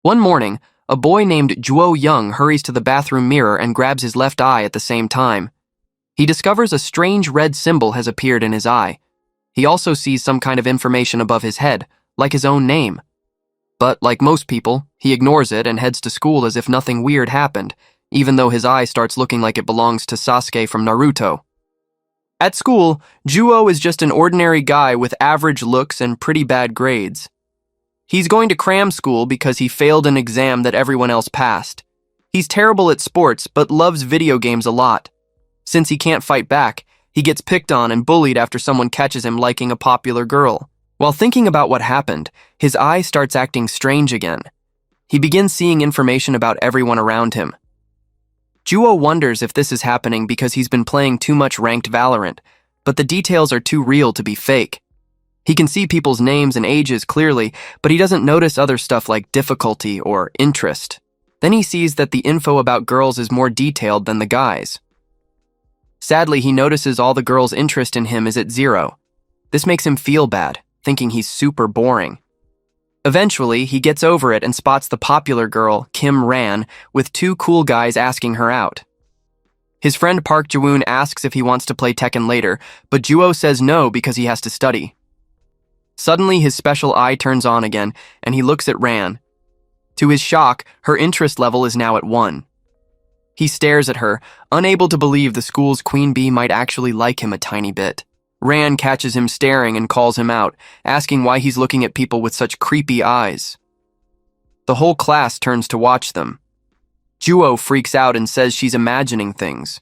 One morning, a boy named Juo Young hurries to the bathroom mirror and grabs his left eye at the same time. He discovers a strange red symbol has appeared in his eye. He also sees some kind of information above his head, like his own name. But like most people, he ignores it and heads to school as if nothing weird happened, even though his eye starts looking like it belongs to Sasuke from Naruto. At school, Juo is just an ordinary guy with average looks and pretty bad grades. He's going to cram school because he failed an exam that everyone else passed. He's terrible at sports, but loves video games a lot. Since he can't fight back, he gets picked on and bullied after someone catches him liking a popular girl. While thinking about what happened, his eye starts acting strange again. He begins seeing information about everyone around him. Juo wonders if this is happening because he's been playing too much ranked Valorant, but the details are too real to be fake. He can see people's names and ages clearly, but he doesn't notice other stuff like difficulty or interest. Then he sees that the info about girls is more detailed than the guys. Sadly, he notices all the girls' interest in him is at 0. This makes him feel bad, thinking he's super boring. Eventually, he gets over it and spots the popular girl, Kim Ran, with 2 cool guys asking her out. His friend Park Jawoon asks if he wants to play Tekken later, but Juo says no because he has to study. Suddenly, his special eye turns on again, and he looks at Ran. To his shock, her interest level is now at 1. He stares at her, unable to believe the school's queen bee might actually like him a tiny bit. Ran catches him staring and calls him out, asking why he's looking at people with such creepy eyes. The whole class turns to watch them. Juo freaks out and says she's imagining things.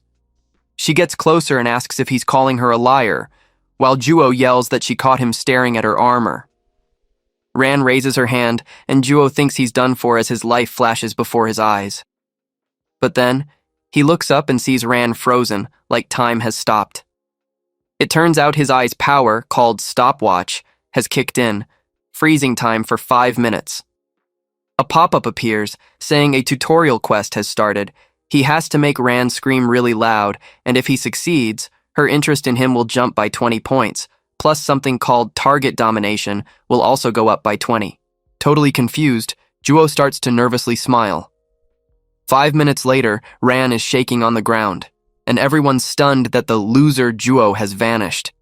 She gets closer and asks if he's calling her a liar, while Juo yells that she caught him staring at her armor. Ran raises her hand, and Juo thinks he's done for as his life flashes before his eyes. But then, he looks up and sees Ran frozen, like time has stopped. It turns out his eye's power, called stopwatch, has kicked in, freezing time for 5 minutes. A pop-up appears, saying a tutorial quest has started. He has to make Ran scream really loud, and if he succeeds, her interest in him will jump by 20 points, plus something called target domination will also go up by 20. Totally confused, Juo starts to nervously smile. 5 minutes later, Ran is shaking on the ground, and everyone's stunned that the loser Juo has vanished.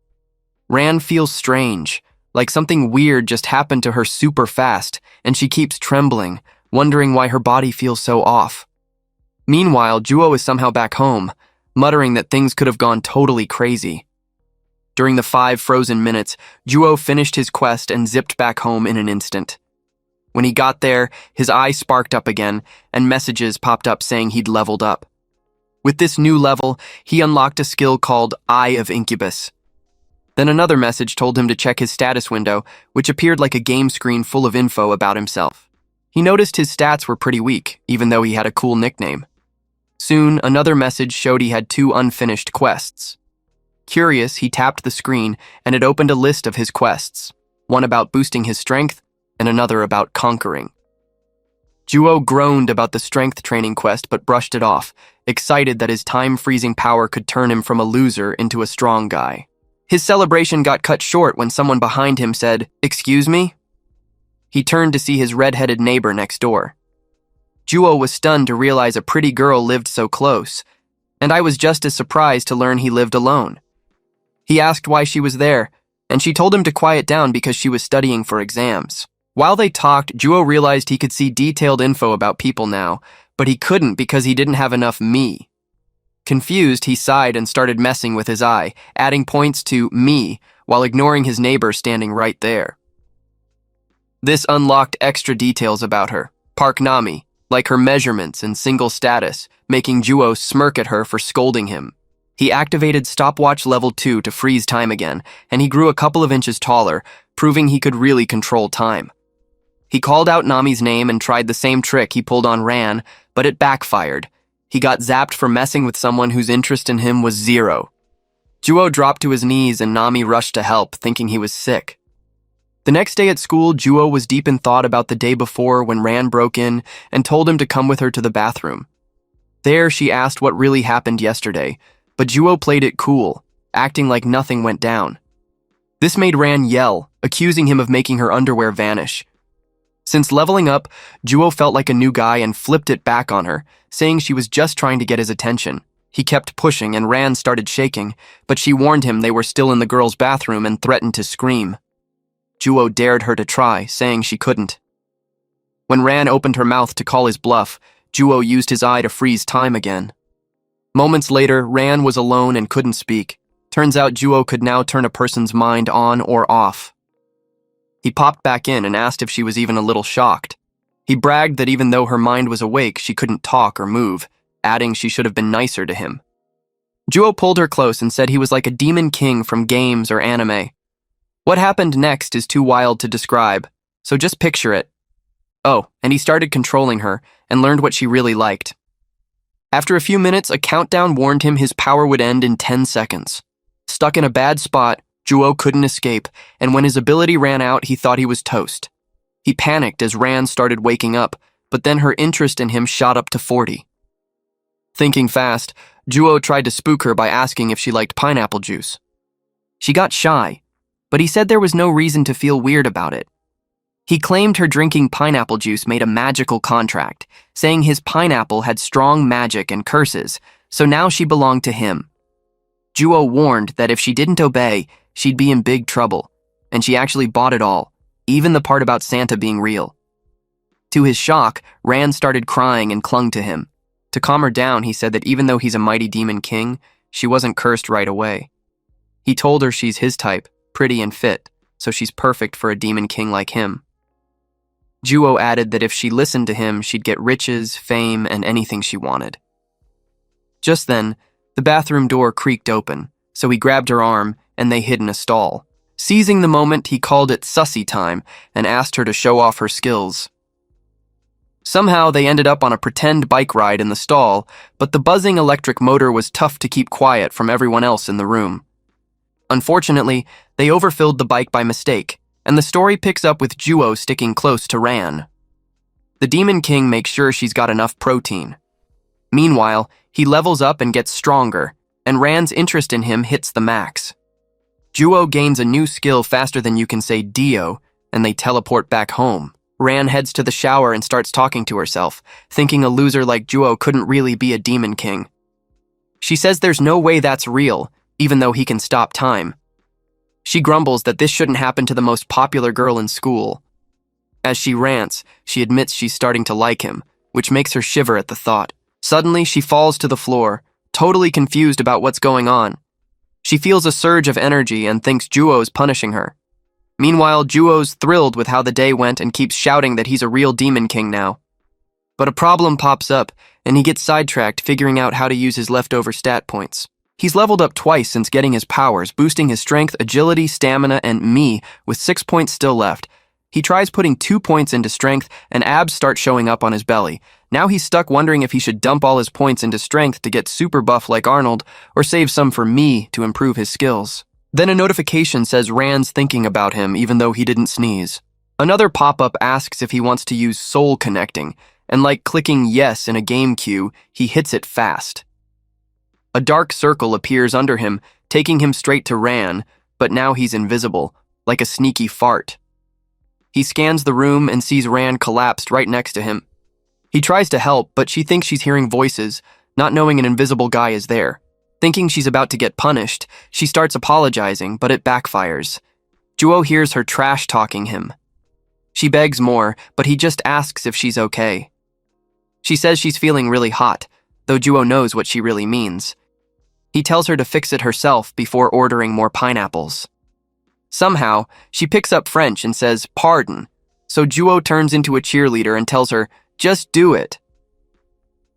Ran feels strange, like something weird just happened to her super fast, and she keeps trembling, wondering why her body feels so off. Meanwhile, Juo is somehow back home, muttering that things could have gone totally crazy. During the 5 frozen minutes, Juo finished his quest and zipped back home in an instant. When he got there, his eye sparked up again, and messages popped up saying he'd leveled up. With this new level, he unlocked a skill called Eye of Incubus. Then another message told him to check his status window, which appeared like a game screen full of info about himself. He noticed his stats were pretty weak, even though he had a cool nickname. Soon, another message showed he had 2 unfinished quests. Curious, he tapped the screen, and it opened a list of his quests, one about boosting his strength, and another about conquering. Juo groaned about the strength training quest but brushed it off, excited that his time-freezing power could turn him from a loser into a strong guy. His celebration got cut short when someone behind him said, "Excuse me?" He turned to see his red-headed neighbor next door. Juo was stunned to realize a pretty girl lived so close, and I was just as surprised to learn he lived alone. He asked why she was there, and she told him to quiet down because she was studying for exams. While they talked, Juo realized he could see detailed info about people now, but he couldn't because he didn't have enough me. Confused, he sighed and started messing with his eye, adding points to me while ignoring his neighbor standing right there. This unlocked extra details about her, Park Nami, like her measurements and single status, making Juo smirk at her for scolding him. He activated stopwatch level 2 to freeze time again, and he grew a couple of inches taller, proving he could really control time. He called out Nami's name and tried the same trick he pulled on Ran, but it backfired. He got zapped for messing with someone whose interest in him was 0. Juo dropped to his knees and Nami rushed to help, thinking he was sick. The next day at school, Juo was deep in thought about the day before when Ran broke in and told him to come with her to the bathroom. There, she asked what really happened yesterday, but Juo played it cool, acting like nothing went down. This made Ran yell, accusing him of making her underwear vanish. Since leveling up, Juo felt like a new guy and flipped it back on her, saying she was just trying to get his attention. He kept pushing and Ran started shaking, but she warned him they were still in the girls' bathroom and threatened to scream. Juo dared her to try, saying she couldn't. When Ran opened her mouth to call his bluff, Juo used his eye to freeze time again. Moments later, Ran was alone and couldn't speak. Turns out Juo could now turn a person's mind on or off. He popped back in and asked if she was even a little shocked. He bragged that even though her mind was awake, she couldn't talk or move, adding she should have been nicer to him. Juo pulled her close and said he was like a demon king from games or anime. What happened next is too wild to describe, so just picture it. Oh, and he started controlling her and learned what she really liked. After a few minutes, a countdown warned him his power would end in 10 seconds. Stuck in a bad spot, Juo couldn't escape, and when his ability ran out, he thought he was toast. He panicked as Ran started waking up, but then her interest in him shot up to 40. Thinking fast, Juo tried to spook her by asking if she liked pineapple juice. She got shy, but he said there was no reason to feel weird about it. He claimed her drinking pineapple juice made a magical contract, saying his pineapple had strong magic and curses, so now she belonged to him. Juo warned that if she didn't obey, she'd be in big trouble, and she actually bought it all, even the part about Santa being real. To his shock, Ran started crying and clung to him. To calm her down, he said that even though he's a mighty demon king, she wasn't cursed right away. He told her she's his type, pretty and fit, so she's perfect for a demon king like him. Juo added that if she listened to him, she'd get riches, fame, and anything she wanted. Just then, the bathroom door creaked open, so he grabbed her arm and they hid in a stall. Seizing the moment, he called it sussy time and asked her to show off her skills. Somehow, they ended up on a pretend bike ride in the stall, but the buzzing electric motor was tough to keep quiet from everyone else in the room. Unfortunately, they overfilled the bike by mistake, and the story picks up with Juo sticking close to Ran. The Demon King makes sure she's got enough protein. Meanwhile, he levels up and gets stronger, and Ran's interest in him hits the max. Juo gains a new skill faster than you can say Dio, and they teleport back home. Ran heads to the shower and starts talking to herself, thinking a loser like Juo couldn't really be a Demon King. She says there's no way that's real, even though he can stop time. She grumbles that this shouldn't happen to the most popular girl in school. As she rants, she admits she's starting to like him, which makes her shiver at the thought. Suddenly, she falls to the floor, totally confused about what's going on. She feels a surge of energy and thinks Juo's punishing her. Meanwhile, Juo's thrilled with how the day went and keeps shouting that he's a real Demon King now. But a problem pops up, and he gets sidetracked figuring out how to use his leftover stat points. He's leveled up twice since getting his powers, boosting his strength, agility, stamina, and me, with 6 points still left. He tries putting 2 points into strength, and abs start showing up on his belly. Now he's stuck wondering if he should dump all his points into strength to get super buff like Arnold, or save some for me to improve his skills. Then a notification says Ran's thinking about him even though he didn't sneeze. Another pop-up asks if he wants to use soul connecting, and like clicking yes in a game queue, he hits it fast. A dark circle appears under him, taking him straight to Ran, but now he's invisible, like a sneaky fart. He scans the room and sees Ran collapsed right next to him. He tries to help, but she thinks she's hearing voices, not knowing an invisible guy is there. Thinking she's about to get punished, she starts apologizing, but it backfires. Juo hears her trash-talking him. She begs more, but he just asks if she's okay. She says she's feeling really hot, though Juo knows what she really means. He tells her to fix it herself before ordering more pineapples. Somehow, she picks up French and says, "Pardon," so Juo turns into a cheerleader and tells her, "Just do it."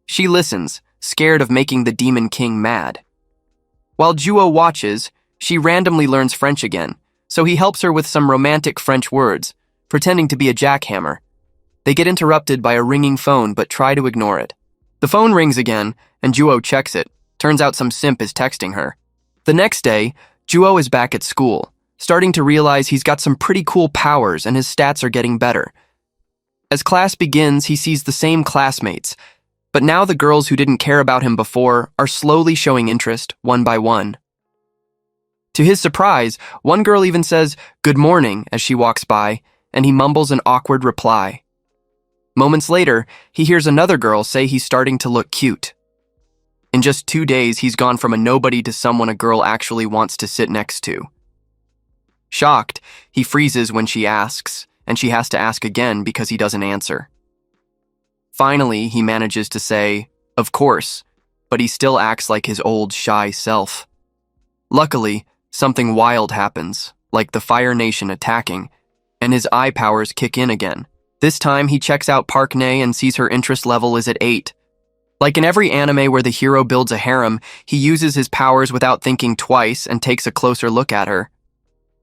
She listens, scared of making the Demon King mad. While Juo watches, she randomly learns French again, so he helps her with some romantic French words, pretending to be a jackhammer. They get interrupted by a ringing phone but try to ignore it. The phone rings again, and Juo checks it. Turns out some simp is texting her. The next day, Juo is back at school, starting to realize he's got some pretty cool powers and his stats are getting better. As class begins, he sees the same classmates, but now the girls who didn't care about him before are slowly showing interest, one by one. To his surprise, one girl even says, "Good morning," as she walks by, and he mumbles an awkward reply. Moments later, he hears another girl say he's starting to look cute. In just 2 days, he's gone from a nobody to someone a girl actually wants to sit next to. Shocked, he freezes when she asks, and she has to ask again because he doesn't answer. Finally, he manages to say, "Of course," but he still acts like his old shy self. Luckily, something wild happens, like the Fire Nation attacking, and his eye powers kick in again. This time, he checks out Park Ne and sees her interest level is at 8. Like in every anime where the hero builds a harem, he uses his powers without thinking twice and takes a closer look at her.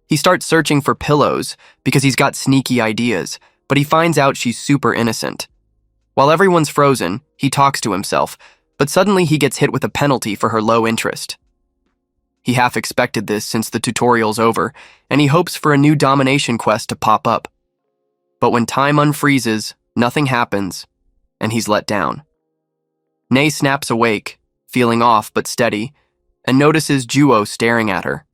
He starts searching for pillows because he's got sneaky ideas, but he finds out she's super innocent. While everyone's frozen, he talks to himself, but suddenly he gets hit with a penalty for her low interest. He half expected this since the tutorial's over, and he hopes for a new domination quest to pop up. But when time unfreezes, nothing happens, and he's let down. Ne snaps awake, feeling off but steady, and notices Juo staring at her.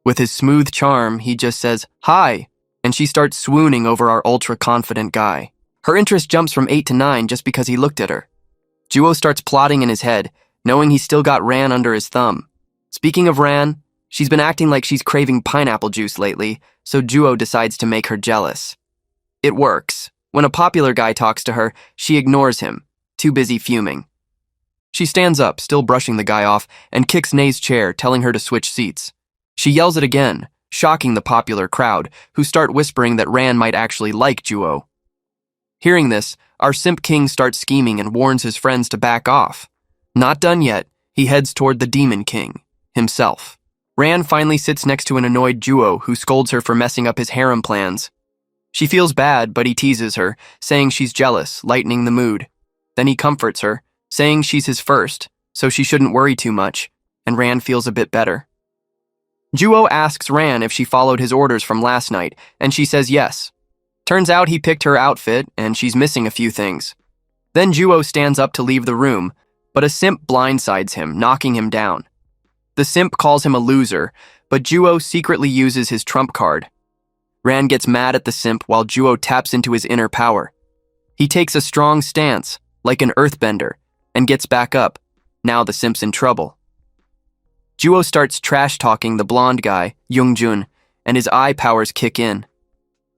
With his smooth charm, he just says, "Hi," and she starts swooning over our ultra-confident guy. Her interest jumps from 8 to 9 just because he looked at her. Juo starts plotting in his head, knowing he's still got Ran under his thumb. Speaking of Ran, she's been acting like she's craving pineapple juice lately, so Juo decides to make her jealous. It works. When a popular guy talks to her, she ignores him, too busy fuming. She stands up, still brushing the guy off, and kicks Ne's chair, telling her to switch seats. She yells it again, shocking the popular crowd, who start whispering that Ran might actually like Juo. Hearing this, our simp king starts scheming and warns his friends to back off. Not done yet, he heads toward the demon king, himself. Ran finally sits next to an annoyed Juo who scolds her for messing up his harem plans. She feels bad, but he teases her, saying she's jealous, lightening the mood. Then he comforts her, saying she's his first, so she shouldn't worry too much, and Ran feels a bit better. Juo asks Ran if she followed his orders from last night, and she says yes. Turns out he picked her outfit, and she's missing a few things. Then Juo stands up to leave the room, but a simp blindsides him, knocking him down. The simp calls him a loser, but Juo secretly uses his trump card. Ran gets mad at the simp while Juo taps into his inner power. He takes a strong stance, like an earthbender, and gets back up. Now the simp's in trouble. Juo starts trash-talking the blonde guy, Yoongjun, and his eye powers kick in.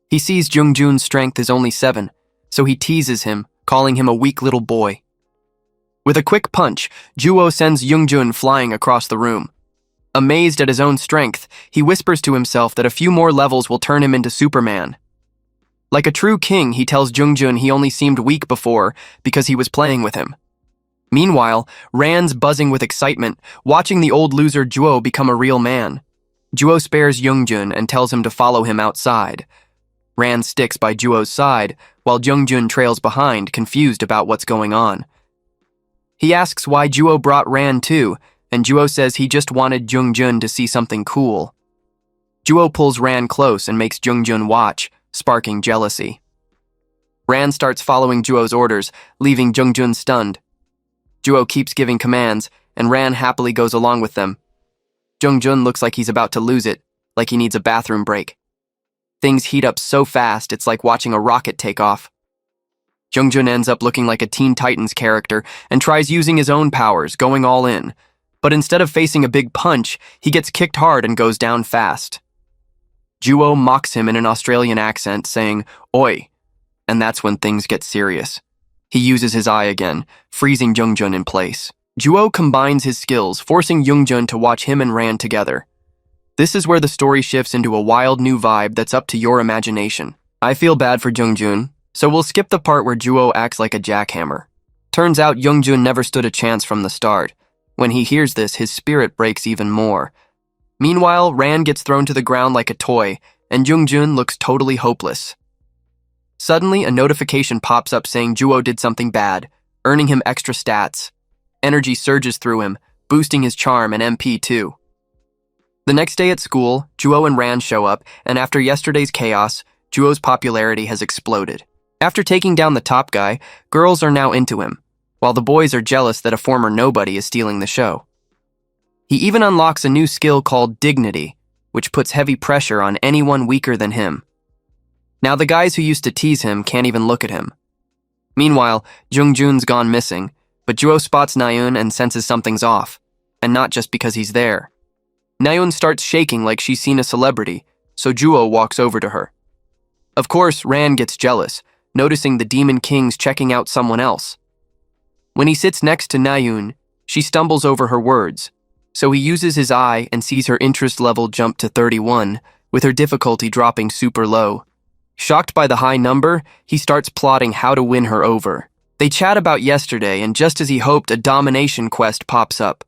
He sees Yoongjun's strength is only 7, so he teases him, calling him a weak little boy. With a quick punch, Juo sends Yoongjun flying across the room. Amazed at his own strength, he whispers to himself that a few more levels will turn him into Superman. Like a true king, he tells Yoongjun he only seemed weak before because he was playing with him. Meanwhile, Ran's buzzing with excitement, watching the old loser Juo become a real man. Juo spares Yoongjun and tells him to follow him outside. Ran sticks by Juo's side, while Yoongjun trails behind, confused about what's going on. He asks why Juo brought Ran too, and Juo says he just wanted Yoongjun to see something cool. Juo pulls Ran close and makes Yoongjun watch, sparking jealousy. Ran starts following Juo's orders, leaving Yoongjun stunned. Juo keeps giving commands, and Ran happily goes along with them. Yoongjun looks like he's about to lose it, like he needs a bathroom break. Things heat up so fast, it's like watching a rocket take off. Yoongjun ends up looking like a Teen Titans character and tries using his own powers, going all in. But instead of facing a big punch, he gets kicked hard and goes down fast. Juo mocks him in an Australian accent, saying, "Oi," and that's when things get serious. He uses his eye again, freezing Yoongjun in place. Juo combines his skills, forcing Yoongjun to watch him and Ran together. This is where the story shifts into a wild new vibe that's up to your imagination. I feel bad for Yoongjun, so we'll skip the part where Juo acts like a jackhammer. Turns out Yoongjun never stood a chance from the start. When he hears this, his spirit breaks even more. Meanwhile, Ran gets thrown to the ground like a toy, and Yoongjun looks totally hopeless. Suddenly, a notification pops up saying Juo did something bad, earning him extra stats. Energy surges through him, boosting his charm and MP too. The next day at school, Juo and Ran show up, and after yesterday's chaos, Juo's popularity has exploded. After taking down the top guy, girls are now into him, while the boys are jealous that a former nobody is stealing the show. He even unlocks a new skill called Dignity, which puts heavy pressure on anyone weaker than him. Now the guys who used to tease him can't even look at him. Meanwhile, Jungjun's gone missing, but Juo spots Naun and senses something's off, and not just because he's there. Naun starts shaking like she's seen a celebrity, so Juo walks over to her. Of course, Ran gets jealous, noticing the Demon King's checking out someone else. When he sits next to Naun, she stumbles over her words, so he uses his eye and sees her interest level jump to 31, with her difficulty dropping super low. Shocked by the high number, he starts plotting how to win her over. They chat about yesterday, and just as he hoped, a domination quest pops up.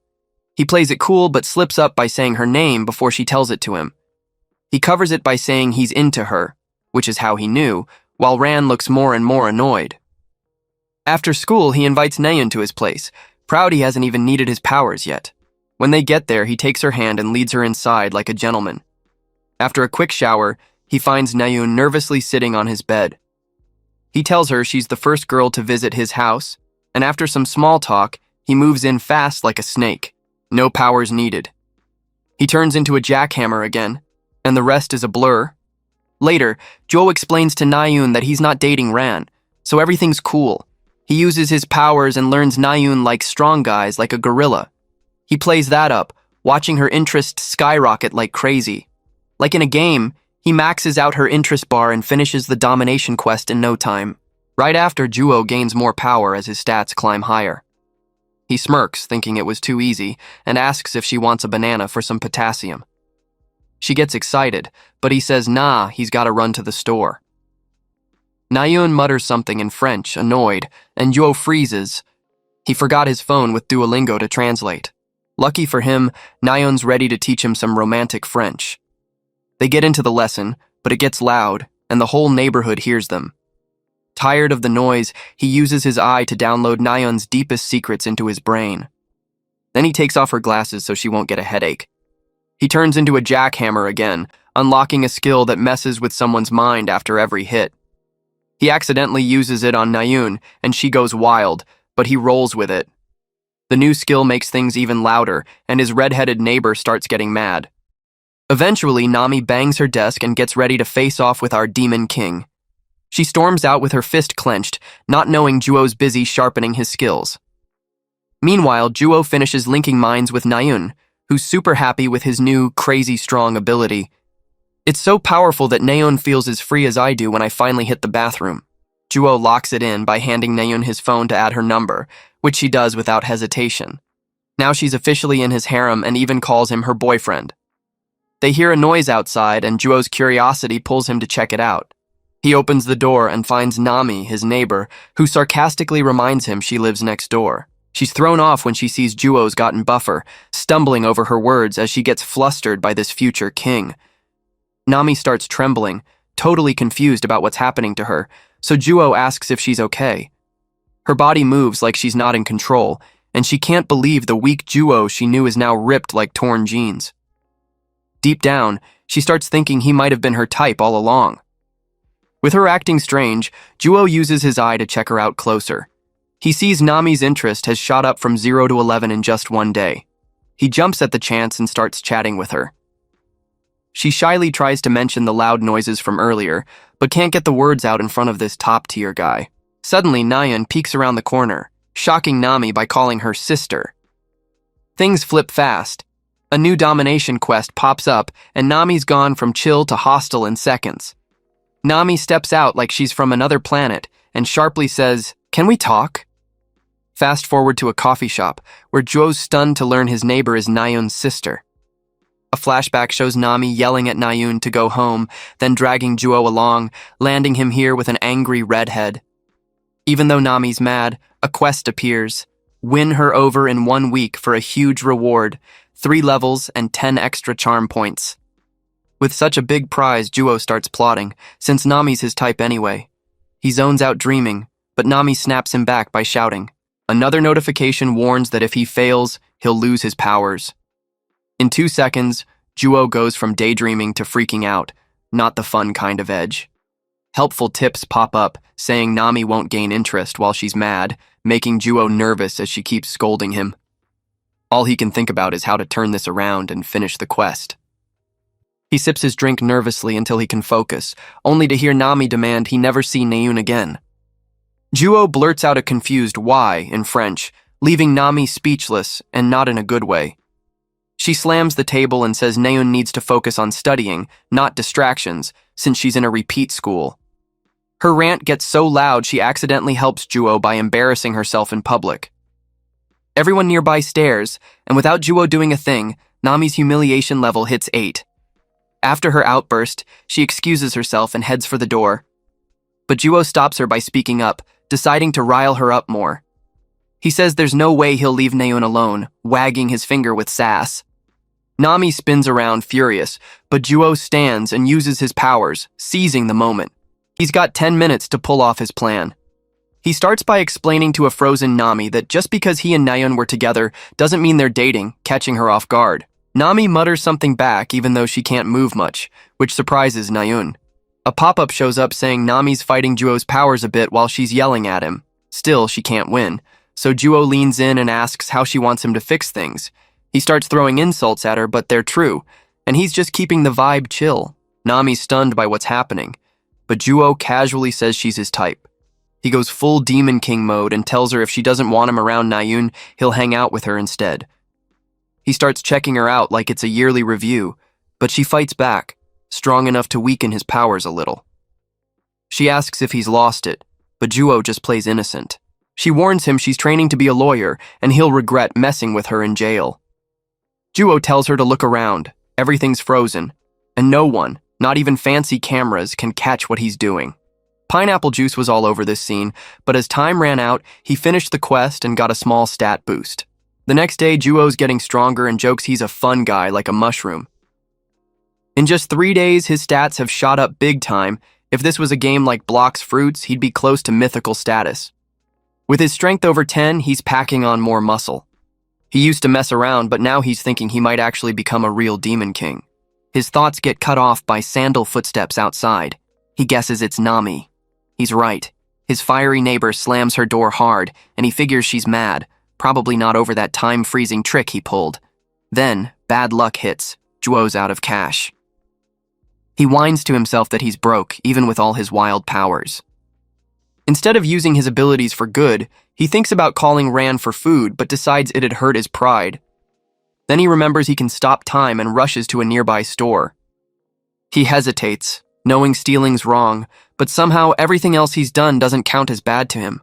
He plays it cool but slips up by saying her name before she tells it to him. He covers it by saying he's into her, which is how he knew, while Ran looks more and more annoyed. After school, he invites Naun to his place, proud he hasn't even needed his powers yet. When they get there, he takes her hand and leads her inside like a gentleman. After a quick shower, he finds Naun nervously sitting on his bed. He tells her she's the first girl to visit his house, and after some small talk, he moves in fast like a snake. No powers needed. He turns into a jackhammer again, and the rest is a blur. Later, Joe explains to Naun that he's not dating Ran, so everything's cool. He uses his powers and learns Naun likes strong guys like a gorilla. He plays that up, watching her interest skyrocket like crazy. Like in a game, he maxes out her interest bar and finishes the domination quest in no time. Right after, Juo gains more power as his stats climb higher. He smirks, thinking it was too easy, and asks if she wants a banana for some potassium. She gets excited, but he says nah, he's gotta run to the store. Naun mutters something in French, annoyed, and Juo freezes. He forgot his phone with Duolingo to translate. Lucky for him, Naun's ready to teach him some romantic French. They get into the lesson, but it gets loud, and the whole neighborhood hears them. Tired of the noise, he uses his eye to download Naun's deepest secrets into his brain. Then he takes off her glasses so she won't get a headache. He turns into a jackhammer again, unlocking a skill that messes with someone's mind after every hit. He accidentally uses it on Naun, and she goes wild, but he rolls with it. The new skill makes things even louder, and his red-headed neighbor starts getting mad. Eventually, Nami bangs her desk and gets ready to face off with our Demon King. She storms out with her fist clenched, not knowing Juo's busy sharpening his skills. Meanwhile, Juo finishes linking minds with Naun, who's super happy with his new, crazy strong ability. It's so powerful that Naun feels as free as I do when I finally hit the bathroom. Juo locks it in by handing Naun his phone to add her number, which she does without hesitation. Now she's officially in his harem and even calls him her boyfriend. They hear a noise outside, and Juo's curiosity pulls him to check it out. He opens the door and finds Nami, his neighbor, who sarcastically reminds him she lives next door. She's thrown off when she sees Juo's gotten buffer, stumbling over her words as she gets flustered by this future king. Nami starts trembling, totally confused about what's happening to her, so Juo asks if she's okay. Her body moves like she's not in control, and she can't believe the weak Juo she knew is now ripped like torn jeans. Deep down, she starts thinking he might have been her type all along. With her acting strange, Juo uses his eye to check her out closer. He sees Nami's interest has shot up from 0 to 11 in just one day. He jumps at the chance and starts chatting with her. She shyly tries to mention the loud noises from earlier, but can't get the words out in front of this top-tier guy. Suddenly, Naun peeks around the corner, shocking Nami by calling her sister. Things flip fast. A new domination quest pops up, and Nami's gone from chill to hostile in seconds. Nami steps out like she's from another planet and sharply says, "Can we talk?" Fast forward to a coffee shop, where Juo's stunned to learn his neighbor is Naun's sister. A flashback shows Nami yelling at Naun to go home, then dragging Juo along, landing him here with an angry redhead. Even though Nami's mad, a quest appears. Win her over in 1 week for a huge reward, 3 levels and 10 extra charm points. With such a big prize, Juo starts plotting, since Nami's his type anyway. He zones out dreaming, but Nami snaps him back by shouting. Another notification warns that if he fails, he'll lose his powers. In 2 seconds, Juo goes from daydreaming to freaking out, not the fun kind of edge. Helpful tips pop up, saying Nami won't gain interest while she's mad, making Juo nervous as she keeps scolding him. All he can think about is how to turn this around and finish the quest. He sips his drink nervously until he can focus, only to hear Nami demand he never see Naun again. Juo blurts out a confused why in French, leaving Nami speechless and not in a good way. She slams the table and says Naun needs to focus on studying, not distractions, since she's in a repeat school. Her rant gets so loud she accidentally helps Juo by embarrassing herself in public. Everyone nearby stares, and without Juo doing a thing, Nami's humiliation level hits 8. After her outburst, she excuses herself and heads for the door. But Juo stops her by speaking up, deciding to rile her up more. He says there's no way he'll leave Naun alone, wagging his finger with sass. Nami spins around furious, but Juo stands and uses his powers, seizing the moment. He's got 10 minutes to pull off his plan. He starts by explaining to a frozen Nami that just because he and Naun were together doesn't mean they're dating, catching her off guard. Nami mutters something back even though she can't move much, which surprises Naun. A pop-up shows up saying Nami's fighting Juo's powers a bit while she's yelling at him. Still, she can't win, so Juo leans in and asks how she wants him to fix things. He starts throwing insults at her, but they're true, and he's just keeping the vibe chill. Nami's stunned by what's happening, but Juo casually says she's his type. He goes full Demon King mode and tells her if she doesn't want him around Naun, he'll hang out with her instead. He starts checking her out like it's a yearly review, but she fights back, strong enough to weaken his powers a little. She asks if he's lost it, but Juo just plays innocent. She warns him she's training to be a lawyer and he'll regret messing with her in jail. Juo tells her to look around. Everything's frozen, and no one, not even fancy cameras, can catch what he's doing. Pineapple juice was all over this scene, but as time ran out, he finished the quest and got a small stat boost. The next day, Juo's getting stronger and jokes he's a fun guy like a mushroom. In just 3 days, his stats have shot up big time. If this was a game like Blox Fruits, he'd be close to mythical status. With his strength over 10, he's packing on more muscle. He used to mess around, but now he's thinking he might actually become a real Demon King. His thoughts get cut off by sandal footsteps outside. He guesses it's Nami. He's right. His fiery neighbor slams her door hard, and he figures she's mad, probably not over that time-freezing trick he pulled. Then, bad luck hits. Juo's out of cash. He whines to himself that he's broke, even with all his wild powers. Instead of using his abilities for good, he thinks about calling Ran for food, but decides it'd hurt his pride. Then he remembers he can stop time and rushes to a nearby store. He hesitates, knowing stealing's wrong, but somehow everything else he's done doesn't count as bad to him.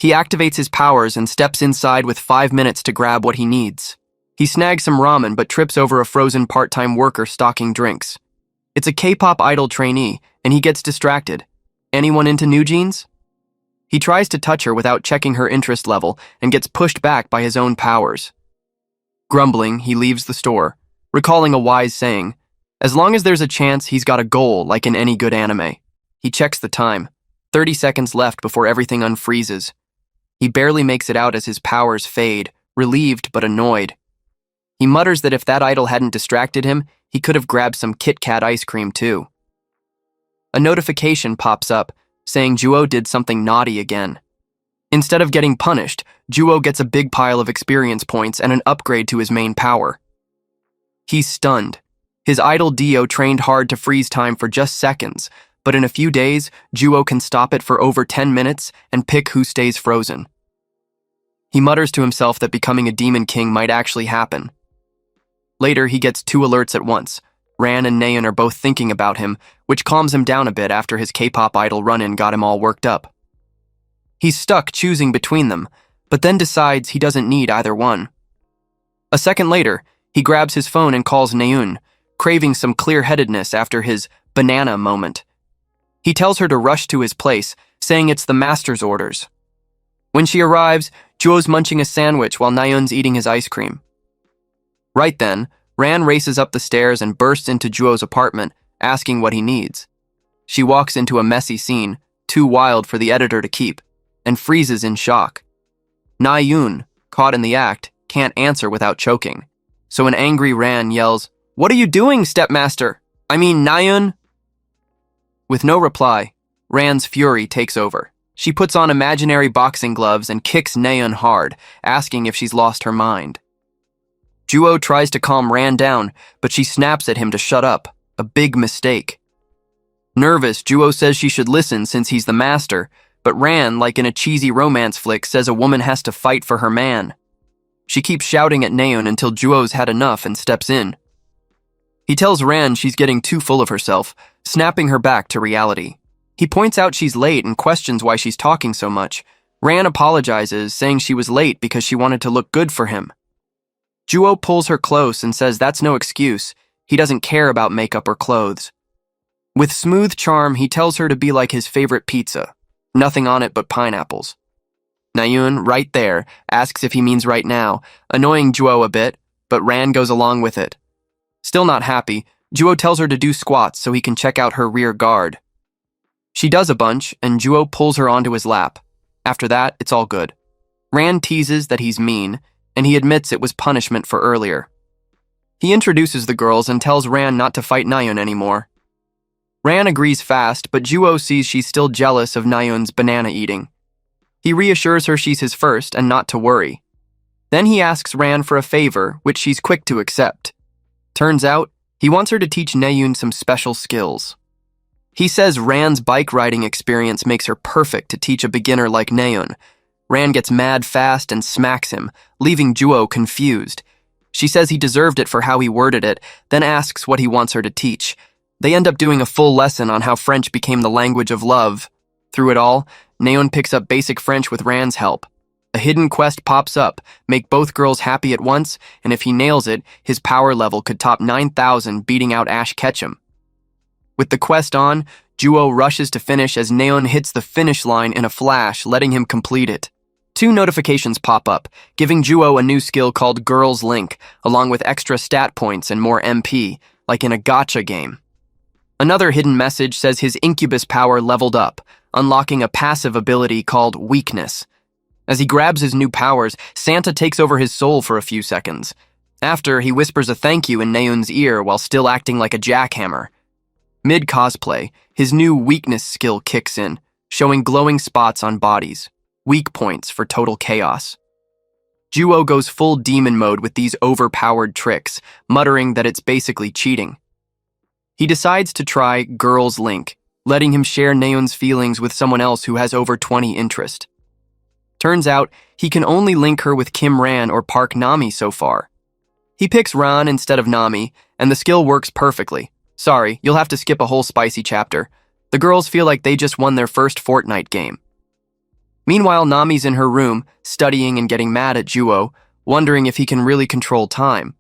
He activates his powers and steps inside with 5 minutes to grab what he needs. He snags some ramen but trips over a frozen part-time worker stocking drinks. It's a K-pop idol trainee, and he gets distracted. Anyone into New Jeans? He tries to touch her without checking her interest level and gets pushed back by his own powers. Grumbling, he leaves the store, recalling a wise saying, as long as there's a chance, he's got a goal like in any good anime. He checks the time. 30 seconds left before everything unfreezes. He barely makes it out as his powers fade, relieved but annoyed. He mutters that if that idol hadn't distracted him, he could have grabbed some Kit Kat ice cream too. A notification pops up, saying Juo did something naughty again. Instead of getting punished, Juo gets a big pile of experience points and an upgrade to his main power. He's stunned. His idol Dio trained hard to freeze time for just seconds, but in a few days, Juo can stop it for over 10 minutes and pick who stays frozen. He mutters to himself that becoming a Demon King might actually happen. Later, he gets 2 alerts at once. Ran and Naun are both thinking about him, which calms him down a bit after his K-pop idol run-in got him all worked up. He's stuck choosing between them, but then decides he doesn't need either one. A second later, he grabs his phone and calls Naun, craving some clear-headedness after his banana moment. He tells her to rush to his place, saying it's the master's orders. When she arrives, Juo's munching a sandwich while Naun's eating his ice cream. Right then, Ran races up the stairs and bursts into Juo's apartment, asking what he needs. She walks into a messy scene, too wild for the editor to keep, and freezes in shock. Naun, caught in the act, can't answer without choking. So an angry Ran yells, "What are you doing, stepmaster? I mean, Naun?" With no reply, Ran's fury takes over. She puts on imaginary boxing gloves and kicks Naun hard, asking if she's lost her mind. Juo tries to calm Ran down, but she snaps at him to shut up, a big mistake. Nervous, Juo says she should listen since he's the master, but Ran, like in a cheesy romance flick, says a woman has to fight for her man. She keeps shouting at Naun until Juo's had enough and steps in. He tells Ran she's getting too full of herself, snapping her back to reality. He points out she's late and questions why she's talking so much. Ran apologizes, saying she was late because she wanted to look good for him. Juo pulls her close and says that's no excuse. He doesn't care about makeup or clothes. With smooth charm, he tells her to be like his favorite pizza. Nothing on it but pineapples. Naun, right there, asks if he means right now, annoying Juo a bit, but Ran goes along with it. Still not happy, Juo tells her to do squats so he can check out her rear guard. She does a bunch, and Juo pulls her onto his lap. After that, it's all good. Ran teases that he's mean, and he admits it was punishment for earlier. He introduces the girls and tells Ran not to fight Naun anymore. Ran agrees fast, but Juo sees she's still jealous of Naun's banana eating. He reassures her she's his first and not to worry. Then he asks Ran for a favor, which she's quick to accept. Turns out, he wants her to teach Naun some special skills. He says Ran's bike riding experience makes her perfect to teach a beginner like Naun. Ran gets mad fast and smacks him, leaving Juo confused. She says he deserved it for how he worded it, then asks what he wants her to teach. They end up doing a full lesson on how French became the language of love. Through it all, Naun picks up basic French with Ran's help. A hidden quest pops up, make both girls happy at once, and if he nails it, his power level could top 9,000, beating out Ash Ketchum. With the quest on, Juo rushes to finish as Naun hits the finish line in a flash, letting him complete it. 2 notifications pop up, giving Juo a new skill called Girls Link, along with extra stat points and more MP, like in a gacha game. Another hidden message says his incubus power leveled up, unlocking a passive ability called Weakness. As he grabs his new powers, Santa takes over his soul for a few seconds. After, he whispers a thank you in Naun's ear while still acting like a jackhammer. Mid-cosplay, his new weakness skill kicks in, showing glowing spots on bodies, weak points for total chaos. Juo goes full demon mode with these overpowered tricks, muttering that it's basically cheating. He decides to try Girls Link, letting him share Naun's feelings with someone else who has over 20 interest. Turns out, he can only link her with Kim Ran or Park Nami so far. He picks Ran instead of Nami, and the skill works perfectly. Sorry, you'll have to skip a whole spicy chapter. The girls feel like they just won their first Fortnite game. Meanwhile, Nami's in her room, studying and getting mad at Juo, wondering if he can really control time.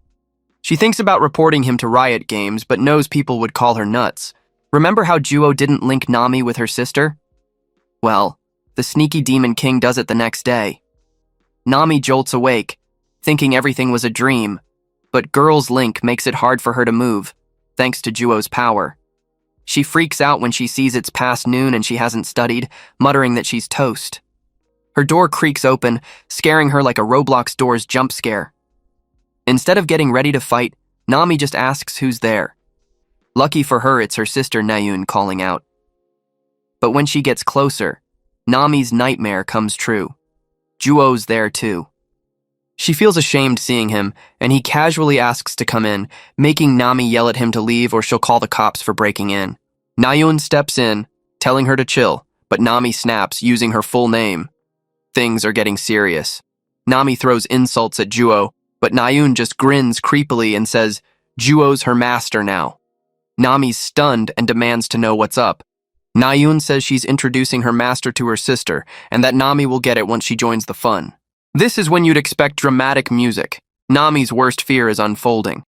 She thinks about reporting him to Riot Games, but knows people would call her nuts. Remember how Juo didn't link Nami with her sister? Well, the sneaky Demon King does it the next day. Nami jolts awake, thinking everything was a dream, but Girls Link makes it hard for her to move, thanks to Juo's power. She freaks out when she sees it's past noon and she hasn't studied, muttering that she's toast. Her door creaks open, scaring her like a Roblox door's jump scare. Instead of getting ready to fight, Nami just asks who's there. Lucky for her, it's her sister Naun calling out. But when she gets closer, Nami's nightmare comes true. Juo's there too. She feels ashamed seeing him, and he casually asks to come in, making Nami yell at him to leave or she'll call the cops for breaking in. Naun steps in, telling her to chill, but Nami snaps, using her full name. Things are getting serious. Nami throws insults at Juo, but Naun just grins creepily and says, Juo's her master now. Nami's stunned and demands to know what's up. Naun says she's introducing her master to her sister, and that Nami will get it once she joins the fun. This is when you'd expect dramatic music. Nami's worst fear is unfolding.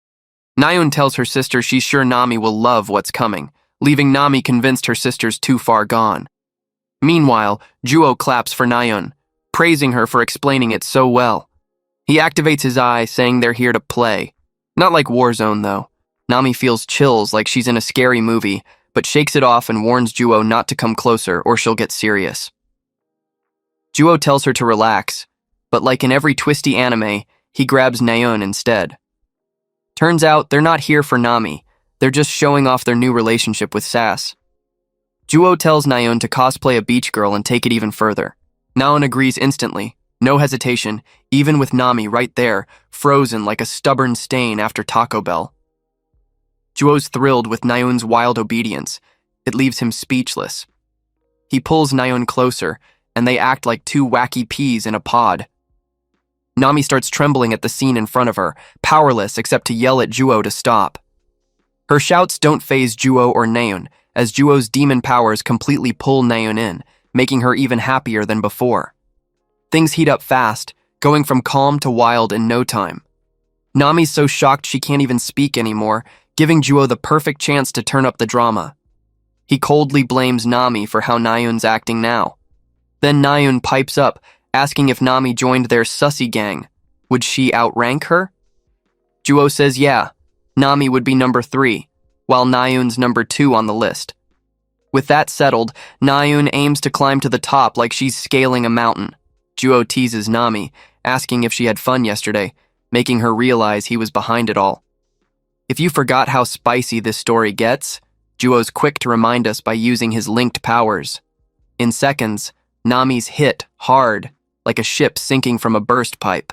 Naun tells her sister she's sure Nami will love what's coming, leaving Nami convinced her sister's too far gone. Meanwhile, Juo claps for Naun, praising her for explaining it so well. He activates his eye, saying they're here to play. Not like Warzone, though. Nami feels chills like she's in a scary movie, but shakes it off and warns Juo not to come closer or she'll get serious. Juo tells her to relax, but like in every twisty anime, he grabs Naun instead. Turns out they're not here for Nami, they're just showing off their new relationship with Sass. Juo tells Naun to cosplay a beach girl and take it even further. Naun agrees instantly, no hesitation, even with Nami right there, frozen like a stubborn stain after Taco Bell. Juo's thrilled with Naun's wild obedience. It leaves him speechless. He pulls Naun closer, and they act like two wacky peas in a pod. Nami starts trembling at the scene in front of her, powerless except to yell at Juo to stop. Her shouts don't faze Juo or Naun, as Juo's demon powers completely pull Naun in, making her even happier than before. Things heat up fast, going from calm to wild in no time. Nami's so shocked she can't even speak anymore, giving Juo the perfect chance to turn up the drama. He coldly blames Nami for how Naun's acting now. Then Naun pipes up, asking if Nami joined their sussy gang. Would she outrank her? Juo says yeah, Nami would be number 3, while Naun's number 2 on the list. With that settled, Naun aims to climb to the top like she's scaling a mountain. Juo teases Nami, asking if she had fun yesterday, making her realize he was behind it all. If you forgot how spicy this story gets, Juo's quick to remind us by using his linked powers. In seconds, Nami's hit hard, like a ship sinking from a burst pipe.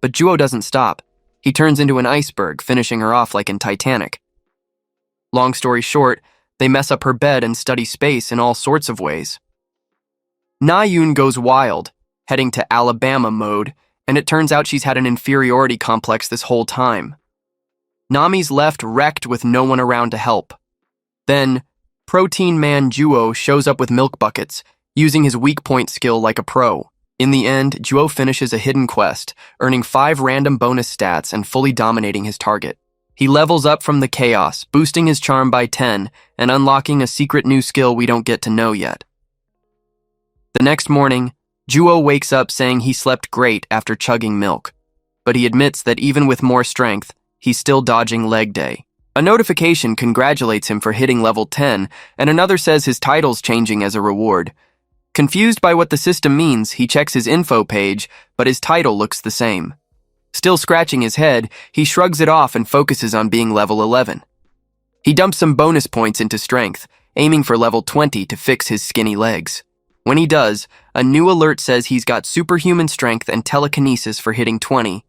But Juo doesn't stop. He turns into an iceberg, finishing her off like in Titanic. Long story short, they mess up her bed and study space in all sorts of ways. Naun goes wild, heading to Alabama mode, and it turns out she's had an inferiority complex this whole time. Nami's left wrecked with no one around to help. Then, Protein Man Juo shows up with milk buckets, using his weak point skill like a pro. In the end, Juo finishes a hidden quest, earning 5 random bonus stats and fully dominating his target. He levels up from the chaos, boosting his charm by 10 and unlocking a secret new skill we don't get to know yet. The next morning, Juo wakes up saying he slept great after chugging milk, but he admits that even with more strength, he's still dodging leg day. A notification congratulates him for hitting level 10, and another says his title's changing as a reward. Confused by what the system means, he checks his info page, but his title looks the same. Still scratching his head, he shrugs it off and focuses on being level 11. He dumps some bonus points into strength, aiming for level 20 to fix his skinny legs. When he does, a new alert says he's got superhuman strength and telekinesis for hitting 20.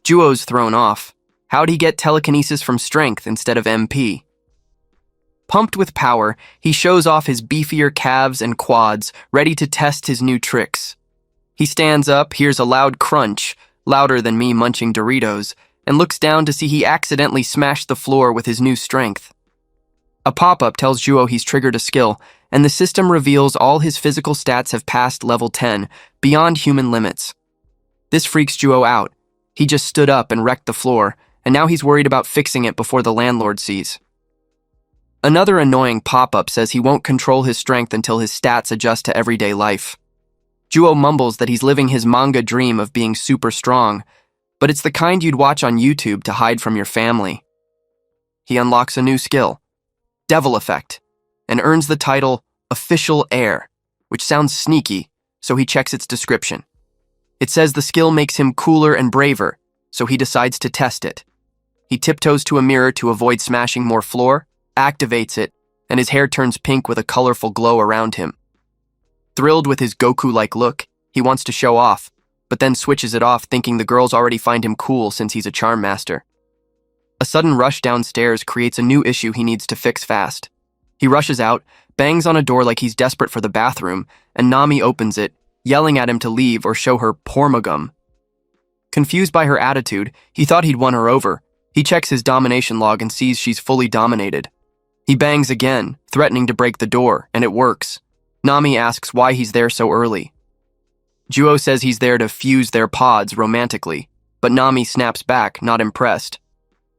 Juo's thrown off. How'd he get telekinesis from strength instead of MP? Pumped with power, he shows off his beefier calves and quads, ready to test his new tricks. He stands up, hears a loud crunch, louder than me munching Doritos, and looks down to see he accidentally smashed the floor with his new strength. A pop-up tells Juo he's triggered a skill, and the system reveals all his physical stats have passed level 10, beyond human limits. This freaks Juo out. He just stood up and wrecked the floor, and now he's worried about fixing it before the landlord sees. Another annoying pop-up says he won't control his strength until his stats adjust to everyday life. Juo mumbles that he's living his manga dream of being super strong, but it's the kind you'd watch on YouTube to hide from your family. He unlocks a new skill, Devil Effect, and earns the title Official Heir, which sounds sneaky, so he checks its description. It says the skill makes him cooler and braver, so he decides to test it. He tiptoes to a mirror to avoid smashing more floor, activates it, and his hair turns pink with a colorful glow around him. Thrilled with his Goku-like look, he wants to show off, but then switches it off thinking the girls already find him cool since he's a charm master. A sudden rush downstairs creates a new issue he needs to fix fast. He rushes out, bangs on a door like he's desperate for the bathroom, and Nami opens it, yelling at him to leave or show her pormagum. Confused by her attitude, he thought he'd won her over. He checks his domination log and sees she's fully dominated. He bangs again, threatening to break the door, and it works. Nami asks why he's there so early. Juo says he's there to fuse their pods romantically, but Nami snaps back, not impressed.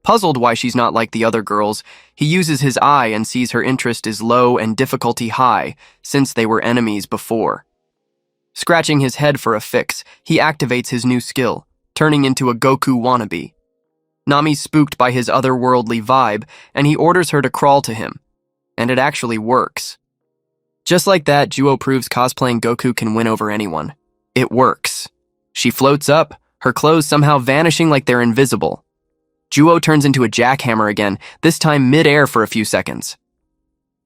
Puzzled why she's not like the other girls, he uses his eye and sees her interest is low and difficulty high, since they were enemies before. Scratching his head for a fix, he activates his new skill, turning into a Goku wannabe. Nami's spooked by his otherworldly vibe, and he orders her to crawl to him. And it actually works. Just like that, Juo proves cosplaying Goku can win over anyone. It works. She floats up, her clothes somehow vanishing like they're invisible. Juo turns into a jackhammer again, this time mid-air for a few seconds.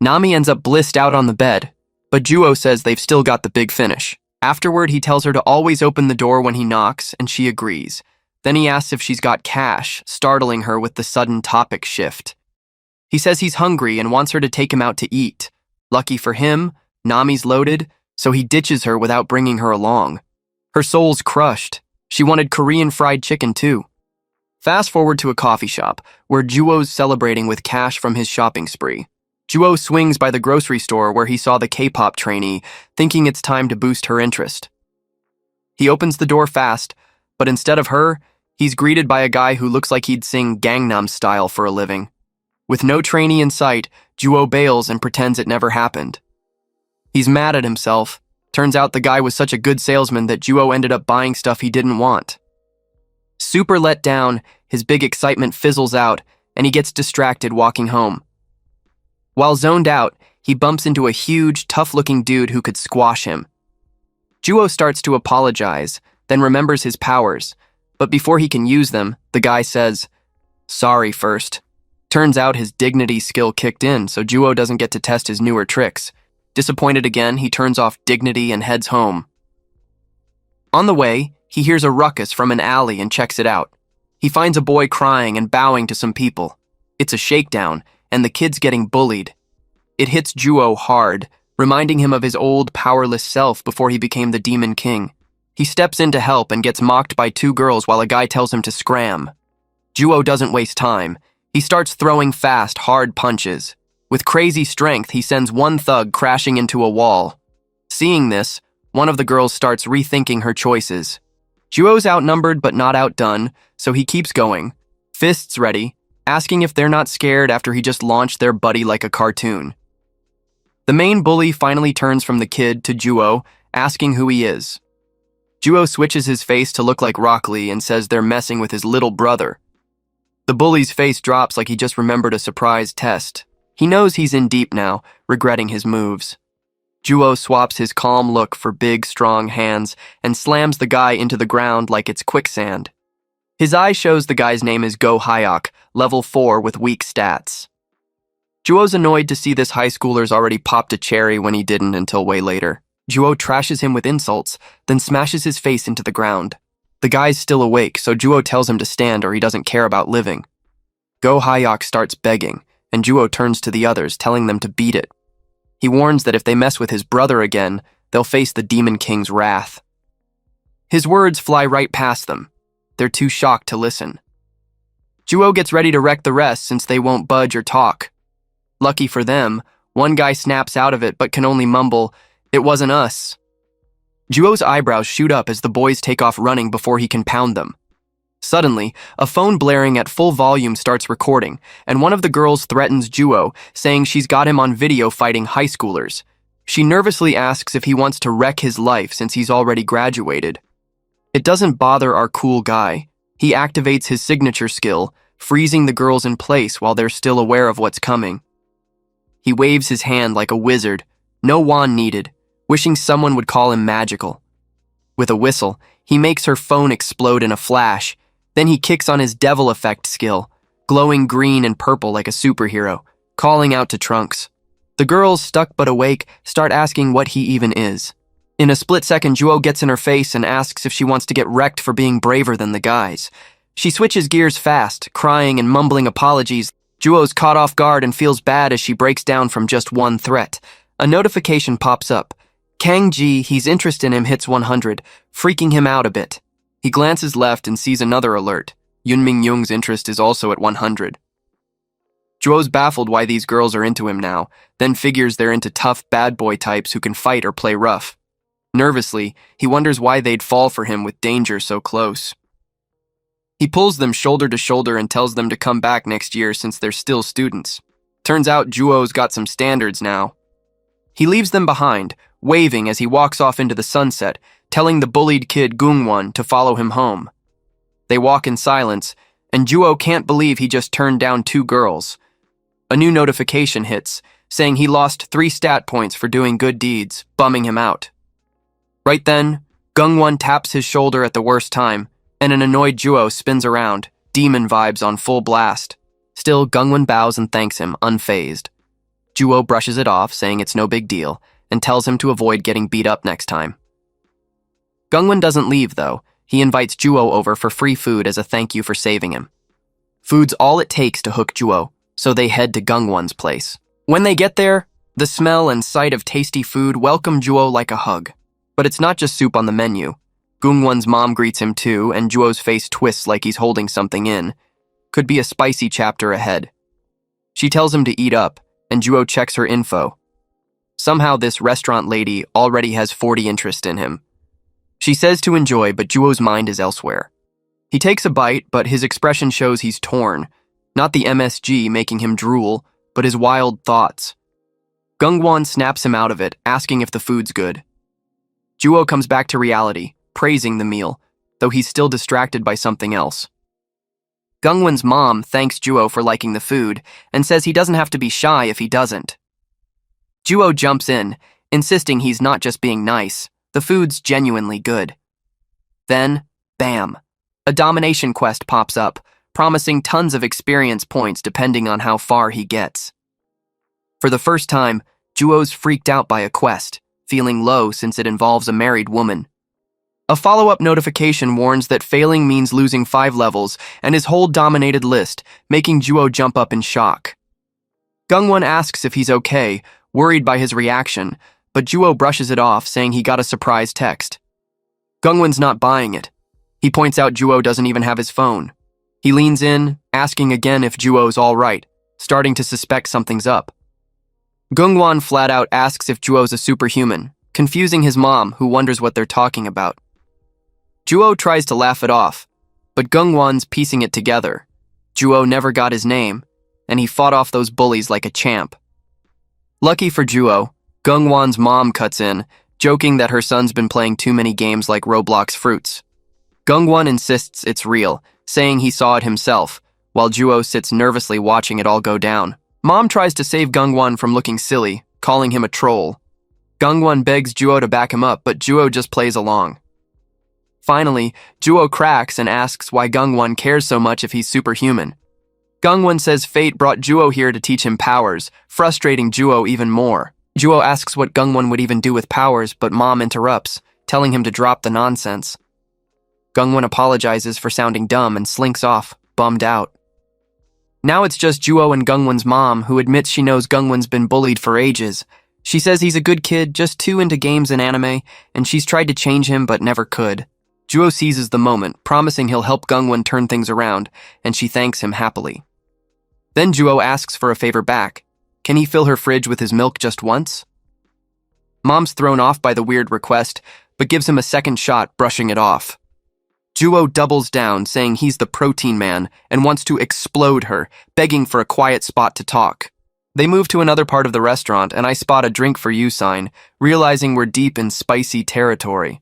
Nami ends up blissed out on the bed, but Juo says they've still got the big finish. Afterward, he tells her to always open the door when he knocks, and she agrees. Then he asks if she's got cash, startling her with the sudden topic shift. He says he's hungry and wants her to take him out to eat. Lucky for him, Nami's loaded, so he ditches her without bringing her along. Her soul's crushed. She wanted Korean fried chicken too. Fast forward to a coffee shop, where Juwo's celebrating with cash from his shopping spree. Juwo swings by the grocery store where he saw the K-pop trainee, thinking it's time to boost her interest. He opens the door fast, but instead of her, he's greeted by a guy who looks like he'd sing Gangnam Style for a living. With no trainee in sight, Juwo bails and pretends it never happened. He's mad at himself. Turns out the guy was such a good salesman that Juwo ended up buying stuff he didn't want. Super let down, his big excitement fizzles out, and he gets distracted walking home. While zoned out, he bumps into a huge, tough-looking dude who could squash him. Juwo starts to apologize, then remembers his powers, but before he can use them, the guy says, "Sorry first." Turns out his dignity skill kicked in, so Juwo doesn't get to test his newer tricks. Disappointed again, he turns off dignity and heads home. On the way, he hears a ruckus from an alley and checks it out. He finds a boy crying and bowing to some people. It's a shakedown, and the kid's getting bullied. It hits Juwo hard, reminding him of his old, powerless self before he became the Demon King. He steps in to help and gets mocked by two girls while a guy tells him to scram. Juwo doesn't waste time. He starts throwing fast, hard punches. With crazy strength, he sends one thug crashing into a wall. Seeing this, one of the girls starts rethinking her choices. Juwo's outnumbered but not outdone, so he keeps going, fists ready, asking if they're not scared after he just launched their buddy like a cartoon. The main bully finally turns from the kid to Juwo, asking who he is. Juwo switches his face to look like Rock Lee and says they're messing with his little brother. The bully's face drops like he just remembered a surprise test. He knows he's in deep now, regretting his moves. Juwo swaps his calm look for big, strong hands and slams the guy into the ground like it's quicksand. His eye shows the guy's name is Go Hyok, level 4 with weak stats. Juwo's annoyed to see this high schooler's already popped a cherry when he didn't until way later. Juwo trashes him with insults, then smashes his face into the ground. The guy's still awake, so Juwo tells him to stand or he doesn't care about living. Go Hyok starts begging, and Juwo turns to the others, telling them to beat it. He warns that if they mess with his brother again, they'll face the Demon King's wrath. His words fly right past them. They're too shocked to listen. Juwo gets ready to wreck the rest since they won't budge or talk. Lucky for them, one guy snaps out of it but can only mumble, "It wasn't us." Juwo's eyebrows shoot up as the boys take off running before he can pound them. Suddenly, a phone blaring at full volume starts recording, and one of the girls threatens Juwo, saying she's got him on video fighting high schoolers. She nervously asks if he wants to wreck his life since he's already graduated. It doesn't bother our cool guy. He activates his signature skill, freezing the girls in place while they're still aware of what's coming. He waves his hand like a wizard, no wand needed, wishing someone would call him magical. With a whistle, he makes her phone explode in a flash. Then he kicks on his devil effect skill, glowing green and purple like a superhero, calling out to Trunks. The girls, stuck but awake, start asking what he even is. In a split second, Juwo gets in her face and asks if she wants to get wrecked for being braver than the guys. She switches gears fast, crying and mumbling apologies. Juwo's caught off guard and feels bad as she breaks down from just one threat. A notification pops up. Kang Ji, he's interested in him, hits 100, freaking him out a bit. He glances left and sees another alert. Yun Ming Young's interest is also at 100. Juwo's baffled why these girls are into him now, then figures they're into tough bad boy types who can fight or play rough. Nervously, he wonders why they'd fall for him with danger so close. He pulls them shoulder to shoulder and tells them to come back next year since they're still students. Turns out Juwo's got some standards now. He leaves them behind, waving as he walks off into the sunset, telling the bullied kid Gungwon to follow him home. They walk in silence, and Juwo can't believe he just turned down 2 girls. A new notification hits, saying he lost 3 stat points for doing good deeds, bumming him out. Right then, Gungwon taps his shoulder at the worst time, and an annoyed Juwo spins around, demon vibes on full blast. Still, Gungwon bows and thanks him, unfazed. Juwo brushes it off, saying it's no big deal, and tells him to avoid getting beat up next time. Gungwon doesn't leave, though. He invites Juwo over for free food as a thank you for saving him. Food's all it takes to hook Juwo, so they head to Gungwon's place. When they get there, The smell and sight of tasty food welcome Juo like a hug. But it's not just soup on the menu. Gungwon's mom greets him too, and Juo's face twists like he's holding something in. Could be a spicy chapter ahead. She tells him to eat up, and Juo checks her info. Somehow this restaurant lady already has 40 interest in him. She says to enjoy, but Juo's mind is elsewhere. He takes a bite, but his expression shows he's torn. Not the MSG making him drool, but his wild thoughts. Gungwon snaps him out of it, asking if the food's good. Juo comes back to reality, praising the meal, though he's still distracted by something else. Gungwon's mom thanks Juo for liking the food and says he doesn't have to be shy if he doesn't. Juo jumps in, insisting he's not just being nice, the food's genuinely good. Then, bam, a domination quest pops up, promising tons of experience points depending on how far he gets. For the first time, Juo's freaked out by a quest, feeling low since it involves a married woman. A follow-up notification warns that failing means losing 5 levels and his whole dominated list, making Juo jump up in shock. Gungwon asks if he's okay, worried by his reaction, but Juo brushes it off, saying he got a surprise text. Gungwon's not buying it. He points out Juo doesn't even have his phone. He leans in, asking again if Juo's all right, starting to suspect something's up. Gungwon flat out asks if Juo's a superhuman, confusing his mom, who wonders what they're talking about. Juo tries to laugh it off, but Gungwon's piecing it together. Juo never got his name, and he fought off those bullies like a champ. Lucky for Juo, Gungwon's mom cuts in, joking that her son's been playing too many games like Roblox Fruits. Gungwon insists it's real, saying he saw it himself, while Juo sits nervously watching it all go down. Mom tries to save Gungwon from looking silly, calling him a troll. Gungwon begs Juo to back him up, but Juo just plays along. Finally, Juo cracks and asks why Gungwon cares so much if he's superhuman. Gungwon says fate brought Juo here to teach him powers, frustrating Juo even more. Juo asks what Gungwon would even do with powers, but Mom interrupts, telling him to drop the nonsense. Gungwon apologizes for sounding dumb and slinks off, bummed out. Now it's just Juo and Gungwon's mom, who admits she knows Gungwon's been bullied for ages. She says he's a good kid, just too into games and anime, and she's tried to change him but never could. Juo seizes the moment, promising he'll help Gungwon turn things around, and she thanks him happily. Then Juo asks for a favor back. Can he fill her fridge with his milk just once? Mom's thrown off by the weird request, but gives him a second shot, brushing it off. Juo doubles down, saying he's the protein man and wants to explode her, begging for a quiet spot to talk. They move to another part of the restaurant, and I spot a drink for you sign, realizing we're deep in spicy territory.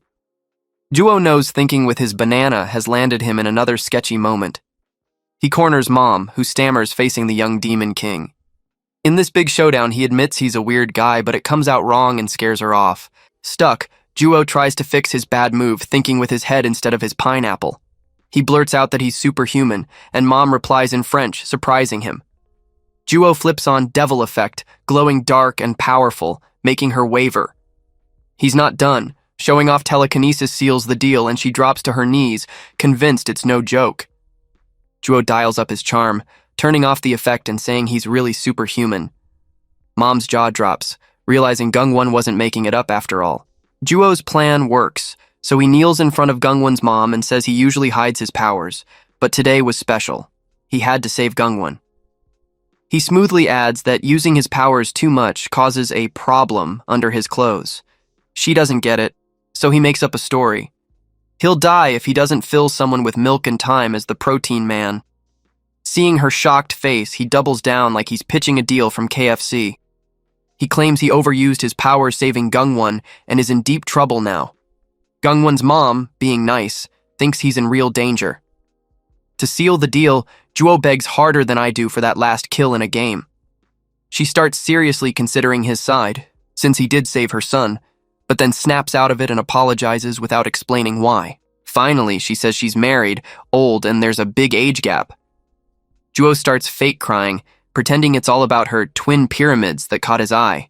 Juo knows thinking with his banana has landed him in another sketchy moment. He corners Mom, who stammers facing the young demon king. In this big showdown, he admits he's a weird guy, but it comes out wrong and scares her off. Stuck, Juo tries to fix his bad move, thinking with his head instead of his pineapple. He blurts out that he's superhuman, and Mom replies in French, surprising him. Juo flips on devil effect, glowing dark and powerful, making her waver. He's not done. Showing off telekinesis seals the deal, and she drops to her knees, convinced it's no joke. Juo dials up his charm, turning off the effect and saying he's really superhuman. Mom's jaw drops, realizing Gungwon wasn't making it up after all. Juo's plan works, so he kneels in front of Gungwon's mom and says he usually hides his powers, but today was special. He had to save Gungwon. He smoothly adds that using his powers too much causes a problem under his clothes. She doesn't get it, so he makes up a story. He'll die if he doesn't fill someone with milk in time as the protein man. Seeing her shocked face, he doubles down like he's pitching a deal from KFC. He claims he overused his powers saving Gungwon and is in deep trouble now. Gungwon's mom, being nice, thinks he's in real danger. To seal the deal, Juo begs harder than I do for that last kill in a game. She starts seriously considering his side, since he did save her son, but then snaps out of it and apologizes without explaining why. Finally, she says she's married, old, and there's a big age gap. Juo starts fake crying, pretending it's all about her twin pyramids that caught his eye.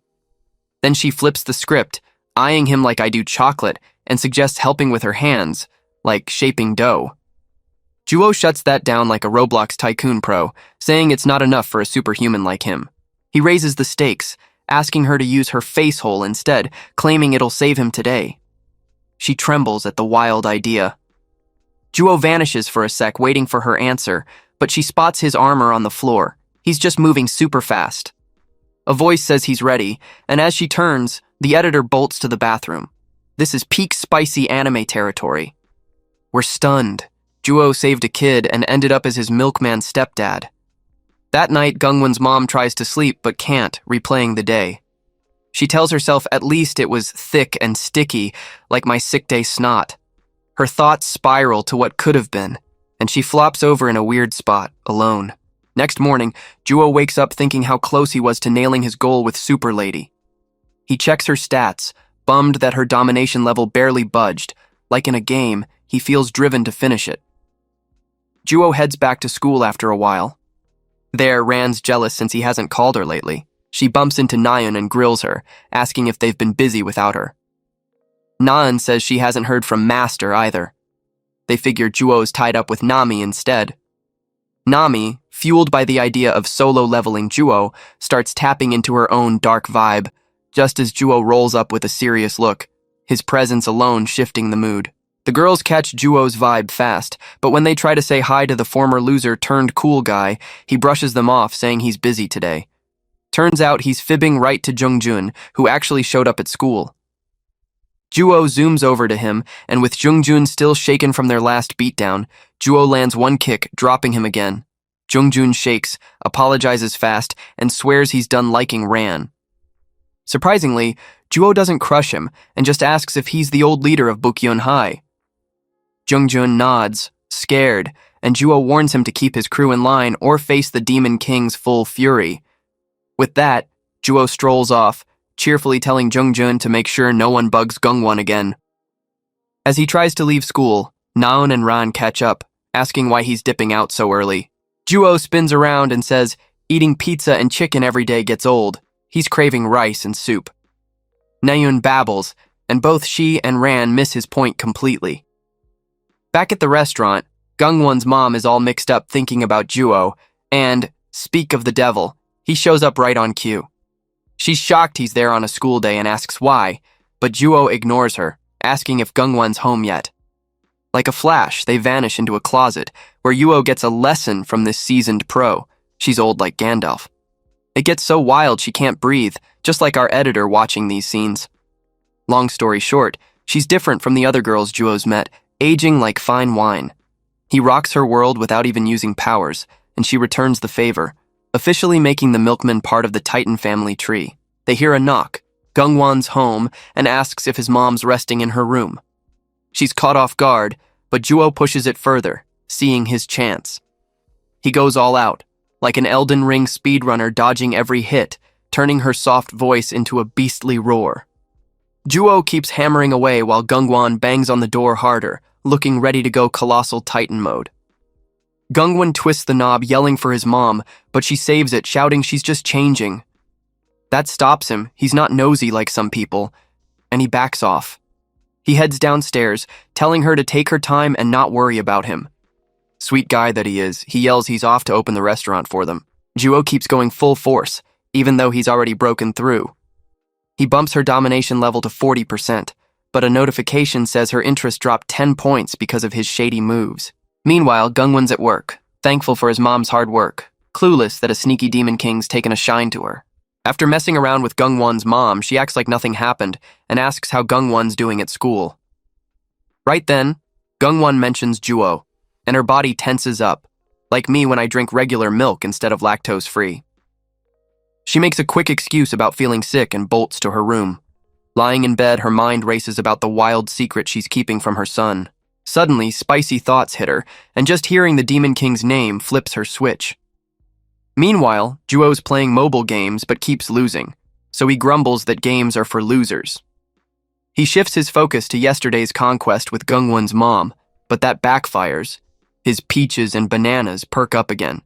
Then she flips the script, eyeing him like I do chocolate, and suggests helping with her hands, like shaping dough. Juo shuts that down like a Roblox tycoon pro, saying it's not enough for a superhuman like him. He raises the stakes, asking her to use her face hole instead, claiming it'll save him today. She trembles at the wild idea. Juo vanishes for a sec, waiting for her answer, but she spots his armor on the floor. He's just moving super fast. A voice says he's ready, and as she turns, the editor bolts to the bathroom. This is peak spicy anime territory. We're stunned. Juo saved a kid and ended up as his milkman stepdad. That night, Gungwon's mom tries to sleep but can't, replaying the day. She tells herself at least it was thick and sticky, like my sick day snot. Her thoughts spiral to what could have been, and she flops over in a weird spot, alone. Next morning, Juo wakes up thinking how close he was to nailing his goal with Super Lady. He checks her stats, bummed that her domination level barely budged. Like in a game, he feels driven to finish it. Juo heads back to school after a while. There, Ran's jealous since he hasn't called her lately. She bumps into Naun and grills her, asking if they've been busy without her. Naun says she hasn't heard from Master either. They figure Juo's tied up with Nami instead. Nami, fueled by the idea of solo-leveling Juo, starts tapping into her own dark vibe, just as Juo rolls up with a serious look, his presence alone shifting the mood. The girls catch Juo's vibe fast, but when they try to say hi to the former loser-turned-cool guy, he brushes them off, saying he's busy today. Turns out he's fibbing right to Jungjun, who actually showed up at school. Juo zooms over to him, and with Jungjun still shaken from their last beatdown, Juo lands one kick, dropping him again. Jungjun shakes, apologizes fast, and swears he's done liking Ran. Surprisingly, Juo doesn't crush him, and just asks if he's the old leader of Bukyun High. Jungjun nods, scared, and Juo warns him to keep his crew in line or face the Demon King's full fury. With that, Juo strolls off, cheerfully telling Jungjun to make sure no one bugs Gungwon again. As he tries to leave school, Naun and Ran catch up, asking why he's dipping out so early. Juo spins around and says eating pizza and chicken every day gets old. He's craving rice and soup. Naun babbles, and both she and Ran miss his point completely. Back at the restaurant, Gungwon's mom is all mixed up thinking about Juo, and, speak of the devil, he shows up right on cue. She's shocked he's there on a school day and asks why, but Juo ignores her, asking if Gungwon's home yet. Like a flash, they vanish into a closet, where Juo gets a lesson from this seasoned pro. She's old like Gandalf. It gets so wild she can't breathe, just like our editor watching these scenes. Long story short, she's different from the other girls Juo's met, aging like fine wine. He rocks her world without even using powers, and she returns the favor, officially making the milkman part of the Titan family tree. They hear a knock. Gungwon's home and asks if his mom's resting in her room. She's caught off guard, but Juo pushes it further, seeing his chance. He goes all out, like an Elden Ring speedrunner dodging every hit, turning her soft voice into a beastly roar. Juo keeps hammering away while Gungwon bangs on the door harder, looking ready to go colossal Titan mode. Gungwon twists the knob, yelling for his mom, but she saves it, shouting she's just changing. That stops him. He's not nosy like some people, and he backs off. He heads downstairs, telling her to take her time and not worry about him. Sweet guy that he is, he yells he's off to open the restaurant for them. Juo keeps going full force, even though he's already broken through. He bumps her domination level to 40%, but a notification says her interest dropped 10 points because of his shady moves. Meanwhile, Gungwon's at work, thankful for his mom's hard work, clueless that a sneaky Demon King's taken a shine to her. After messing around with Gungwon's mom, she acts like nothing happened and asks how Gungwon's doing at school. Right then, Gungwon mentions Juo, and her body tenses up, like me when I drink regular milk instead of lactose-free. She makes a quick excuse about feeling sick and bolts to her room. Lying in bed, her mind races about the wild secret she's keeping from her son. Suddenly, spicy thoughts hit her, and just hearing the Demon King's name flips her switch. Meanwhile, Juo's playing mobile games but keeps losing, so he grumbles that games are for losers. He shifts his focus to yesterday's conquest with Gungwon's mom, but that backfires. His peaches and bananas perk up again.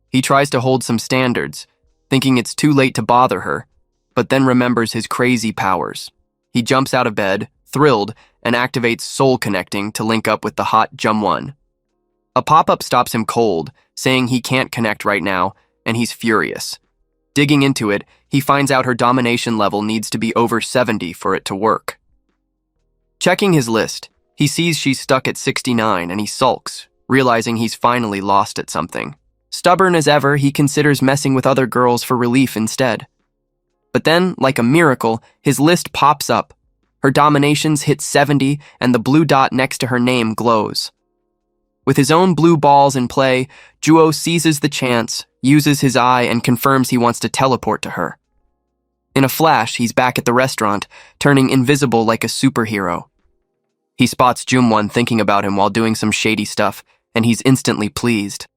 He tries to hold some standards, thinking it's too late to bother her, but then remembers his crazy powers. He jumps out of bed, thrilled, and activates soul connecting to link up with the hot Jumwon. A pop-up stops him cold, saying he can't connect right now, and he's furious. Digging into it, he finds out her domination level needs to be over 70 for it to work. Checking his list, he sees she's stuck at 69 and he sulks, realizing he's finally lost at something. Stubborn as ever, he considers messing with other girls for relief instead. But then, like a miracle, his list pops up. Her dominations hit 70 and the blue dot next to her name glows. With his own blue balls in play, Juo seizes the chance, uses his eye, and confirms he wants to teleport to her. In a flash, he's back at the restaurant, turning invisible like a superhero. He spots Jumwon thinking about him while doing some shady stuff, and he's instantly pleased.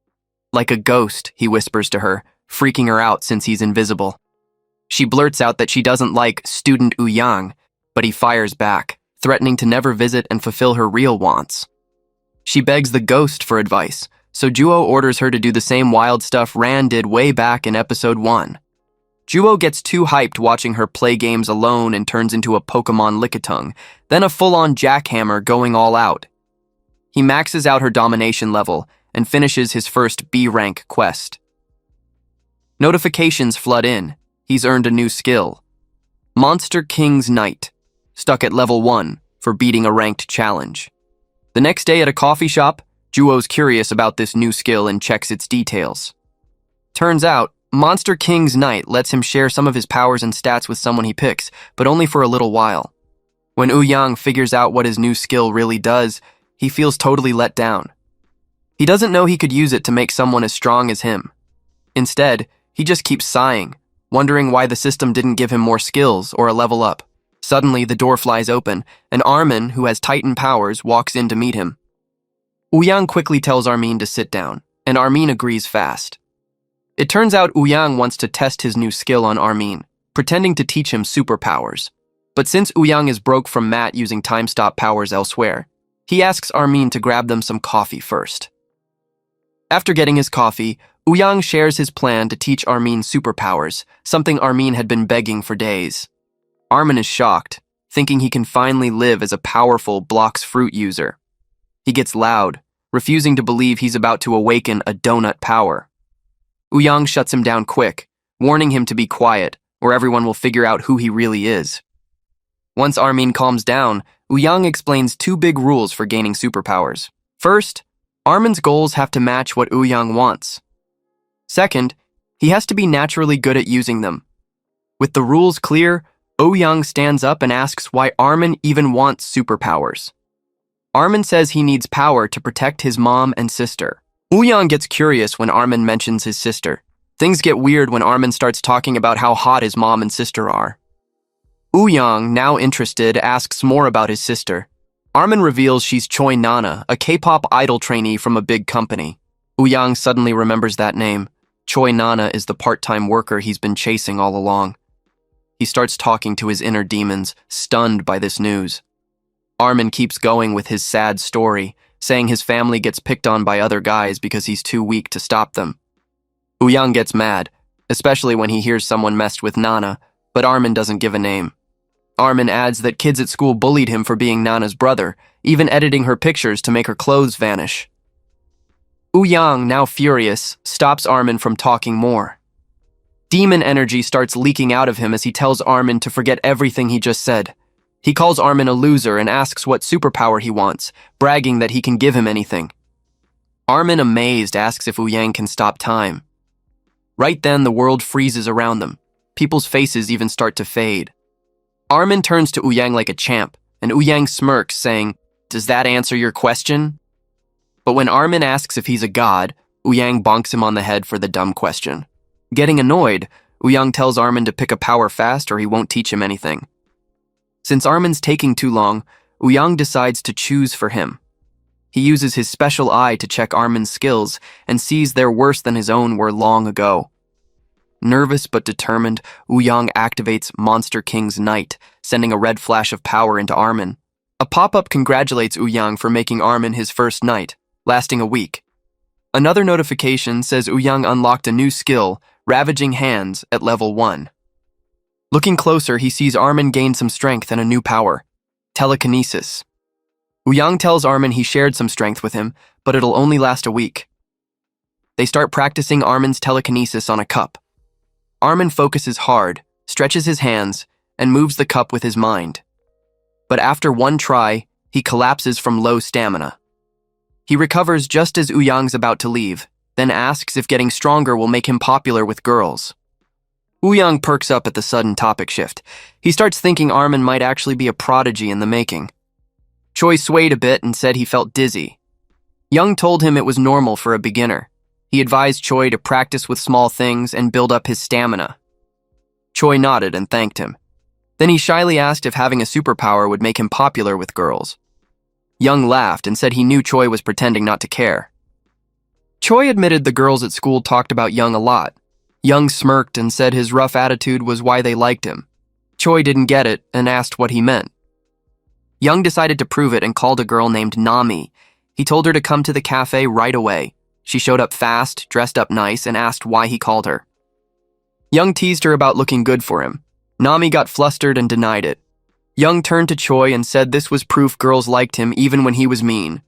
Like a ghost, he whispers to her, freaking her out since he's invisible. She blurts out that she doesn't like student Ouyang, but he fires back, threatening to never visit and fulfill her real wants. She begs the ghost for advice, so Juo orders her to do the same wild stuff Ran did way back in episode 1. Juo gets too hyped watching her play games alone and turns into a Pokemon Lickitung, then a full-on jackhammer going all out. He maxes out her domination level and finishes his first B-rank quest. Notifications flood in. He's earned a new skill. Monster King's Knight, stuck at level 1 for beating a ranked challenge. The next day at a coffee shop, Juo's curious about this new skill and checks its details. Turns out, Monster King's Knight lets him share some of his powers and stats with someone he picks, but only for a little while. When Ouyang figures out what his new skill really does, he feels totally let down. He doesn't know he could use it to make someone as strong as him. Instead, he just keeps sighing, wondering why the system didn't give him more skills or a level up. Suddenly, the door flies open, and Armin, who has Titan powers, walks in to meet him. Ouyang quickly tells Armin to sit down, and Armin agrees fast. It turns out Ouyang wants to test his new skill on Armin, pretending to teach him superpowers. But since Ouyang is broke from Matt using time-stop powers elsewhere, he asks Armin to grab them some coffee first. After getting his coffee, Ouyang shares his plan to teach Armin superpowers, something Armin had been begging for days. Armin is shocked, thinking he can finally live as a powerful blocks fruit user. He gets loud, refusing to believe he's about to awaken a donut power. Ouyang shuts him down quick, warning him to be quiet, or everyone will figure out who he really is. Once Armin calms down, Ouyang explains 2 big rules for gaining superpowers. First, Armin's goals have to match what Ouyang wants. Second, he has to be naturally good at using them. With the rules clear, Ouyang stands up and asks why Armin even wants superpowers. Armin says he needs power to protect his mom and sister. Ouyang gets curious when Armin mentions his sister. Things get weird when Armin starts talking about how hot his mom and sister are. Ouyang, now interested, asks more about his sister. Armin reveals she's Choi Nana, a K-pop idol trainee from a big company. Ouyang suddenly remembers that name. Choi Nana is the part-time worker he's been chasing all along. He starts talking to his inner demons, stunned by this news. Armin keeps going with his sad story, saying his family gets picked on by other guys because he's too weak to stop them. Ouyang gets mad, especially when he hears someone messed with Nana, but Armin doesn't give a name. Armin adds that kids at school bullied him for being Nana's brother, even editing her pictures to make her clothes vanish. Ouyang, now furious, stops Armin from talking more. Demon energy starts leaking out of him as he tells Armin to forget everything he just said. He calls Armin a loser and asks what superpower he wants, bragging that he can give him anything. Armin, amazed, asks if Ouyang can stop time. Right then, the world freezes around them. People's faces even start to fade. Armin turns to Ouyang like a champ, and Ouyang smirks, saying, "Does that answer your question?" But when Armin asks if he's a god, Ouyang bonks him on the head for the dumb question. Getting annoyed, Ouyang tells Armin to pick a power fast or he won't teach him anything. Since Armin's taking too long, Ouyang decides to choose for him. He uses his special eye to check Armin's skills and sees they're worse than his own were long ago. Nervous but determined, Ouyang activates Monster King's Knight, sending a red flash of power into Armin. A pop-up congratulates Ouyang for making Armin his first knight, lasting a week. Another notification says Ouyang unlocked a new skill, Ravaging Hands, at level 1. Looking closer, he sees Armin gain some strength and a new power, telekinesis. Ouyang tells Armin he shared some strength with him, but it'll only last a week. They start practicing Armin's telekinesis on a cup. Armin focuses hard, stretches his hands, and moves the cup with his mind. But after one try, he collapses from low stamina. He recovers just as Uyang's about to leave, then asks if getting stronger will make him popular with girls. Uyang perks up at the sudden topic shift. He starts thinking Armin might actually be a prodigy in the making. Choi swayed a bit and said he felt dizzy. Young told him it was normal for a beginner. He advised Choi to practice with small things and build up his stamina. Choi nodded and thanked him. Then he shyly asked if having a superpower would make him popular with girls. Young laughed and said he knew Choi was pretending not to care. Choi admitted the girls at school talked about Young a lot. Young smirked and said his rough attitude was why they liked him. Choi didn't get it and asked what he meant. Young decided to prove it and called a girl named Nami. He told her to come to the cafe right away. She showed up fast, dressed up nice, and asked why he called her. Young teased her about looking good for him. Nami got flustered and denied it. Young turned to Choi and said this was proof girls liked him even when he was mean.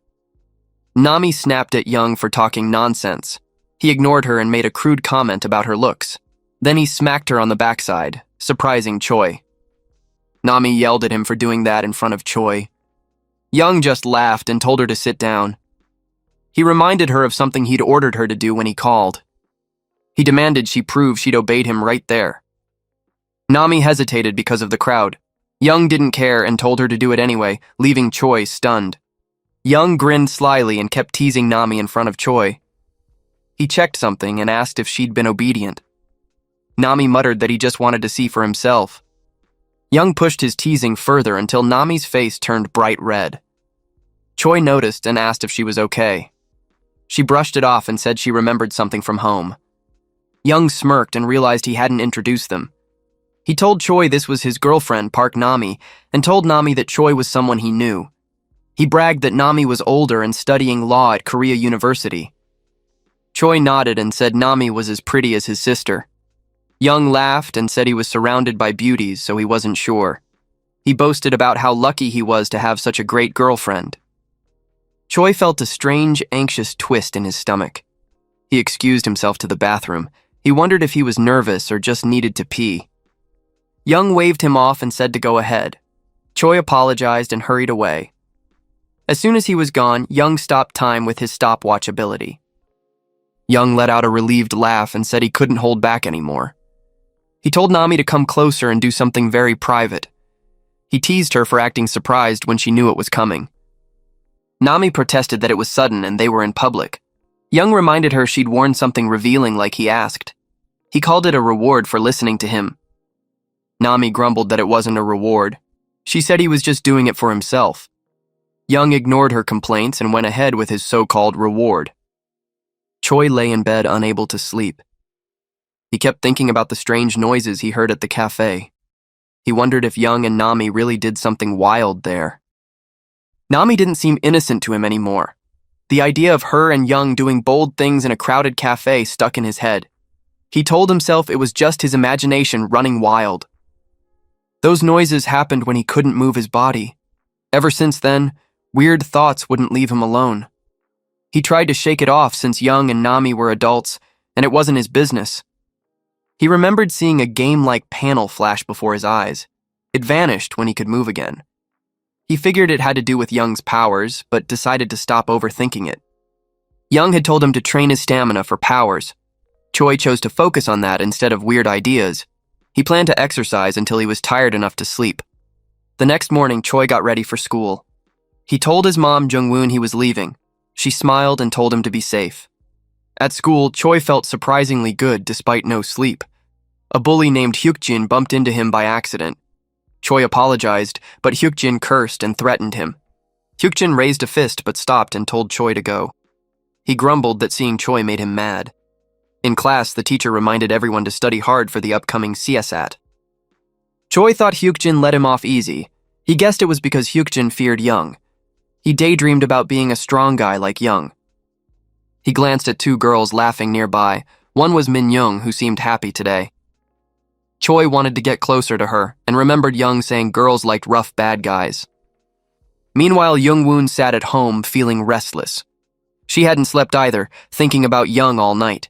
Nami snapped at Young for talking nonsense. He ignored her and made a crude comment about her looks. Then he smacked her on the backside, surprising Choi. Nami yelled at him for doing that in front of Choi. Young just laughed and told her to sit down. He reminded her of something he'd ordered her to do when he called. He demanded she prove she'd obeyed him right there. Nami hesitated because of the crowd. Young didn't care and told her to do it anyway, leaving Choi stunned. Young grinned slyly and kept teasing Nami in front of Choi. He checked something and asked if she'd been obedient. Nami muttered that he just wanted to see for himself. Young pushed his teasing further until Nami's face turned bright red. Choi noticed and asked if she was okay. She brushed it off and said she remembered something from home. Young smirked and realized he hadn't introduced them. He told Choi this was his girlfriend, Park Nami, and told Nami that Choi was someone he knew. He bragged that Nami was older and studying law at Korea University. Choi nodded and said Nami was as pretty as his sister. Young laughed and said he was surrounded by beauties, so he wasn't sure. He boasted about how lucky he was to have such a great girlfriend. Choi felt a strange, anxious twist in his stomach. He excused himself to the bathroom. He wondered if he was nervous or just needed to pee. Young waved him off and said to go ahead. Choi apologized and hurried away. As soon as he was gone, Young stopped time with his stopwatch ability. Young let out a relieved laugh and said he couldn't hold back anymore. He told Nami to come closer and do something very private. He teased her for acting surprised when she knew it was coming. Nami protested that it was sudden and they were in public. Young reminded her she'd worn something revealing like he asked. He called it a reward for listening to him. Nami grumbled that it wasn't a reward. She said he was just doing it for himself. Young ignored her complaints and went ahead with his so-called reward. Choi lay in bed unable to sleep. He kept thinking about the strange noises he heard at the cafe. He wondered if Young and Nami really did something wild there. Nami didn't seem innocent to him anymore. The idea of her and Young doing bold things in a crowded cafe stuck in his head. He told himself it was just his imagination running wild. Those noises happened when he couldn't move his body. Ever since then, weird thoughts wouldn't leave him alone. He tried to shake it off since Young and Nami were adults, and it wasn't his business. He remembered seeing a game-like panel flash before his eyes. It vanished when he could move again. He figured it had to do with Young's powers, but decided to stop overthinking it. Young had told him to train his stamina for powers. Choi chose to focus on that instead of weird ideas. He planned to exercise until he was tired enough to sleep. The next morning, Choi got ready for school. He told his mom, Jungwoon, he was leaving. She smiled and told him to be safe. At school, Choi felt surprisingly good despite no sleep. A bully named Hyukjin bumped into him by accident. Choi apologized, but Hyukjin cursed and threatened him. Hyukjin raised a fist but stopped and told Choi to go. He grumbled that seeing Choi made him mad. In class, the teacher reminded everyone to study hard for the upcoming CSAT. Choi thought Hyukjin let him off easy. He guessed it was because Hyukjin feared Young. He daydreamed about being a strong guy like Young. He glanced at two girls laughing nearby. One was Min Young, who seemed happy today. Choi wanted to get closer to her and remembered Young saying girls liked rough bad guys. Meanwhile, Jungwoon sat at home feeling restless. She hadn't slept either, thinking about Young all night.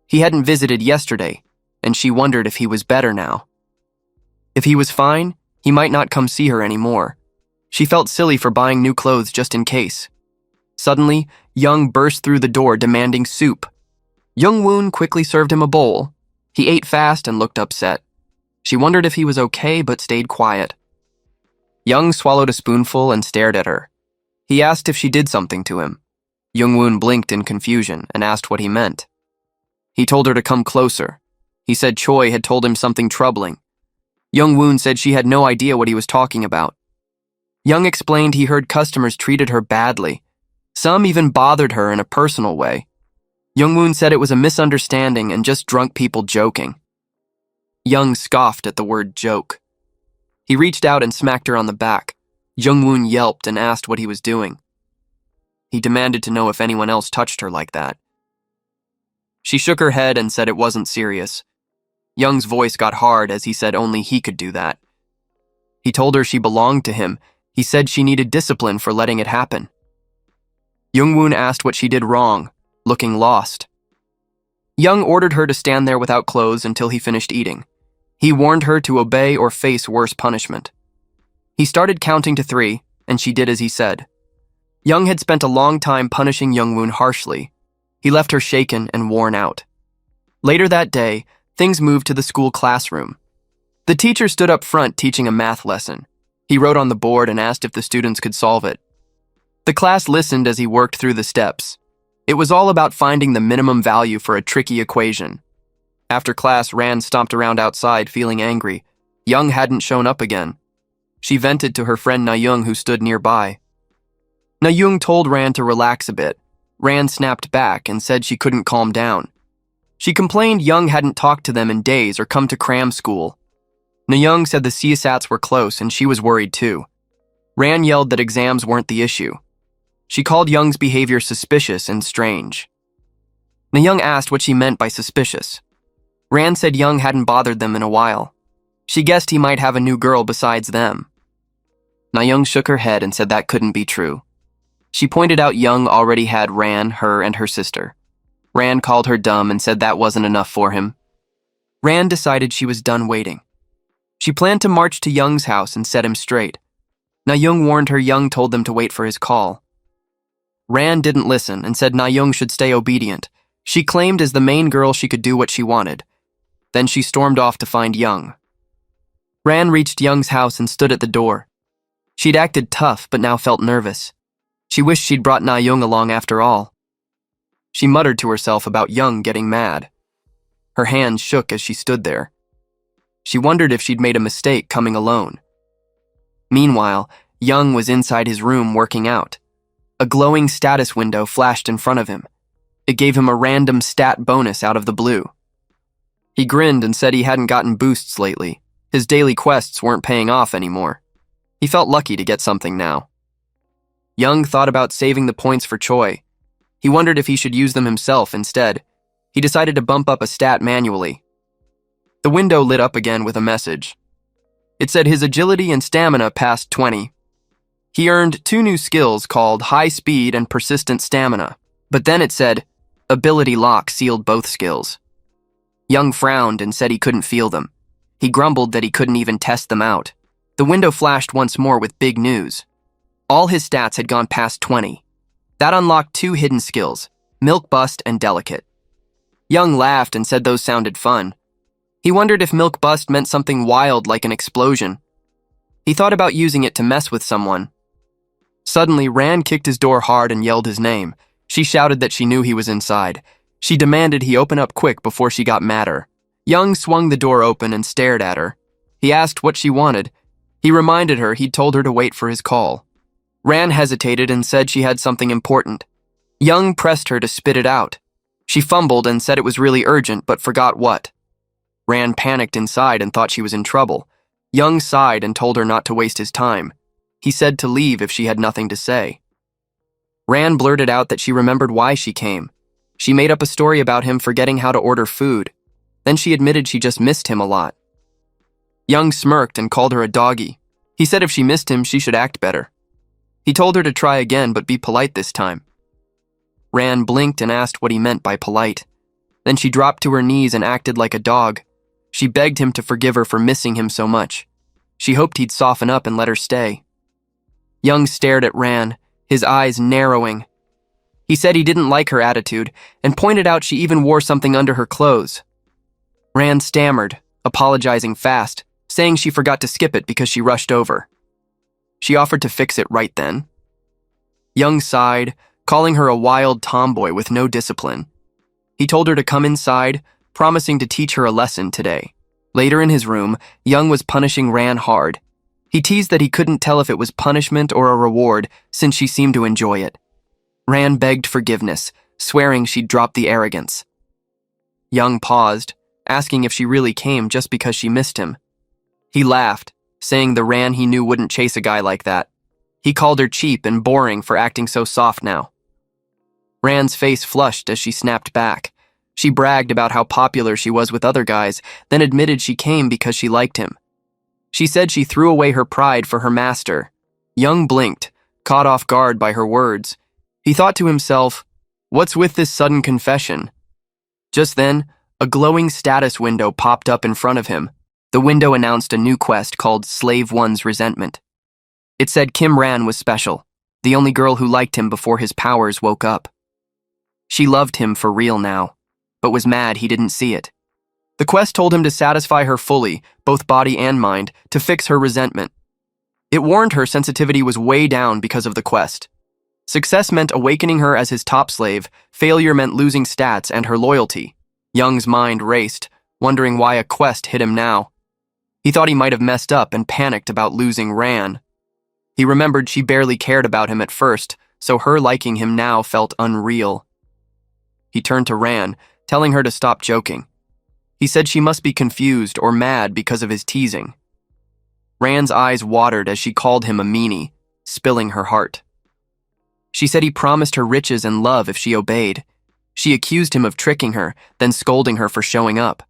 He hadn't visited yesterday, and she wondered if he was better now. If he was fine, he might not come see her anymore. She felt silly for buying new clothes just in case. Suddenly, Young burst through the door demanding soup. Young-woon quickly served him a bowl. He ate fast and looked upset. She wondered if he was okay but stayed quiet. Young swallowed a spoonful and stared at her. He asked if she did something to him. Young-woon blinked in confusion and asked what he meant. He told her to come closer. He said Choi had told him something troubling. Young-woon said she had no idea what he was talking about. Young explained he heard customers treated her badly. Some even bothered her in a personal way. Young-woon said it was a misunderstanding and just drunk people joking. Young scoffed at the word joke. He reached out and smacked her on the back. Young-woon yelped and asked what he was doing. He demanded to know if anyone else touched her like that. She shook her head and said it wasn't serious. Young's voice got hard as he said only he could do that. He told her she belonged to him. He said she needed discipline for letting it happen. Young-woon asked what she did wrong, looking lost. Young ordered her to stand there without clothes until he finished eating. He warned her to obey or face worse punishment. He started counting to 3, and she did as he said. Young had spent a long time punishing Young-woon harshly. He left her shaken and worn out. Later that day, things moved to the school classroom. The teacher stood up front teaching a math lesson. He wrote on the board and asked if the students could solve it. The class listened as he worked through the steps. It was all about finding the minimum value for a tricky equation. After class, Ran stomped around outside feeling angry. Young hadn't shown up again. She vented to her friend Na-young who stood nearby. Na-young told Ran to relax a bit. Ran snapped back and said she couldn't calm down. She complained Young hadn't talked to them in days or come to cram school. Na-young said the CSATs were close and she was worried too. Ran yelled that exams weren't the issue. She called Young's behavior suspicious and strange. Na-young asked what she meant by suspicious. Ran said Young hadn't bothered them in a while. She guessed he might have a new girl besides them. Na-young shook her head and said that couldn't be true. She pointed out Young already had Ran, her, and her sister. Ran called her dumb and said that wasn't enough for him. Ran decided she was done waiting. She planned to march to Young's house and set him straight. Na-young warned her Young told them to wait for his call. Ran didn't listen and said Na-young should stay obedient. She claimed as the main girl she could do what she wanted. Then she stormed off to find Young. Ran reached Young's house and stood at the door. She'd acted tough but now felt nervous. She wished she'd brought Na-young along after all. She muttered to herself about Young getting mad. Her hands shook as she stood there. She wondered if she'd made a mistake coming alone. Meanwhile, Young was inside his room working out. A glowing status window flashed in front of him. It gave him a random stat bonus out of the blue. He grinned and said he hadn't gotten boosts lately. His daily quests weren't paying off anymore. He felt lucky to get something now. Young thought about saving the points for Choi. He wondered if he should use them himself instead. He decided to bump up a stat manually. The window lit up again with a message. It said his agility and stamina passed 20. He earned 2 new skills called High Speed and Persistent Stamina, but then it said, Ability Lock sealed both skills. Young frowned and said he couldn't feel them. He grumbled that he couldn't even test them out. The window flashed once more with big news. All his stats had gone past 20. That unlocked 2 hidden skills, Milk Bust and Delicate. Young laughed and said those sounded fun. He wondered if Milk Bust meant something wild like an explosion. He thought about using it to mess with someone. Suddenly, Ran kicked his door hard and yelled his name. She shouted that she knew he was inside. She demanded he open up quick before she got madder. Young swung the door open and stared at her. He asked what she wanted. He reminded her he'd told her to wait for his call. Ran hesitated and said she had something important. Young pressed her to spit it out. She fumbled and said it was really urgent but forgot what. Ran panicked inside and thought she was in trouble. Young sighed and told her not to waste his time. He said to leave if she had nothing to say. Ran blurted out that she remembered why she came. She made up a story about him forgetting how to order food. Then she admitted she just missed him a lot. Young smirked and called her a doggy. He said if she missed him, she should act better. He told her to try again but be polite this time. Ran blinked and asked what he meant by polite. Then she dropped to her knees and acted like a dog. She begged him to forgive her for missing him so much. She hoped he'd soften up and let her stay. Young stared at Ran, his eyes narrowing. He said he didn't like her attitude and pointed out she even wore something under her clothes. Ran stammered, apologizing fast, saying she forgot to skip it because she rushed over. She offered to fix it right then. Young sighed, calling her a wild tomboy with no discipline. He told her to come inside, promising to teach her a lesson today. Later in his room, Young was punishing Ran hard. He teased that he couldn't tell if it was punishment or a reward since she seemed to enjoy it. Ran begged forgiveness, swearing she'd drop the arrogance. Young paused, asking if she really came just because she missed him. He laughed, saying the Ran he knew wouldn't chase a guy like that. He called her cheap and boring for acting so soft now. Ran's face flushed as she snapped back. She bragged about how popular she was with other guys, then admitted she came because she liked him. She said she threw away her pride for her master. Young blinked, caught off guard by her words. He thought to himself, "What's with this sudden confession?" Just then, a glowing status window popped up in front of him. The window announced a new quest called Slave One's Resentment. It said Kim Ran was special, the only girl who liked him before his powers woke up. She loved him for real now, but was mad he didn't see it. The quest told him to satisfy her fully, both body and mind, to fix her resentment. It warned her sensitivity was way down because of the quest. Success meant awakening her as his top slave, failure meant losing stats and her loyalty. Young's mind raced, wondering why a quest hit him now. He thought he might have messed up and panicked about losing Ran. He remembered she barely cared about him at first, so her liking him now felt unreal. He turned to Ran, telling her to stop joking. He said she must be confused or mad because of his teasing. Ran's eyes watered as she called him a meanie, spilling her heart. She said he promised her riches and love if she obeyed. She accused him of tricking her, then scolding her for showing up.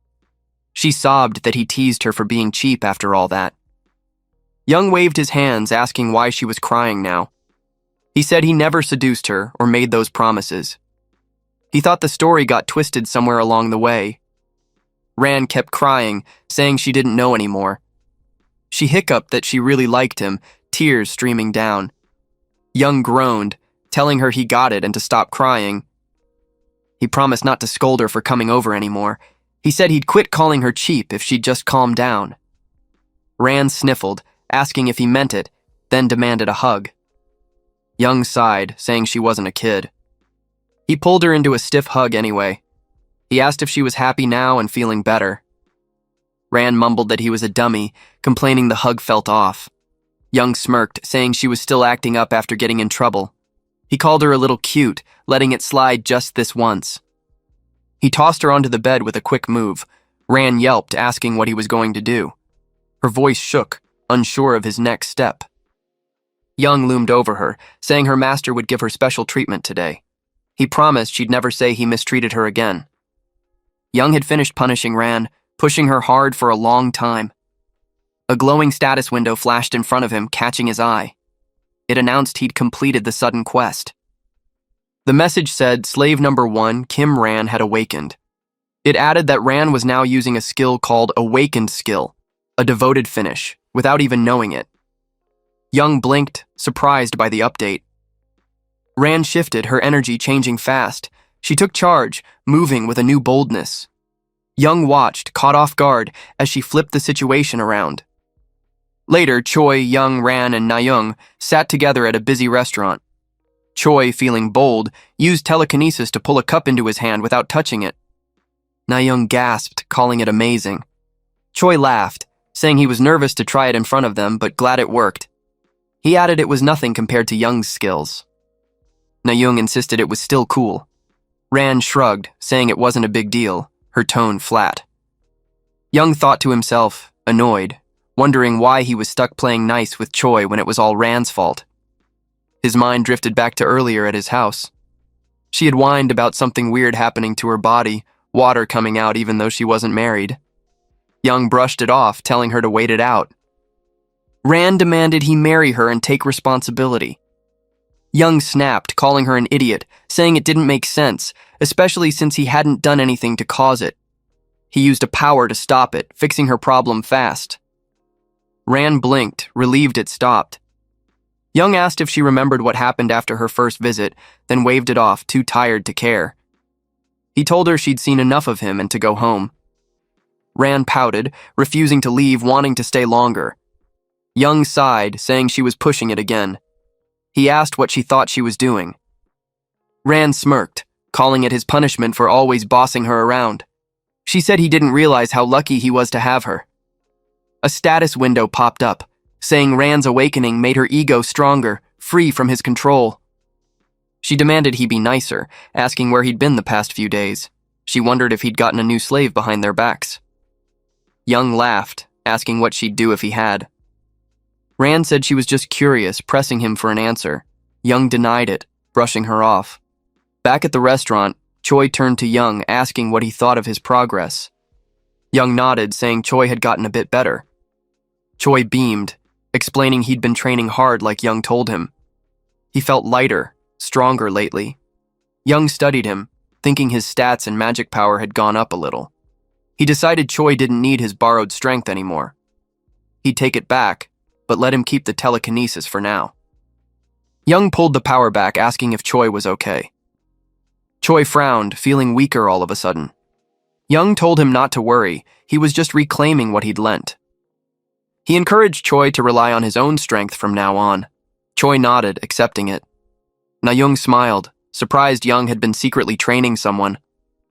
She sobbed that he teased her for being cheap after all that. Young waved his hands, asking why she was crying now. He said he never seduced her or made those promises. He thought the story got twisted somewhere along the way. Ran kept crying, saying she didn't know anymore. She hiccuped that she really liked him, tears streaming down. Young groaned, telling her he got it and to stop crying. He promised not to scold her for coming over anymore. He said he'd quit calling her cheap if she'd just calm down. Ran sniffled, asking if he meant it, then demanded a hug. Young sighed, saying she wasn't a kid. He pulled her into a stiff hug anyway. He asked if she was happy now and feeling better. Ran mumbled that he was a dummy, complaining the hug felt off. Young smirked, saying she was still acting up after getting in trouble. He called her a little cute, letting it slide just this once. He tossed her onto the bed with a quick move. Ran yelped, asking what he was going to do. Her voice shook, unsure of his next step. Young loomed over her, saying her master would give her special treatment today. He promised she'd never say he mistreated her again. Young had finished punishing Ran, pushing her hard for a long time. A glowing status window flashed in front of him, catching his eye. It announced he'd completed the sudden quest. The message said Slave Number 1, Kim Ran, had awakened. It added that Ran was now using a skill called Awakened Skill, a devoted finish, without even knowing it. Young blinked, surprised by the update. Ran shifted, her energy changing fast. She took charge, moving with a new boldness. Young watched, caught off guard, as she flipped the situation around. Later, Choi, Young, Ran, and Na-young sat together at a busy restaurant. Choi, feeling bold, used telekinesis to pull a cup into his hand without touching it. Na-young gasped, calling it amazing. Choi laughed, saying he was nervous to try it in front of them, but glad it worked. He added it was nothing compared to Young's skills. Na-young insisted it was still cool. Ran shrugged, saying it wasn't a big deal, her tone flat. Young thought to himself, annoyed, wondering why he was stuck playing nice with Choi when it was all Ran's fault. His mind drifted back to earlier at his house. She had whined about something weird happening to her body, water coming out even though she wasn't married. Young brushed it off, telling her to wait it out. Ran demanded he marry her and take responsibility. Young snapped, calling her an idiot, saying it didn't make sense, especially since he hadn't done anything to cause it. He used a power to stop it, fixing her problem fast. Ran blinked, relieved it stopped. Young asked if she remembered what happened after her first visit, then waved it off, too tired to care. He told her she'd seen enough of him and to go home. Ran pouted, refusing to leave, wanting to stay longer. Young sighed, saying she was pushing it again. He asked what she thought she was doing. Ran smirked, calling it his punishment for always bossing her around. She said he didn't realize how lucky he was to have her. A status window popped up, saying Ran's awakening made her ego stronger, free from his control. She demanded he be nicer, asking where he'd been the past few days. She wondered if he'd gotten a new slave behind their backs. Young laughed, asking what she'd do if he had. Ran said she was just curious, pressing him for an answer. Young denied it, brushing her off. Back at the restaurant, Choi turned to Young, asking what he thought of his progress. Young nodded, saying Choi had gotten a bit better. Choi beamed, explaining he'd been training hard like Young told him. He felt lighter, stronger lately. Young studied him, thinking his stats and magic power had gone up a little. He decided Choi didn't need his borrowed strength anymore. He'd take it back, but let him keep the telekinesis for now. Young pulled the power back, asking if Choi was okay. Choi frowned, feeling weaker all of a sudden. Young told him not to worry, he was just reclaiming what he'd lent. He encouraged Choi to rely on his own strength from now on. Choi nodded, accepting it. Na-young smiled, surprised Young had been secretly training someone.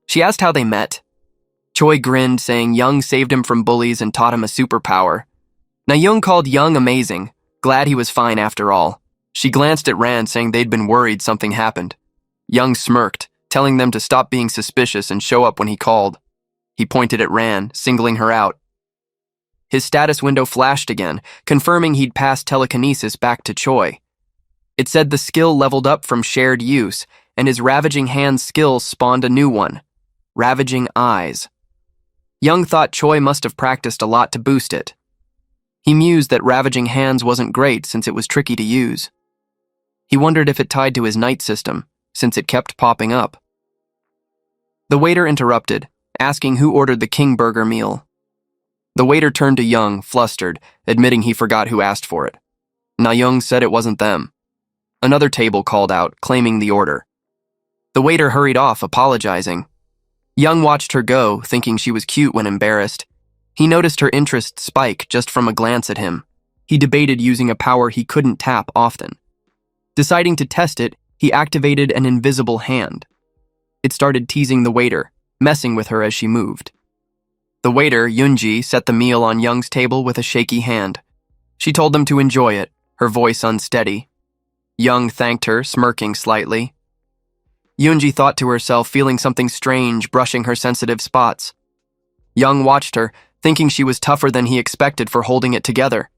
She asked how they met. Choi grinned, saying Young saved him from bullies and taught him a superpower. Na-young called Young amazing, glad he was fine after all. She glanced at Ran, saying they'd been worried something happened. Young smirked, telling them to stop being suspicious and show up when he called. He pointed at Ran, singling her out. His status window flashed again, confirming he'd passed telekinesis back to Choi. It said the skill leveled up from shared use, and his Ravaging Hands skill spawned a new one, Ravaging Eyes. Young thought Choi must have practiced a lot to boost it. He mused that Ravaging Hands wasn't great since it was tricky to use. He wondered if it tied to his night system, since it kept popping up. The waiter interrupted, asking who ordered the King Burger meal. The waiter turned to Young, flustered, admitting he forgot who asked for it. Na-young said it wasn't them. Another table called out, claiming the order. The waiter hurried off, apologizing. Young watched her go, thinking she was cute when embarrassed. He noticed her interest spike just from a glance at him. He debated using a power he couldn't tap often. Deciding to test it, he activated an invisible hand. It started teasing the waiter, messing with her as she moved. The waiter, Yoonji, set the meal on Young's table with a shaky hand. She told them to enjoy it, her voice unsteady. Young thanked her, smirking slightly. Yoonji thought to herself, feeling something strange brushing her sensitive spots. Young watched her, thinking she was tougher than he expected for holding it together.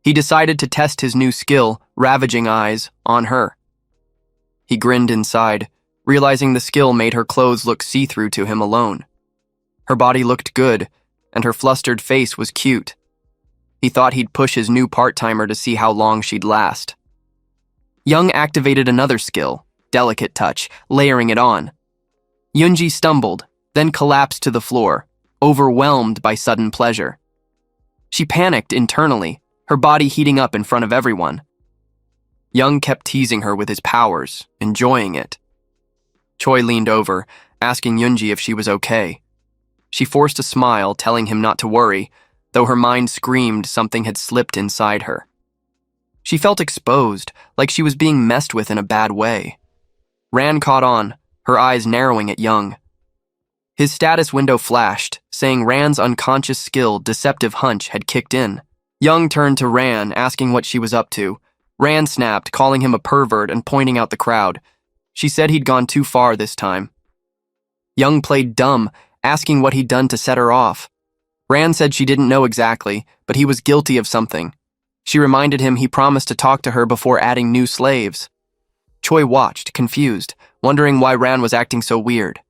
He decided to test his new skill, Ravaging Eyes, on her. He grinned inside, realizing the skill made her clothes look see-through to him alone. Her body looked good, and her flustered face was cute. He thought he'd push his new part-timer to see how long she'd last. Young activated another skill, Delicate Touch, layering it on. Yoonji stumbled, then collapsed to the floor, overwhelmed by sudden pleasure. She panicked internally, her body heating up in front of everyone. Young kept teasing her with his powers, enjoying it. Choi leaned over, asking Yoonji if she was okay. She forced a smile, telling him not to worry, though her mind screamed something had slipped inside her. She felt exposed, like she was being messed with in a bad way. Ran caught on, her eyes narrowing at Young. His status window flashed, saying Ran's unconscious skill, Deceptive Hunch, had kicked in. Young turned to Ran, asking what she was up to. Ran snapped, calling him a pervert and pointing out the crowd. She said he'd gone too far this time. Young played dumb, asking what he'd done to set her off. Ran said she didn't know exactly, but he was guilty of something. She reminded him he promised to talk to her before adding new slaves. Choi watched, confused, wondering why Ran was acting so weird.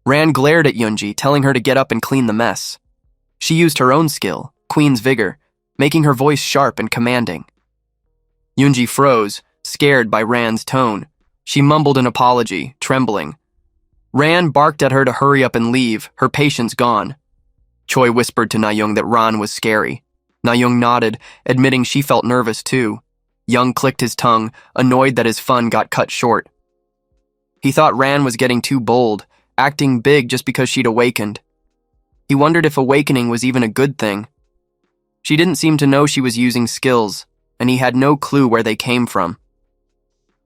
Ran glared at Yoonji, telling her to get up and clean the mess. She used her own skill, Queen's Vigor, making her voice sharp and commanding. Yoonji froze, scared by Ran's tone. She mumbled an apology, trembling. Ran barked at her to hurry up and leave, her patience gone. Choi whispered to Na-young that Ran was scary. Na-young nodded, admitting she felt nervous too. Young clicked his tongue, annoyed that his fun got cut short. He thought Ran was getting too bold, acting big just because she'd awakened. He wondered if awakening was even a good thing. She didn't seem to know she was using skills, and he had no clue where they came from.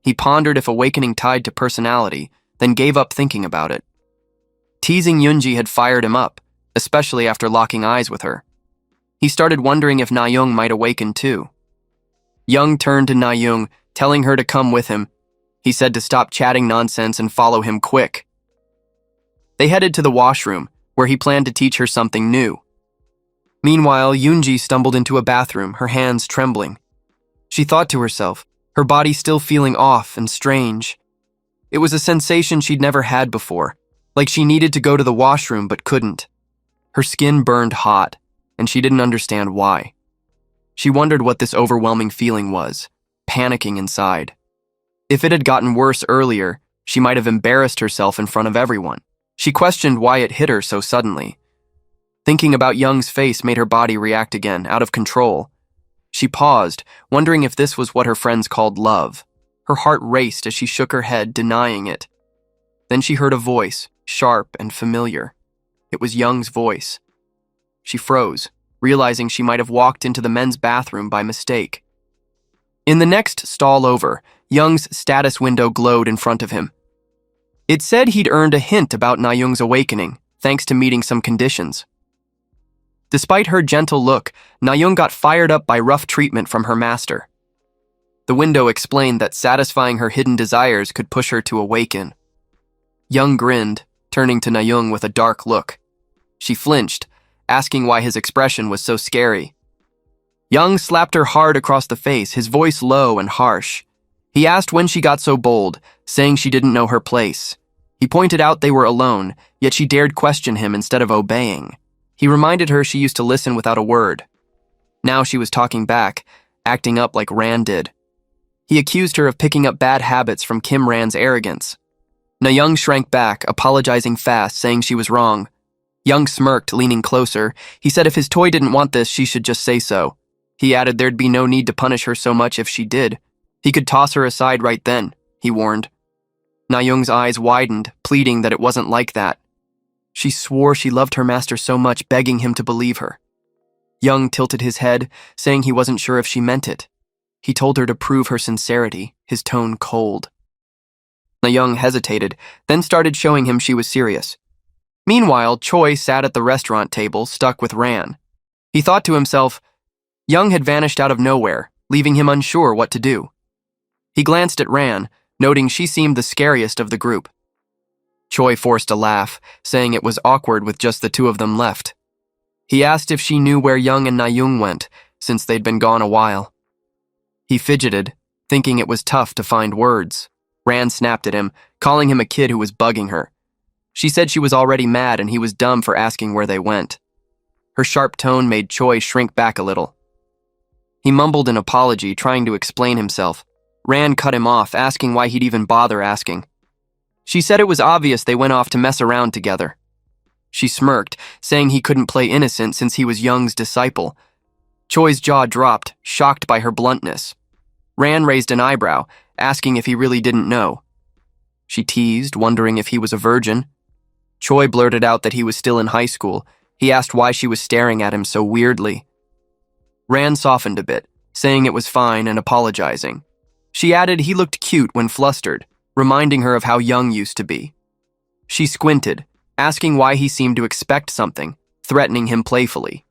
He pondered if awakening tied to personality, then gave up thinking about it. Teasing Yoonji had fired him up, especially after locking eyes with her. He started wondering if Na-young might awaken too. Young turned to Na-young, telling her to come with him. He said to stop chatting nonsense and follow him quick. They headed to the washroom, where he planned to teach her something new. Meanwhile, Yoonji stumbled into a bathroom, her hands trembling. She thought to herself, her body still feeling off and strange. It was a sensation she'd never had before, like she needed to go to the washroom but couldn't. Her skin burned hot, and she didn't understand why. She wondered what this overwhelming feeling was, panicking inside. If it had gotten worse earlier, she might have embarrassed herself in front of everyone. She questioned why it hit her so suddenly. Thinking about Young's face made her body react again, out of control. She paused, wondering if this was what her friends called love. Her heart raced as she shook her head, denying it. Then she heard a voice, sharp and familiar. It was Young's voice. She froze, realizing she might have walked into the men's bathroom by mistake. In the next stall over, Young's status window glowed in front of him. It said he'd earned a hint about Na-young's awakening, thanks to meeting some conditions. Despite her gentle look, Na-young got fired up by rough treatment from her master. The window explained that satisfying her hidden desires could push her to awaken. Young grinned, turning to Na-young with a dark look. She flinched, asking why his expression was so scary. Young slapped her hard across the face, his voice low and harsh. He asked when she got so bold, saying she didn't know her place. He pointed out they were alone, yet she dared question him instead of obeying. He reminded her she used to listen without a word. Now she was talking back, acting up like Ran did. He accused her of picking up bad habits from Kim Ran's arrogance. Na-young shrank back, apologizing fast, saying she was wrong. Young smirked, leaning closer. He said if his toy didn't want this, she should just say so. He added there'd be no need to punish her so much if she did. He could toss her aside right then, he warned. Na-young's eyes widened, pleading that it wasn't like that. She swore she loved her master so much, begging him to believe her. Young tilted his head, saying he wasn't sure if she meant it. He told her to prove her sincerity, his tone cold. Na-young hesitated, then started showing him she was serious. Meanwhile, Choi sat at the restaurant table, stuck with Ran. He thought to himself, Young had vanished out of nowhere, leaving him unsure what to do. He glanced at Ran, noting she seemed the scariest of the group. Choi forced a laugh, saying it was awkward with just the two of them left. He asked if she knew where Young and Na-young went, since they'd been gone a while. He fidgeted, thinking it was tough to find words. Ran snapped at him, calling him a kid who was bugging her. She said she was already mad and he was dumb for asking where they went. Her sharp tone made Choi shrink back a little. He mumbled an apology, trying to explain himself. Ran cut him off, asking why he'd even bother asking. She said it was obvious they went off to mess around together. She smirked, saying he couldn't play innocent since he was Young's disciple. Choi's jaw dropped, shocked by her bluntness. Ran raised an eyebrow, asking if he really didn't know. She teased, wondering if he was a virgin. Choi blurted out that he was still in high school. He asked why she was staring at him so weirdly. Ran softened a bit, saying it was fine and apologizing. She added he looked cute when flustered, reminding her of how Young used to be. She squinted, asking why he seemed to expect something, threatening him playfully.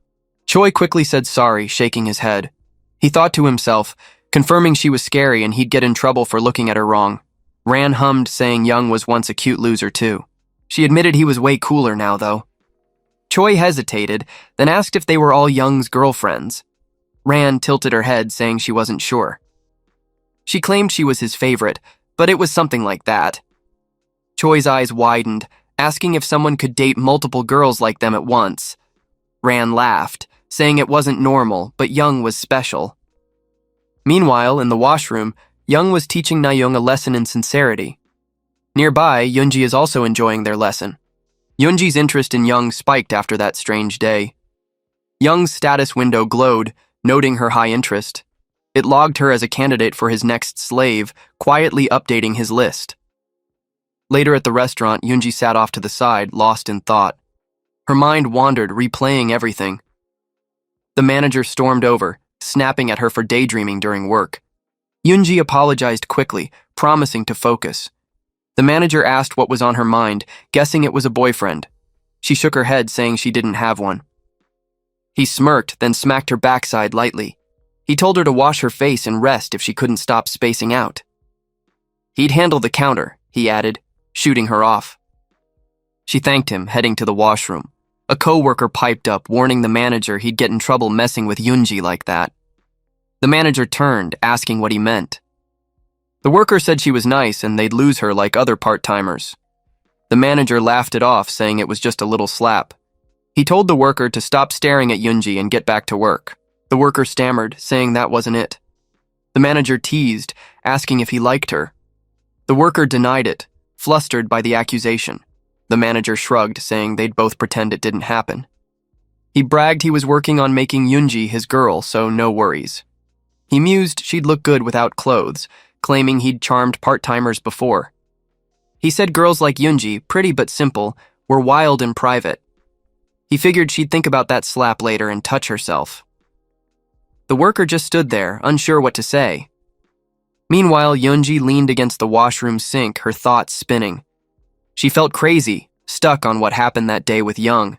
Choi quickly said sorry, shaking his head. He thought to himself, confirming she was scary and he'd get in trouble for looking at her wrong. Ran hummed, saying Young was once a cute loser too. She admitted he was way cooler now, though. Choi hesitated, then asked if they were all Young's girlfriends. Ran tilted her head, saying she wasn't sure. She claimed she was his favorite, but it was something like that. Choi's eyes widened, asking if someone could date multiple girls like them at once. Ran laughed, saying it wasn't normal, but Young was special. Meanwhile, in the washroom, Young was teaching Na-young a lesson in sincerity. Nearby, Yoonji is also enjoying their lesson. Yoonji's interest in Young spiked after that strange day. Young's status window glowed, noting her high interest. It logged her as a candidate for his next slave, quietly updating his list. Later at the restaurant, Yoonji sat off to the side, lost in thought. Her mind wandered, replaying everything. The manager stormed over, snapping at her for daydreaming during work. Yoonji apologized quickly, promising to focus. The manager asked what was on her mind, guessing it was a boyfriend. She shook her head, saying she didn't have one. He smirked, then smacked her backside lightly. He told her to wash her face and rest if she couldn't stop spacing out. He'd handle the counter, he added, shooting her off. She thanked him, heading to the washroom. A co-worker piped up, warning the manager he'd get in trouble messing with Yoonji like that. The manager turned, asking what he meant. The worker said she was nice and they'd lose her like other part-timers. The manager laughed it off, saying it was just a little slap. He told the worker to stop staring at Yoonji and get back to work. The worker stammered, saying that wasn't it. The manager teased, asking if he liked her. The worker denied it, flustered by the accusation. The manager shrugged, saying they'd both pretend it didn't happen. He bragged he was working on making Yoonji his girl, so no worries. He mused she'd look good without clothes, claiming he'd charmed part-timers before. He said girls like Yoonji, pretty but simple, were wild in private. He figured she'd think about that slap later and touch herself. The worker just stood there, unsure what to say. Meanwhile, Yoonji leaned against the washroom sink, her thoughts spinning. She felt crazy, stuck on what happened that day with Young.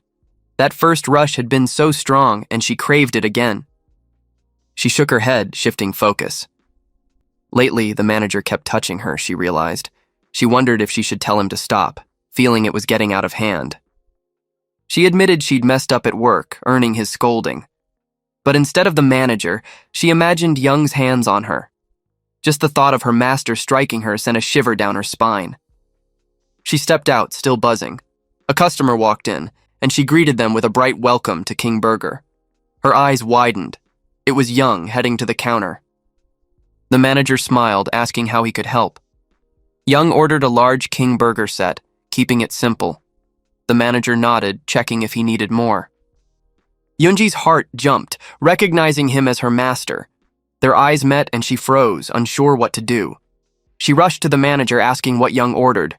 That first rush had been so strong, and she craved it again. She shook her head, shifting focus. Lately, the manager kept touching her, she realized. She wondered if she should tell him to stop, feeling it was getting out of hand. She admitted she'd messed up at work, earning his scolding. But instead of the manager, she imagined Young's hands on her. Just the thought of her master striking her sent a shiver down her spine. She stepped out, still buzzing. A customer walked in, and she greeted them with a bright welcome to King Burger. Her eyes widened. It was Young, heading to the counter. The manager smiled, asking how he could help. Young ordered a large King Burger set, keeping it simple. The manager nodded, checking if he needed more. Yoonji's heart jumped, recognizing him as her master. Their eyes met and she froze, unsure what to do. She rushed to the manager, asking what Young ordered.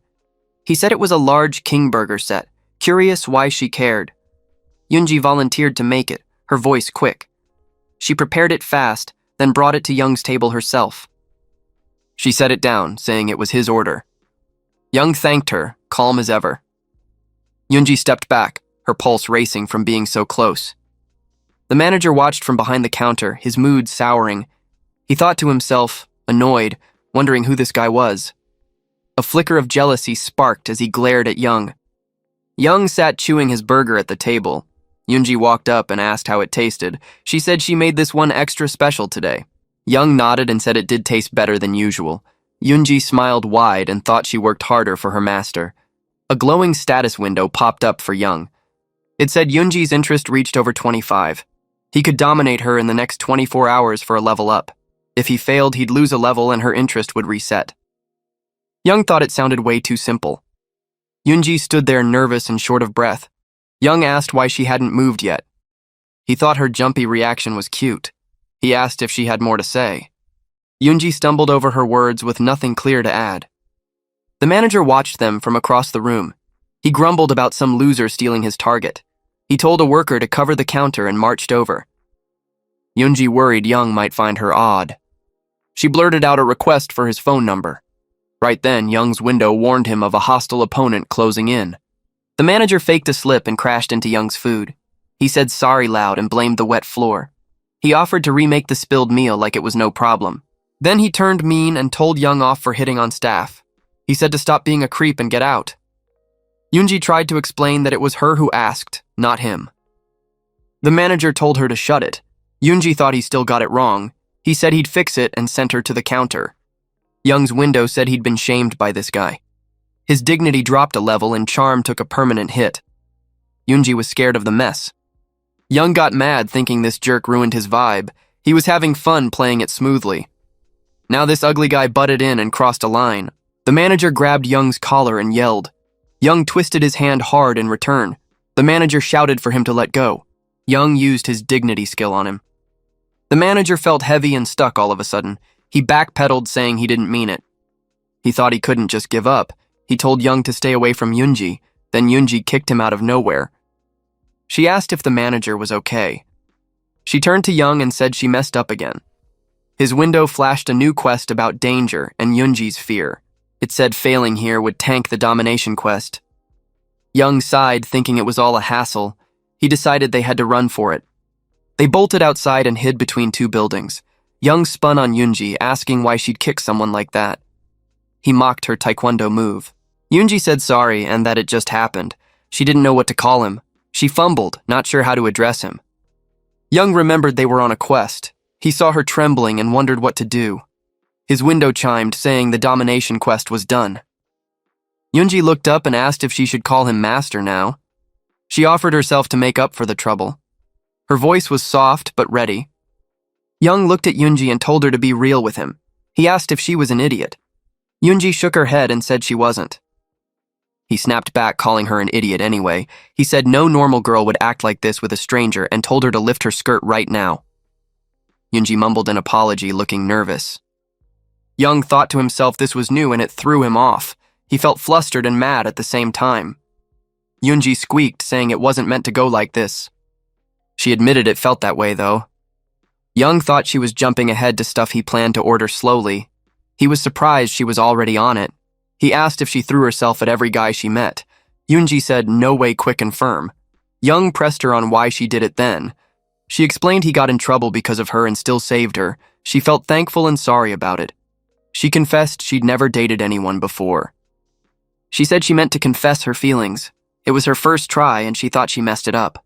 He said it was a large King Burger set, curious why she cared. Yoonji volunteered to make it, her voice quick. She prepared it fast, then brought it to Young's table herself. She set it down, saying it was his order. Young thanked her, calm as ever. Yoonji stepped back, her pulse racing from being so close. The manager watched from behind the counter, his mood souring. He thought to himself, annoyed, wondering who this guy was. A flicker of jealousy sparked as he glared at Young. Young sat chewing his burger at the table. Yoonji walked up and asked how it tasted. She said she made this one extra special today. Young nodded and said it did taste better than usual. Yoonji smiled wide and thought she worked harder for her master. A glowing status window popped up for Young. It said Yoonji's interest reached over 25. He could dominate her in the next 24 hours for a level up. If he failed, he'd lose a level and her interest would reset. Young thought it sounded way too simple. Yoonji stood there nervous and short of breath. Young asked why she hadn't moved yet. He thought her jumpy reaction was cute. He asked if she had more to say. Yoonji stumbled over her words with nothing clear to add. The manager watched them from across the room. He grumbled about some loser stealing his target. He told a worker to cover the counter and marched over. Yoonji worried Young might find her odd. She blurted out a request for his phone number. Right then, Young's window warned him of a hostile opponent closing in. The manager faked a slip and crashed into Young's food. He said sorry loud and blamed the wet floor. He offered to remake the spilled meal like it was no problem. Then he turned mean and told Young off for hitting on staff. He said to stop being a creep and get out. Yoonji tried to explain that it was her who asked, not him. The manager told her to shut it. Yoonji thought he still got it wrong. He said he'd fix it and sent her to the counter. Young's window said he'd been shamed by this guy. His dignity dropped a level and charm took a permanent hit. Yoonji was scared of the mess. Young got mad thinking this jerk ruined his vibe. He was having fun playing it smoothly. Now this ugly guy butted in and crossed a line. The manager grabbed Young's collar and yelled. Young twisted his hand hard in return. The manager shouted for him to let go. Young used his dignity skill on him. The manager felt heavy and stuck all of a sudden. He backpedaled, saying he didn't mean it. He thought he couldn't just give up. He told Young to stay away from Yoonji, then Yoonji kicked him out of nowhere. She asked if the manager was okay. She turned to Young and said she messed up again. His window flashed a new quest about danger and Yoonji's fear. It said failing here would tank the domination quest. Young sighed, thinking it was all a hassle. He decided they had to run for it. They bolted outside and hid between two buildings. Young spun on Yoonji, asking why she'd kick someone like that. He mocked her taekwondo move. Yoonji said sorry and that it just happened. She didn't know what to call him. She fumbled, not sure how to address him. Young remembered they were on a quest. He saw her trembling and wondered what to do. His window chimed, saying the domination quest was done. Yoonji looked up and asked if she should call him master now. She offered herself to make up for the trouble. Her voice was soft but ready. Young looked at Yoonji and told her to be real with him. He asked if she was an idiot. Yoonji shook her head and said she wasn't. He snapped back, calling her an idiot anyway. He said no normal girl would act like this with a stranger and told her to lift her skirt right now. Yoonji mumbled an apology, looking nervous. Young thought to himself this was new and it threw him off. He felt flustered and mad at the same time. Yoonji squeaked, saying it wasn't meant to go like this. She admitted it felt that way, though. Young thought she was jumping ahead to stuff he planned to order slowly. He was surprised she was already on it. He asked if she threw herself at every guy she met. Yoonji said no way, quick and firm. Young pressed her on why she did it then. She explained he got in trouble because of her and still saved her. She felt thankful and sorry about it. She confessed she'd never dated anyone before. She said she meant to confess her feelings. It was her first try and she thought she messed it up.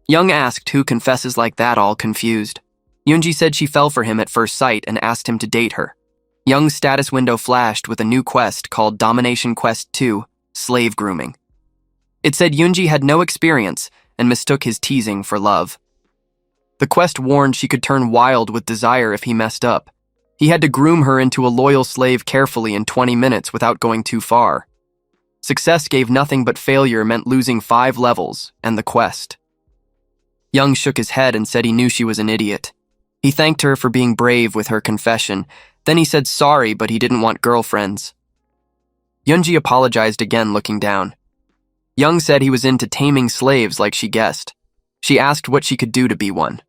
Young asked who confesses like that, all confused. Yoonji said she fell for him at first sight and asked him to date her. Young's status window flashed with a new quest called Domination Quest 2, Slave Grooming. It said Yoonji had no experience and mistook his teasing for love. The quest warned she could turn wild with desire if he messed up. He had to groom her into a loyal slave carefully in 20 minutes without going too far. Success gave nothing but failure meant losing 5 levels and the quest. Young shook his head and said he knew she was an idiot. He thanked her for being brave with her confession. Then he said sorry, but he didn't want girlfriends. Yoonji apologized again, looking down. Young said he was into taming slaves like she guessed. She asked what she could do to be one.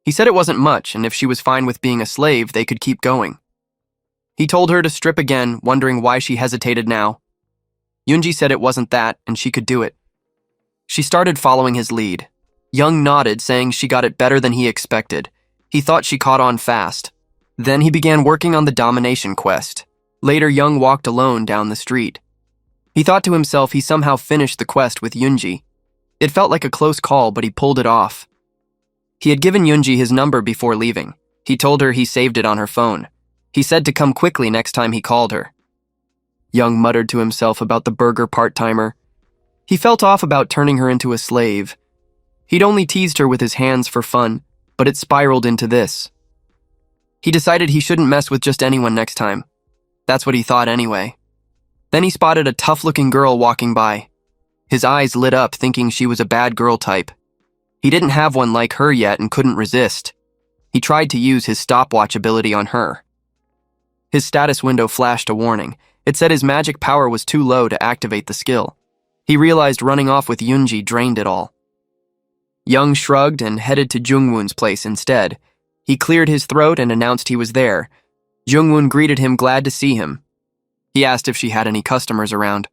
He said it wasn't much, and if she was fine with being a slave, they could keep going. He told her to strip again, wondering why she hesitated now. Yoonji said it wasn't that, and she could do it. She started following his lead. Young nodded, saying she got it better than he expected. He thought she caught on fast. Then he began working on the domination quest. Later, Young walked alone down the street. He thought to himself he somehow finished the quest with Yoonji. It felt like a close call, but he pulled it off. He had given Yoonji his number before leaving. He told her he saved it on her phone. He said to come quickly next time he called her. Young muttered to himself about the burger part-timer. He felt off about turning her into a slave. He'd only teased her with his hands for fun, but it spiraled into this. He decided he shouldn't mess with just anyone next time. That's what he thought anyway. Then he spotted a tough-looking girl walking by. His eyes lit up, thinking she was a bad girl type. He didn't have one like her yet and couldn't resist. He tried to use his stopwatch ability on her. His status window flashed a warning. It said his magic power was too low to activate the skill. He realized running off with Yoonji drained it all. Young shrugged and headed to Jungwoon's place instead. He cleared his throat and announced he was there. Jungwoon greeted him, glad to see him. He asked if she had any customers around.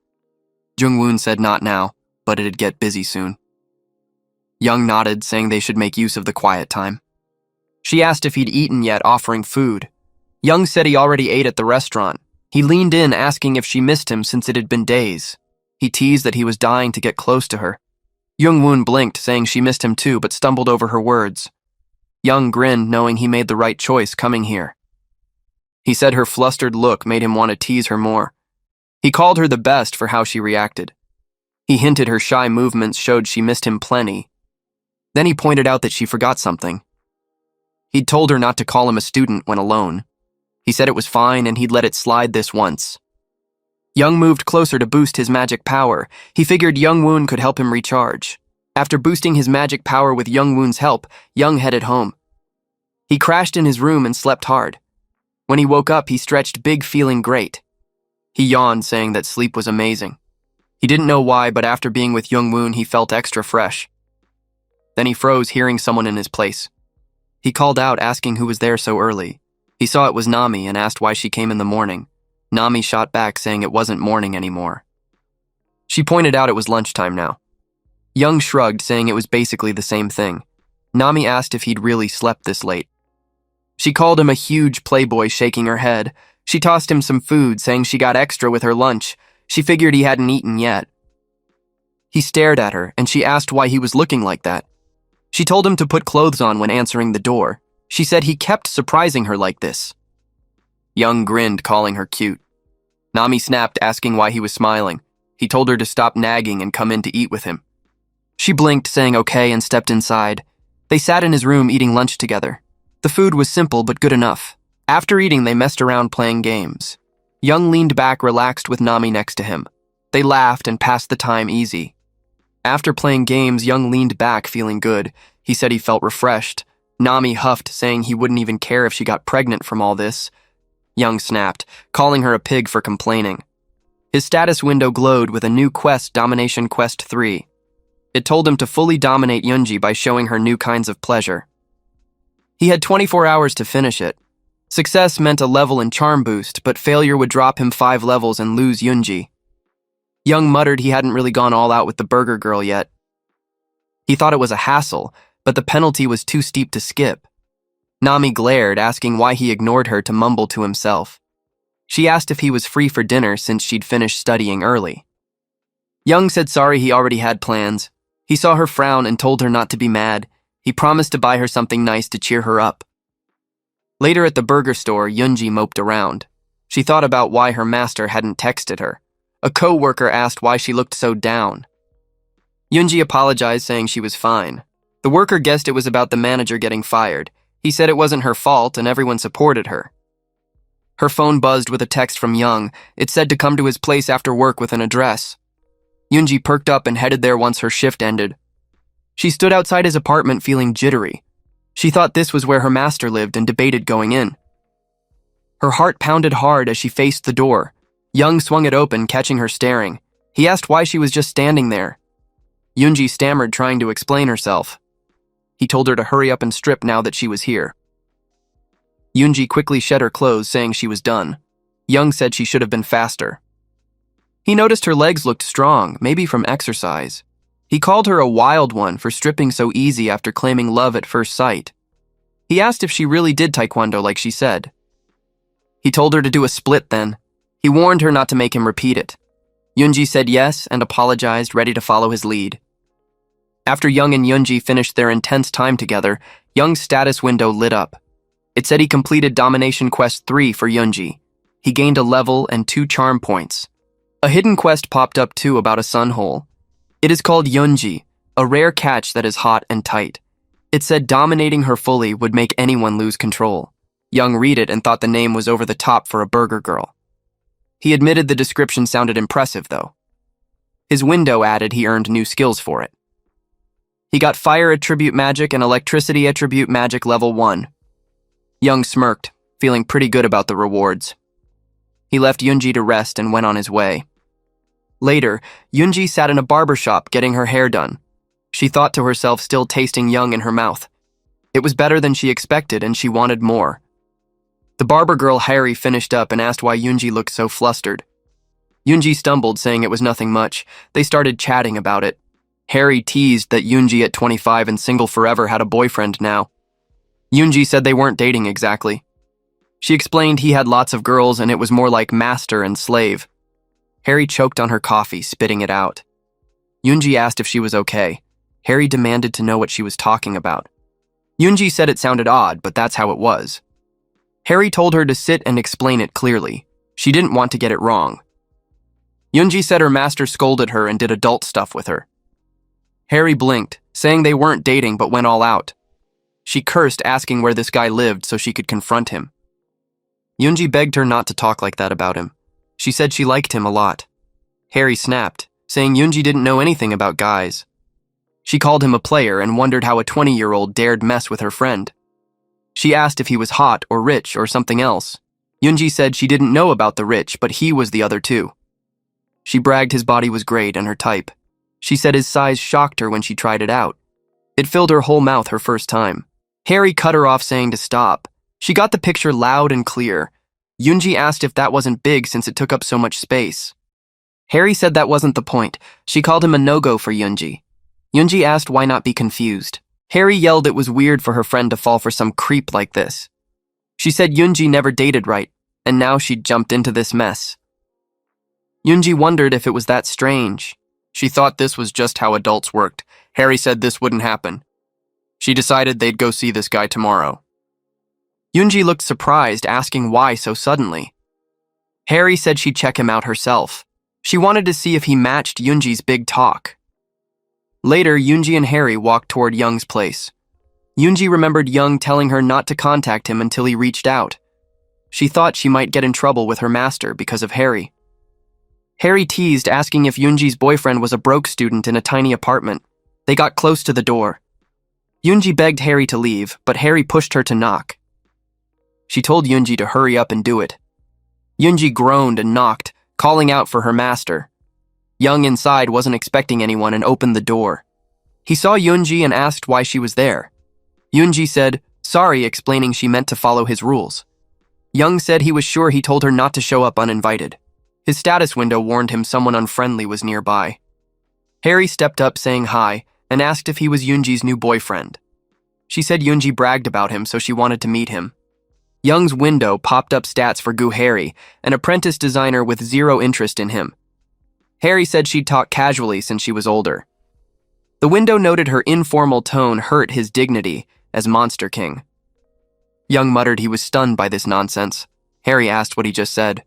Jungwoon said not now, but it'd get busy soon. Young nodded, saying they should make use of the quiet time. She asked if he'd eaten yet, offering food. Young said he already ate at the restaurant. He leaned in, asking if she missed him since it had been days. He teased that he was dying to get close to her. Jungwoon blinked, saying she missed him too, but stumbled over her words. Young grinned, knowing he made the right choice coming here. He said her flustered look made him want to tease her more. He called her the best for how she reacted. He hinted her shy movements showed she missed him plenty. Then he pointed out that she forgot something. He'd told her not to call him a student when alone. He said it was fine and he'd let it slide this once. Young moved closer to boost his magic power. He figured Young Woon could help him recharge. After boosting his magic power with Young Woon's help, Young headed home. He crashed in his room and slept hard. When he woke up, he stretched big, feeling great. He yawned, saying that sleep was amazing. He didn't know why, but after being with Young Woon, he felt extra fresh. Then he froze, hearing someone in his place. He called out, asking who was there so early. He saw it was Nami and asked why she came in the morning. Nami shot back, saying it wasn't morning anymore. She pointed out it was lunchtime now. Young shrugged, saying it was basically the same thing. Nami asked if he'd really slept this late. She called him a huge playboy, shaking her head. She tossed him some food, saying she got extra with her lunch. She figured he hadn't eaten yet. He stared at her, and she asked why he was looking like that. She told him to put clothes on when answering the door. She said he kept surprising her like this. Young grinned, calling her cute. Nami snapped, asking why he was smiling. He told her to stop nagging and come in to eat with him. She blinked, saying okay, and stepped inside. They sat in his room eating lunch together. The food was simple but good enough. After eating, they messed around playing games. Young leaned back, relaxed with Nami next to him. They laughed and passed the time easy. After playing games, Young leaned back, feeling good. He said he felt refreshed. Nami huffed, saying he wouldn't even care if she got pregnant from all this. Young snapped, calling her a pig for complaining. His status window glowed with a new quest, Domination Quest 3. It told him to fully dominate Yunji by showing her new kinds of pleasure. He had 24 hours to finish it. Success meant a level and charm boost, but failure would drop him 5 levels and lose Yunji. Young muttered he hadn't really gone all out with the burger girl yet. He thought it was a hassle, but the penalty was too steep to skip. Nami glared, asking why he ignored her, to mumble to himself. She asked if he was free for dinner since she'd finished studying early. Young said sorry, he already had plans. He saw her frown and told her not to be mad. He promised to buy her something nice to cheer her up. Later at the burger store, Yunji moped around. She thought about why her master hadn't texted her. A co-worker asked why she looked so down. Yunji apologized, saying she was fine. The worker guessed it was about the manager getting fired. He said it wasn't her fault and everyone supported her. Her phone buzzed with a text from Young. It said to come to his place after work with an address. Yunji perked up and headed there once her shift ended. She stood outside his apartment feeling jittery. She thought this was where her master lived and debated going in. Her heart pounded hard as she faced the door. Young swung it open, catching her staring. He asked why she was just standing there. Yunji stammered, trying to explain herself. He told her to hurry up and strip now that she was here. Yunji quickly shed her clothes, saying she was done. Young said she should have been faster. He noticed her legs looked strong, maybe from exercise. He called her a wild one for stripping so easy after claiming love at first sight. He asked if she really did taekwondo like she said. He told her to do a split then. He warned her not to make him repeat it. Yunji said yes and apologized, ready to follow his lead. After Young and Yunji finished their intense time together, Young's status window lit up. It said he completed Domination Quest 3 for Yunji. He gained a level and 2 charm points. A hidden quest popped up too about a sun hole. It is called Yunji, a rare catch that is hot and tight. It said dominating her fully would make anyone lose control. Young read it and thought the name was over the top for a burger girl. He admitted the description sounded impressive, though. His window added he earned new skills for it. He got Fire Attribute Magic and Electricity Attribute Magic Level 1. Young smirked, feeling pretty good about the rewards. He left Yunji to rest and went on his way. Later, Yunji sat in a barber shop getting her hair done. She thought to herself, still tasting Young in her mouth. It was better than she expected, and she wanted more. The barber girl Harry finished up and asked why Yunji looked so flustered. Yunji stumbled, saying it was nothing much. They started chatting about it. Harry teased that Yunji at 25 and single forever had a boyfriend now. Yunji said they weren't dating exactly. She explained he had lots of girls and it was more like master and slave. Harry choked on her coffee, spitting it out. Yunji asked if she was okay. Harry demanded to know what she was talking about. Yunji said it sounded odd, but that's how it was. Harry told her to sit and explain it clearly. She didn't want to get it wrong. Yunji said her master scolded her and did adult stuff with her. Harry blinked, saying they weren't dating but went all out. She cursed, asking where this guy lived so she could confront him. Yoonji begged her not to talk like that about him. She said she liked him a lot. Harry snapped, saying Yoonji didn't know anything about guys. She called him a player and wondered how a 20-year-old dared mess with her friend. She asked if he was hot or rich or something else. Yoonji said she didn't know about the rich, but he was the other two. She bragged his body was great and her type. She said his size shocked her when she tried it out. It filled her whole mouth her first time. Harry cut her off, saying to stop. She got the picture loud and clear. Yoonji asked if that wasn't big since it took up so much space. Harry said that wasn't the point. She called him a no-go for Yoonji. Yoonji asked why not be confused. Harry yelled it was weird for her friend to fall for some creep like this. She said Yoonji never dated right, and now she'd jumped into this mess. Yoonji wondered if it was that strange. She thought this was just how adults worked. Harry said this wouldn't happen. She decided they'd go see this guy tomorrow. Yoonji looked surprised, asking why so suddenly. Harry said she'd check him out herself. She wanted to see if he matched Yoonji's big talk. Later, Yoonji and Harry walked toward Young's place. Yoonji remembered Young telling her not to contact him until he reached out. She thought she might get in trouble with her master because of Harry. Harry teased, asking if Yoonji's boyfriend was a broke student in a tiny apartment. They got close to the door. Yoonji begged Harry to leave, but Harry pushed her to knock. She told Yoonji to hurry up and do it. Yoonji groaned and knocked, calling out for her master. Young inside wasn't expecting anyone and opened the door. He saw Yoonji and asked why she was there. Yoonji said, sorry, explaining she meant to follow his rules. Young said he was sure he told her not to show up uninvited. His status window warned him someone unfriendly was nearby. Harry stepped up saying hi and asked if he was Yoonji's new boyfriend. She said Yoonji bragged about him, so she wanted to meet him. Young's window popped up stats for Gu Harry, an apprentice designer with zero interest in him. Harry said she'd talk casually since she was older. The window noted her informal tone hurt his dignity as Monster King. Young muttered he was stunned by this nonsense. Harry asked what he just said.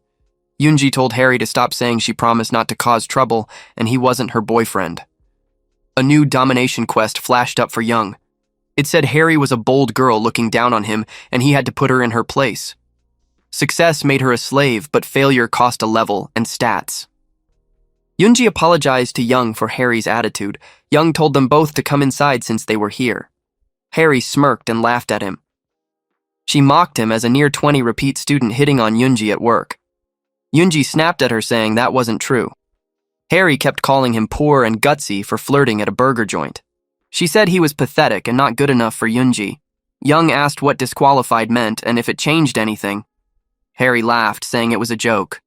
Yoonji told Harry to stop saying she promised not to cause trouble and he wasn't her boyfriend. A new domination quest flashed up for Young. It said Harry was a bold girl looking down on him and he had to put her in her place. Success made her a slave, but failure cost a level and stats. Yoonji apologized to Young for Harry's attitude. Young told them both to come inside since they were here. Harry smirked and laughed at him. She mocked him as a near 20 repeat student hitting on Yoonji at work. Yoonji snapped at her, saying that wasn't true. Harry kept calling him poor and gutsy for flirting at a burger joint. She said he was pathetic and not good enough for Yoonji. Young asked what disqualified meant and if it changed anything. Harry laughed, saying it was a joke.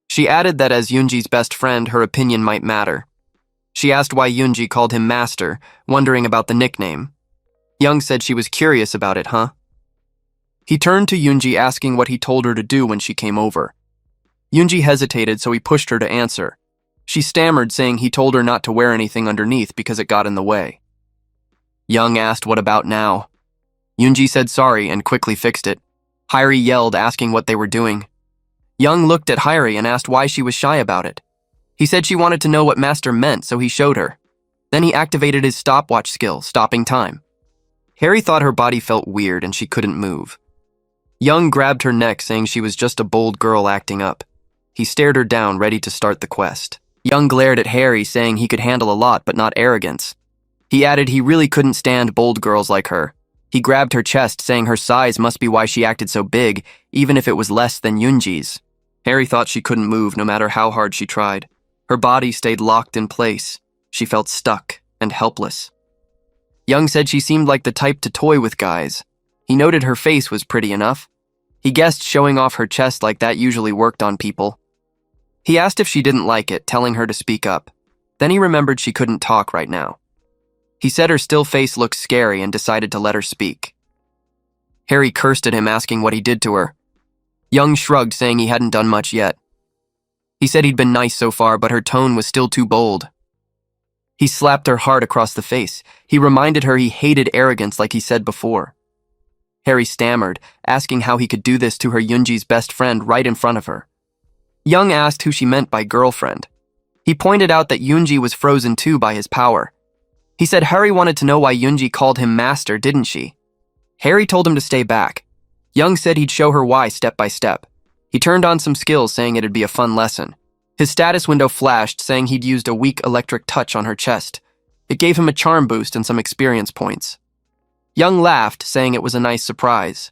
She added that as Yoonji's best friend, her opinion might matter. She asked why Yoonji called him Master, wondering about the nickname. Young said she was curious about it, huh? He turned to Yoonji, asking what he told her to do when she came over. Yoonji hesitated, so he pushed her to answer. She stammered, saying he told her not to wear anything underneath because it got in the way. Young asked what about now. Yoonji said sorry and quickly fixed it. Harry yelled, asking what they were doing. Young looked at Harry and asked why she was shy about it. He said she wanted to know what Master meant, so he showed her. Then he activated his stopwatch skill, stopping time. Harry thought her body felt weird and she couldn't move. Young grabbed her neck, saying she was just a bold girl acting up. He stared her down, ready to start the quest. Young glared at Harry, saying he could handle a lot but not arrogance. He added he really couldn't stand bold girls like her. He grabbed her chest, saying her size must be why she acted so big, even if it was less than Yoonji's. Harry thought she couldn't move no matter how hard she tried. Her body stayed locked in place. She felt stuck and helpless. Young said she seemed like the type to toy with guys. He noted her face was pretty enough. He guessed showing off her chest like that usually worked on people. He asked if she didn't like it, telling her to speak up. Then he remembered she couldn't talk right now. He said her still face looked scary and decided to let her speak. Harry cursed at him, asking what he did to her. Young shrugged, saying he hadn't done much yet. He said he'd been nice so far, but her tone was still too bold. He slapped her hard across the face. He reminded her he hated arrogance like he said before. Harry stammered, asking how he could do this to her Yoonji's best friend right in front of her. Young asked who she meant by girlfriend. He pointed out that Yoonji was frozen too by his power. He said Harry wanted to know why Yoonji called him Master, didn't she? Harry told him to stay back. Young said he'd show her why step by step. He turned on some skills saying it'd be a fun lesson. His status window flashed saying he'd used a weak electric touch on her chest. It gave him a charm boost and some experience points. Young laughed, saying it was a nice surprise.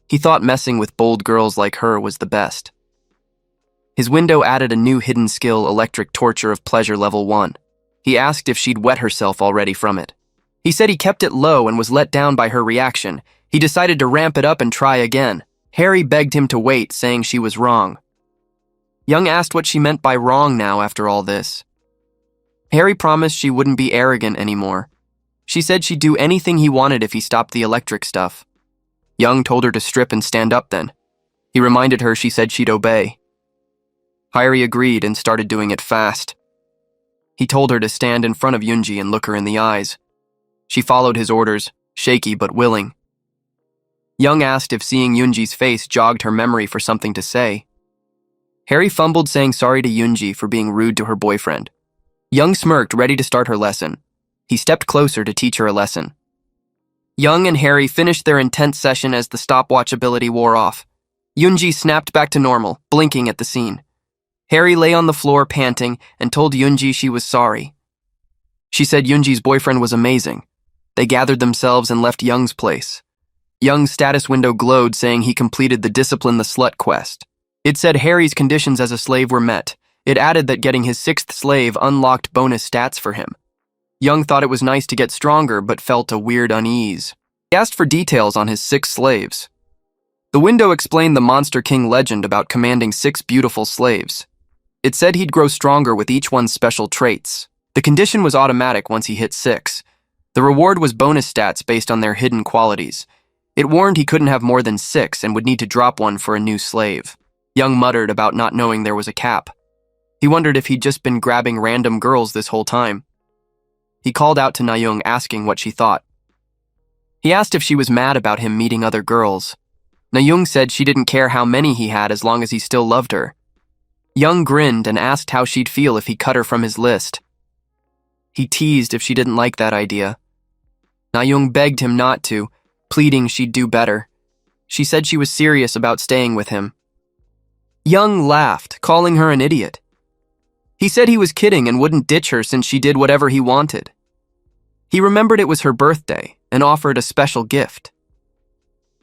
He thought messing with bold girls like her was the best. His window added a new hidden skill, electric torture of pleasure level 1. He asked if she'd wet herself already from it. He said he kept it low and was let down by her reaction. He decided to ramp it up and try again. Harry begged him to wait, saying she was wrong. Young asked what she meant by wrong now after all this. Harry promised she wouldn't be arrogant anymore. She said she'd do anything he wanted if he stopped the electric stuff. Young told her to strip and stand up then. He reminded her she said she'd obey. Harry agreed and started doing it fast. He told her to stand in front of Yoonji and look her in the eyes. She followed his orders, shaky but willing. Young asked if seeing Yoonji's face jogged her memory for something to say. Harry fumbled, saying sorry to Yoonji for being rude to her boyfriend. Young smirked, ready to start her lesson. He stepped closer to teach her a lesson. Young and Harry finished their intense session as the stopwatch ability wore off. Yoonji snapped back to normal, blinking at the scene. Harry lay on the floor panting and told Yoonji she was sorry. She said Yoonji's boyfriend was amazing. They gathered themselves and left Young's place. Young's status window glowed, saying he completed the Discipline the Slut quest. It said Harry's conditions as a slave were met. It added that getting his 6th slave unlocked bonus stats for him. Young thought it was nice to get stronger, but felt a weird unease. He asked for details on his 6 slaves. The window explained the Monster King legend about commanding 6 beautiful slaves. It said he'd grow stronger with each one's special traits. The condition was automatic once he hit 6. The reward was bonus stats based on their hidden qualities. It warned he couldn't have more than 6 and would need to drop one for a new slave. Young muttered about not knowing there was a cap. He wondered if he'd just been grabbing random girls this whole time. He called out to Nayoung, asking what she thought. He asked if she was mad about him meeting other girls. Nayoung said she didn't care how many he had as long as he still loved her. Young grinned and asked how she'd feel if he cut her from his list. He teased if she didn't like that idea. Nayoung begged him not to, pleading she'd do better. She said she was serious about staying with him. Young laughed, calling her an idiot. He said he was kidding and wouldn't ditch her since she did whatever he wanted. He remembered it was her birthday and offered a special gift.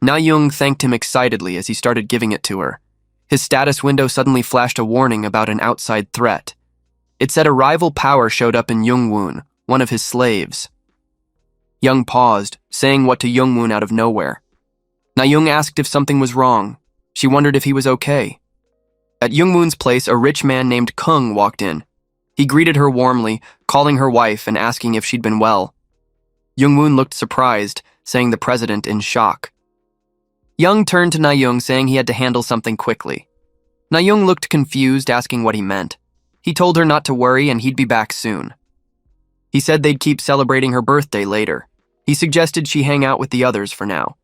Nayoung thanked him excitedly as he started giving it to her. His status window suddenly flashed a warning about an outside threat. It said a rival power showed up in Youngwoon, one of his slaves. Young paused, saying what to Youngwoon out of nowhere. Nayoung asked if something was wrong. She wondered if he was okay. At Youngwoon's place, a rich man named Kung walked in. He greeted her warmly, calling her wife and asking if she'd been well. Youngwoon looked surprised, saying the president in shock. Young turned to Nayoung, saying he had to handle something quickly. Nayoung looked confused, asking what he meant. He told her not to worry and he'd be back soon. He said they'd keep celebrating her birthday later. He suggested she hang out with the others for now.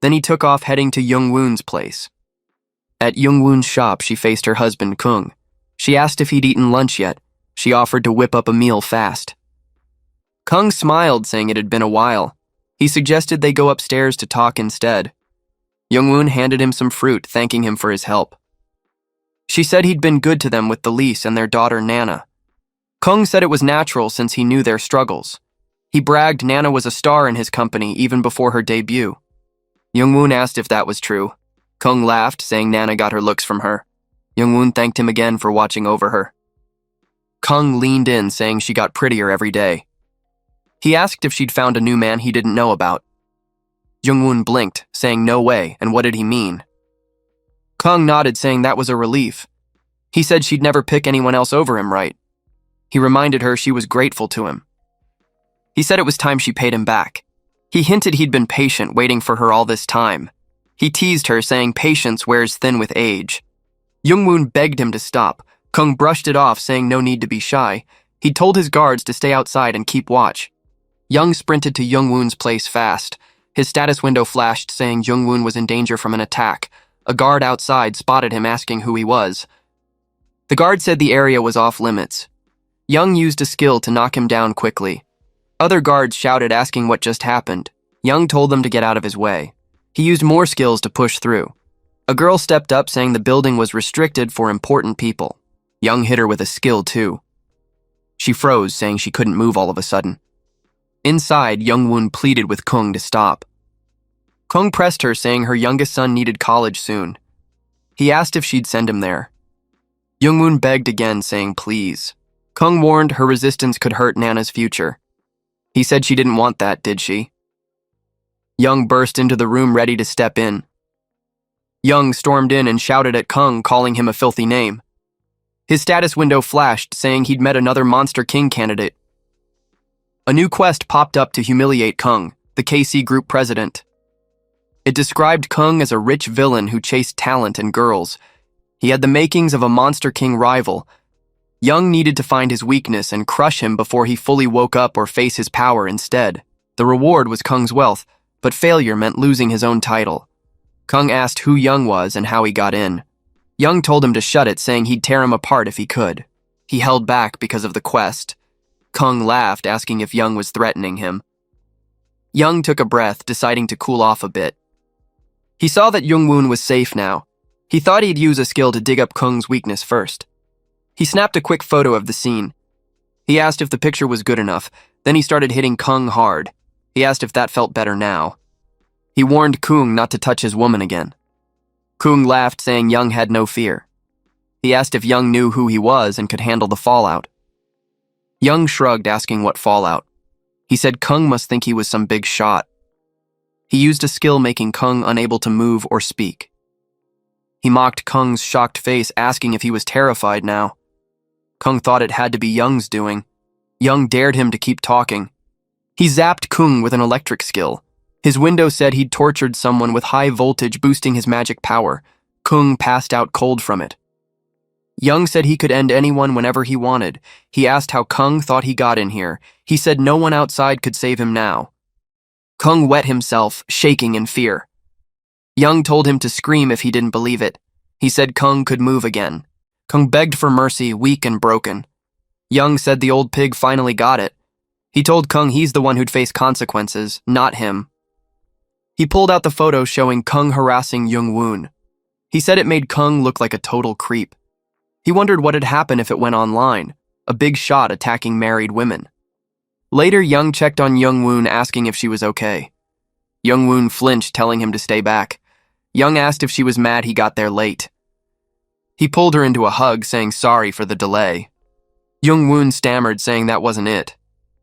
Then he took off, heading to Youngwoon's place. At Youngwoon's shop, she faced her husband, Kung. She asked if he'd eaten lunch yet. She offered to whip up a meal fast. Kung smiled, saying it had been a while. He suggested they go upstairs to talk instead. Youngwoon handed him some fruit, thanking him for his help. She said he'd been good to them with the lease and their daughter Nana. Kung said it was natural since he knew their struggles. He bragged Nana was a star in his company even before her debut. Youngwoon asked if that was true. Kung laughed, saying Nana got her looks from her. Youngwoon thanked him again for watching over her. Kung leaned in, saying she got prettier every day. He asked if she'd found a new man he didn't know about. Youngwoon blinked, saying no way, and what did he mean? Kung nodded, saying that was a relief. He said she'd never pick anyone else over him, right? He reminded her she was grateful to him. He said it was time she paid him back. He hinted he'd been patient, waiting for her all this time. He teased her, saying patience wears thin with age. Youngwoon begged him to stop. Kung brushed it off, saying no need to be shy. He told his guards to stay outside and keep watch. Young sprinted to Youngwoon's place fast. His status window flashed, saying Youngwoon was in danger from an attack. A guard outside spotted him, asking who he was. The guard said the area was off limits. Young used a skill to knock him down quickly. Other guards shouted, asking what just happened. Young told them to get out of his way. He used more skills to push through. A girl stepped up saying the building was restricted for important people. Young hit her with a skill too. She froze, saying she couldn't move all of a sudden. Inside, Young-woon pleaded with Kung to stop. Kung pressed her, saying her youngest son needed college soon. He asked if she'd send him there. Young-woon begged again, saying please. Kung warned her resistance could hurt Nana's future. He said she didn't want that, did she? Young burst into the room ready to step in. Young stormed in and shouted at Kung, calling him a filthy name. His status window flashed, saying he'd met another Monster King candidate. A new quest popped up to humiliate Kung, the KC Group president. It described Kung as a rich villain who chased talent and girls. He had the makings of a Monster King rival. Young needed to find his weakness and crush him before he fully woke up or face his power instead. The reward was Kung's wealth, but failure meant losing his own title. Kung asked who Young was and how he got in. Young told him to shut it, saying he'd tear him apart if he could. He held back because of the quest. Kung laughed, asking if Young was threatening him. Young took a breath, deciding to cool off a bit. He saw that Young-woon was safe now. He thought he'd use a skill to dig up Kung's weakness first. He snapped a quick photo of the scene. He asked if the picture was good enough, then he started hitting Kung hard. He asked if that felt better now. He warned Kung not to touch his woman again. Kung laughed, saying Young had no fear. He asked if Young knew who he was and could handle the fallout. Young shrugged, asking what fallout. He said Kung must think he was some big shot. He used a skill making Kung unable to move or speak. He mocked Kung's shocked face, asking if he was terrified now. Kung thought it had to be Young's doing. Young dared him to keep talking. He zapped Kung with an electric skill. His window said he'd tortured someone with high voltage, boosting his magic power. Kung passed out cold from it. Young said he could end anyone whenever he wanted. He asked how Kung thought he got in here. He said no one outside could save him now. Kung wet himself, shaking in fear. Young told him to scream if he didn't believe it. He said Kung could move again. Kung begged for mercy, weak and broken. Young said the old pig finally got it. He told Kung he's the one who'd face consequences, not him. He pulled out the photo showing Kung harassing Young-woon. He said it made Kung look like a total creep. He wondered what had happened if it went online, a big shot attacking married women. Later, Young checked on Young-woon, asking if she was okay. Young-woon flinched, telling him to stay back. Young asked if she was mad he got there late. He pulled her into a hug, saying sorry for the delay. Young-woon stammered, saying that wasn't it.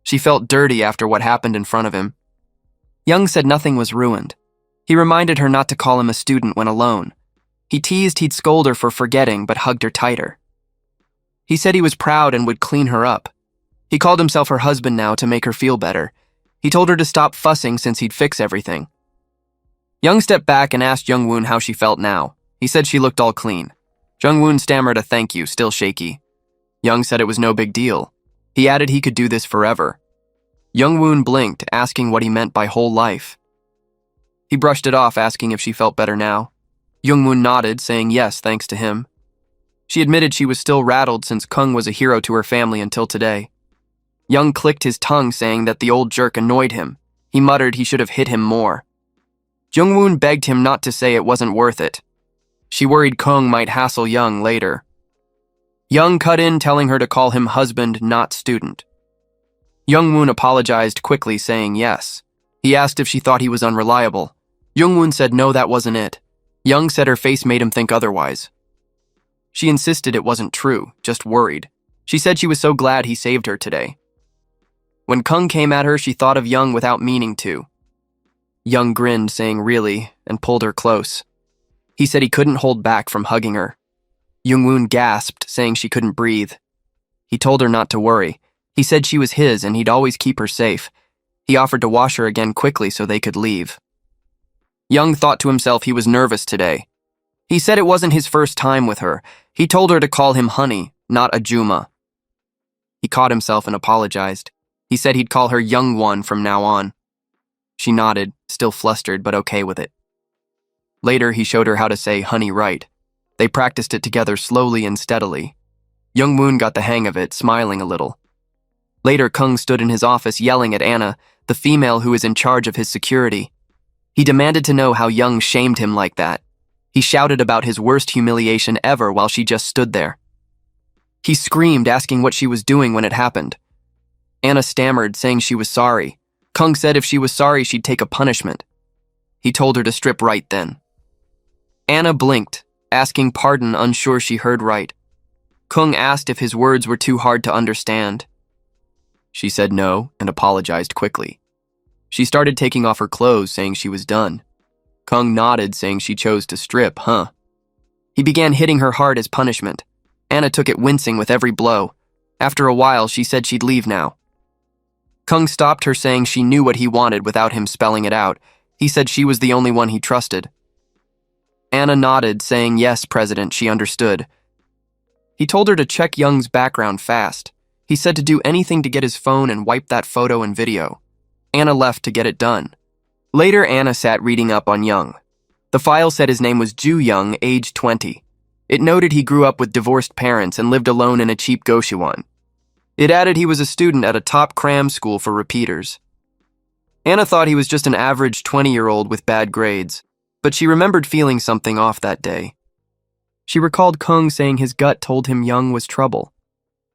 She felt dirty after what happened in front of him. Young said nothing was ruined. He reminded her not to call him a student when alone. He teased he'd scold her for forgetting, but hugged her tighter. He said he was proud and would clean her up. He called himself her husband now to make her feel better. He told her to stop fussing since he'd fix everything. Young stepped back and asked Young-woon how she felt now. He said she looked all clean. Young-woon stammered a thank you, still shaky. Young said it was no big deal. He added he could do this forever. Young-woon blinked, asking what he meant by whole life. He brushed it off, asking if she felt better now. Young-woon nodded, saying yes, thanks to him. She admitted she was still rattled since Kung was a hero to her family until today. Young clicked his tongue, saying that the old jerk annoyed him. He muttered he should have hit him more. Young-woon begged him not to say it wasn't worth it. She worried Kung might hassle Young later. Young cut in, telling her to call him husband, not student. Young-woon apologized quickly, saying yes. He asked if she thought he was unreliable. Young-woon said no, that wasn't it. Young said her face made him think otherwise. She insisted it wasn't true, just worried. She said she was so glad he saved her today. When Kung came at her, she thought of Young without meaning to. Young grinned, saying really, and pulled her close. He said he couldn't hold back from hugging her. Young-woon gasped, saying she couldn't breathe. He told her not to worry. He said she was his and he'd always keep her safe. He offered to wash her again quickly so they could leave. Young thought to himself he was nervous today. He said it wasn't his first time with her. He told her to call him honey, not Ajuma. He caught himself and apologized. He said he'd call her Young One from now on. She nodded, still flustered but okay with it. Later, he showed her how to say honey right. They practiced it together slowly and steadily. Young-woon got the hang of it, smiling a little. Later, Kung stood in his office yelling at Anna, the female who is in charge of his security. He demanded to know how Young shamed him like that. He shouted about his worst humiliation ever while she just stood there. He screamed, asking what she was doing when it happened. Anna stammered, saying she was sorry. Kung said if she was sorry, she'd take a punishment. He told her to strip right then. Anna blinked, asking pardon, unsure she heard right. Kung asked if his words were too hard to understand. She said no and apologized quickly. She started taking off her clothes, saying she was done. Kung nodded, saying she chose to strip, huh? He began hitting her hard as punishment. Anna took it, wincing with every blow. After a while, she said she'd leave now. Kung stopped her, saying she knew what he wanted without him spelling it out. He said she was the only one he trusted. Anna nodded, saying yes, President, she understood. He told her to check Young's background fast. He said to do anything to get his phone and wipe that photo and video. Anna left to get it done. Later, Anna sat reading up on Young. The file said his name was Ju Young, age 20. It noted he grew up with divorced parents and lived alone in a cheap Goshiwon. It added he was a student at a top cram school for repeaters. Anna thought he was just an average 20-year-old with bad grades, but she remembered feeling something off that day. She recalled Kung saying his gut told him Young was trouble.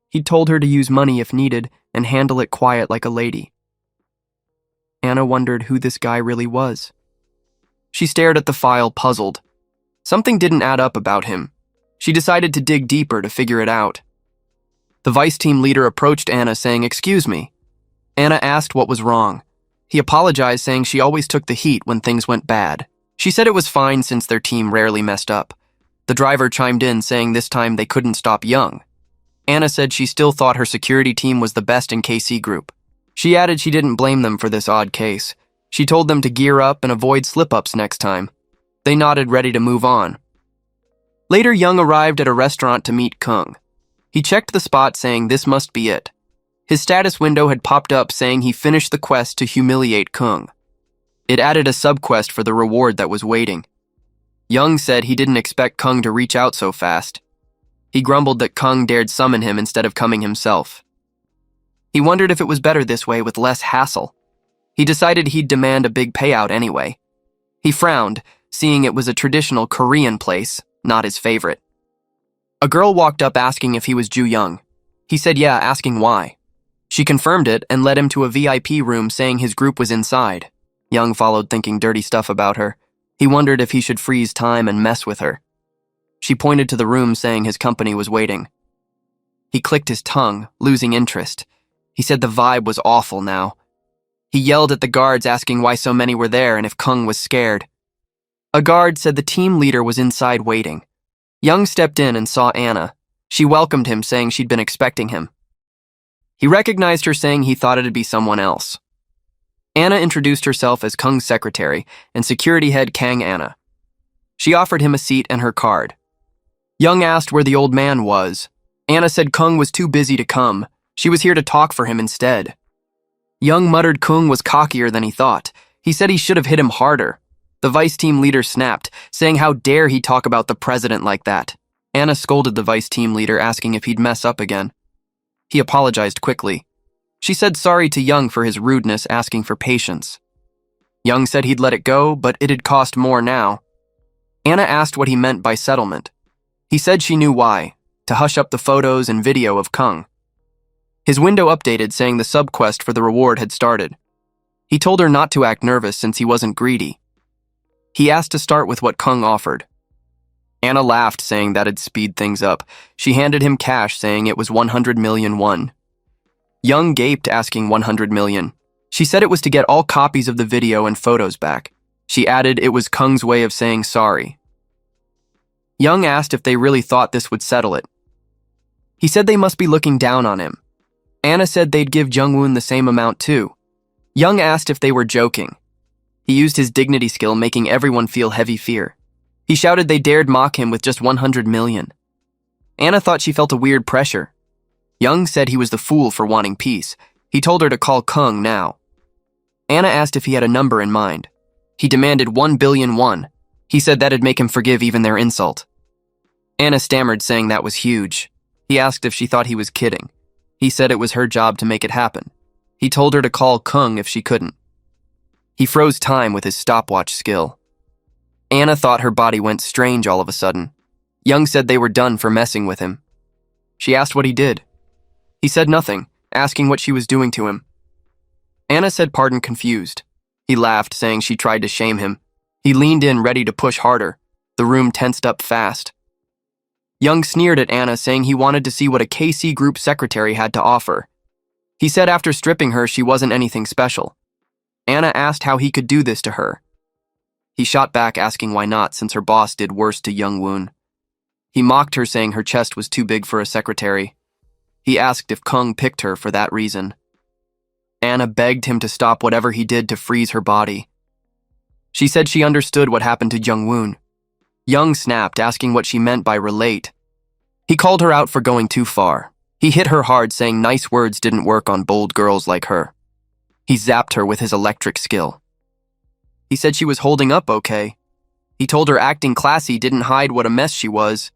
He'd told her to use money if needed and handle it quiet like a lady. Anna wondered who this guy really was. She stared at the file, puzzled. Something didn't add up about him. She decided to dig deeper to figure it out. The vice team leader approached Anna, saying, "Excuse me." Anna asked what was wrong. He apologized, saying she always took the heat when things went bad. She said it was fine since their team rarely messed up. The driver chimed in, saying this time they couldn't stop Young. Anna said she still thought her security team was the best in KC Group. She added she didn't blame them for this odd case. She told them to gear up and avoid slip-ups next time. They nodded, ready to move on. Later, Young arrived at a restaurant to meet Kung. He checked the spot, saying this must be it. His status window had popped up, saying he finished the quest to humiliate Kung. It added a sub-quest for the reward that was waiting. Young said he didn't expect Kung to reach out so fast. He grumbled that Kung dared summon him instead of coming himself. He wondered if it was better this way with less hassle. He decided he'd demand a big payout anyway. He frowned, seeing it was a traditional Korean place, not his favorite. A girl walked up asking if he was Ju Young. He said yeah, asking why. She confirmed it and led him to a VIP room, saying his group was inside. Young followed, thinking dirty stuff about her. He wondered if he should freeze time and mess with her. She pointed to the room, saying his company was waiting. He clicked his tongue, losing interest. He said the vibe was awful now. He yelled at the guards, asking why so many were there and if Kung was scared. A guard said the team leader was inside waiting. Young stepped in and saw Anna. She welcomed him, saying she'd been expecting him. He recognized her, saying he thought it'd be someone else. Anna introduced herself as Kung's secretary and security head Kang Anna. She offered him a seat and her card. Young asked where the old man was. Anna said Kung was too busy to come. She was here to talk for him instead. Young muttered Kung was cockier than he thought. He said he should have hit him harder. The vice team leader snapped, saying how dare he talk about the president like that. Anna scolded the vice team leader, asking if he'd mess up again. He apologized quickly. She said sorry to Young for his rudeness, asking for patience. Young said he'd let it go, but it'd cost more now. Anna asked what he meant by settlement. He said she knew why, to hush up the photos and video of Kung. His window updated, saying the sub-quest for the reward had started. He told her not to act nervous since he wasn't greedy. He asked to start with what Kung offered. Anna laughed, saying that'd speed things up. She handed him cash, saying it was 100 million won. Young gaped, asking 100 million. She said it was to get all copies of the video and photos back. She added it was Kung's way of saying sorry. Young asked if they really thought this would settle it. He said they must be looking down on him. Anna said they'd give Jungwoon the same amount too. Young asked if they were joking. He used his dignity skill, making everyone feel heavy fear. He shouted they dared mock him with just 100 million. Anna thought she felt a weird pressure. Young said he was the fool for wanting peace. He told her to call Kung now. Anna asked if he had a number in mind. He demanded 1 billion won. He said that'd make him forgive even their insult. Anna stammered, saying that was huge. He asked if she thought he was kidding. He said it was her job to make it happen. He told her to call Kung if she couldn't. He froze time with his stopwatch skill. Anna thought her body went strange all of a sudden. Young said they were done for messing with him. She asked what he did. He said nothing, asking what she was doing to him. Anna said pardon, confused. He laughed, saying she tried to shame him. He leaned in, ready to push harder. The room tensed up fast. Young sneered at Anna, saying he wanted to see what a KC group secretary had to offer. He said after stripping her, she wasn't anything special. Anna asked how he could do this to her. He shot back, asking why not, since her boss did worse to Young Woon. He mocked her, saying her chest was too big for a secretary. He asked if Kung picked her for that reason. Anna begged him to stop whatever he did to freeze her body. She said she understood what happened to Jung Woon. Young snapped, asking what she meant by relate. He called her out for going too far. He hit her hard, saying nice words didn't work on bold girls like her. He zapped her with his electric skill. He said she was holding up okay. He told her acting classy didn't hide what a mess she was.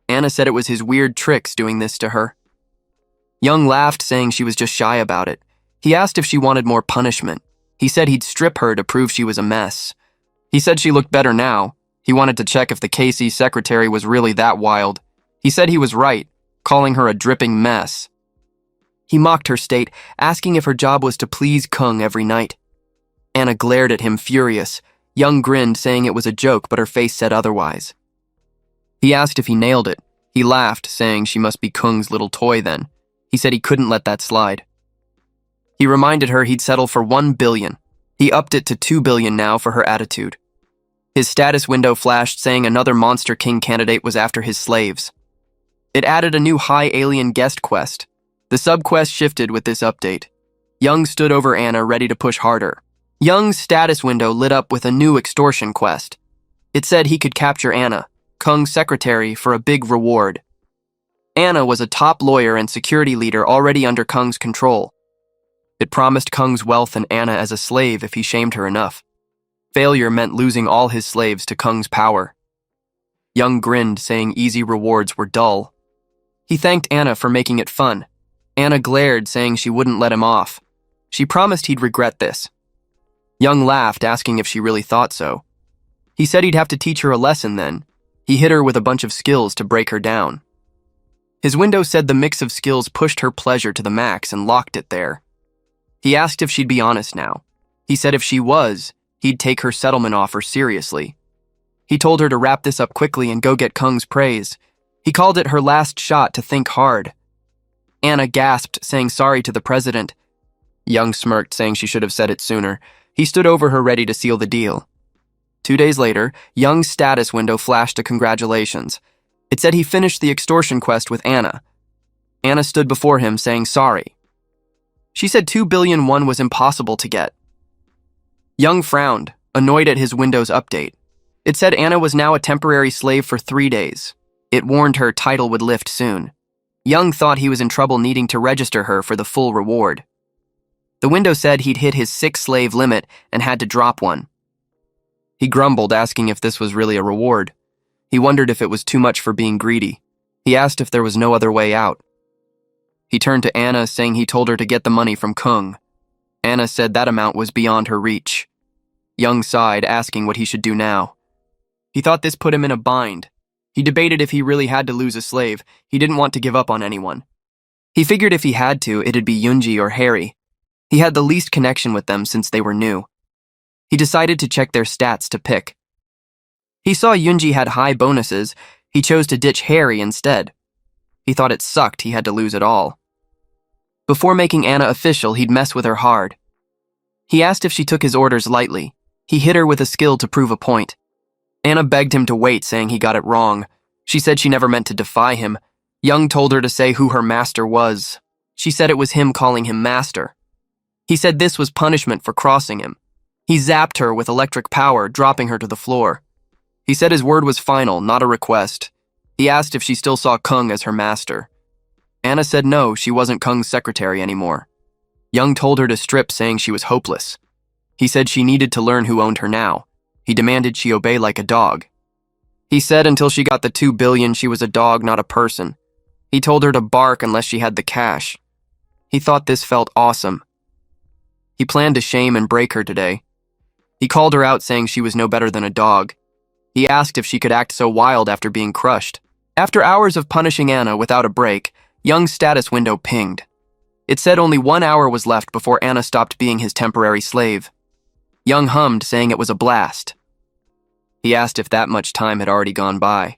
Anna said it was his weird tricks doing this to her. Young laughed, saying she was just shy about it. He asked if she wanted more punishment. He said he'd strip her to prove she was a mess. He said she looked better now. He wanted to check if the KC secretary was really that wild. He said he was right, calling her a dripping mess. He mocked her state, asking if her job was to please Kung every night. Anna glared at him, furious. Young grinned, saying it was a joke, but her face said otherwise. He asked if he nailed it. He laughed, saying she must be Kung's little toy then. He said he couldn't let that slide. He reminded her he'd settle for 1 billion. He upped it to 2 billion now for her attitude. His status window flashed, saying another Monster King candidate was after his slaves. It added a new high alien guest quest. The sub-quest shifted with this update. Young stood over Anna, ready to push harder. Young's status window lit up with a new extortion quest. It said he could capture Anna, Kung's secretary, for a big reward. Anna was a top lawyer and security leader already under Kung's control. It promised Kung's wealth and Anna as a slave if he shamed her enough. Failure meant losing all his slaves to Kung's power. Young grinned, saying easy rewards were dull. He thanked Anna for making it fun. Anna glared, saying she wouldn't let him off. She promised he'd regret this. Young laughed, asking if she really thought so. He said he'd have to teach her a lesson then. He hit her with a bunch of skills to break her down. His window said the mix of skills pushed her pleasure to the max and locked it there. He asked if she'd be honest now. He said if she was, he'd take her settlement offer seriously. He told her to wrap this up quickly and go get Kung's praise. He called it her last shot to think hard. Anna gasped, saying sorry to the president. Young smirked, saying she should have said it sooner. He stood over her, ready to seal the deal. 2 days later, Young's status window flashed a congratulations. It said he finished the extortion quest with Anna. Anna stood before him, saying sorry. She said 2 billion won was impossible to get. Young frowned, annoyed at his window's update. It said Anna was now a temporary slave for 3 days. It warned her title would lift soon. Young thought he was in trouble, needing to register her for the full reward. The window said he'd hit his 6-slave limit and had to drop one. He grumbled, asking if this was really a reward. He wondered if it was too much for being greedy. He asked if there was no other way out. He turned to Anna, saying he told her to get the money from Kung. Anna said that amount was beyond her reach. Young sighed, asking what he should do now. He thought this put him in a bind. He debated if he really had to lose a slave. He didn't want to give up on anyone. He figured if he had to, it'd be Yoonji or Harry. He had the least connection with them since they were new. He decided to check their stats to pick. He saw Yoonji had high bonuses. He chose to ditch Harry instead. He thought it sucked he had to lose it all. Before making Anna official, he'd mess with her hard. He asked if she took his orders lightly. He hit her with a skill to prove a point. Anna begged him to wait, saying he got it wrong. She said she never meant to defy him. Young told her to say who her master was. She said it was him calling him master. He said this was punishment for crossing him. He zapped her with electric power, dropping her to the floor. He said his word was final, not a request. He asked if she still saw Kung as her master. Anna said no, she wasn't Kung's secretary anymore. Young told her to strip, saying she was hopeless. He said she needed to learn who owned her now. He demanded she obey like a dog. He said until she got the 2 billion, she was a dog, not a person. He told her to bark unless she had the cash. He thought this felt awesome. He planned to shame and break her today. He called her out, saying she was no better than a dog. He asked if she could act so wild after being crushed. After hours of punishing Anna without a break, Young's status window pinged. It said only 1 hour was left before Anna stopped being his temporary slave. Young hummed, saying it was a blast. He asked if that much time had already gone by.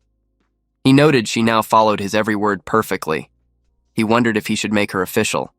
He noted she now followed his every word perfectly. He wondered if he should make her official.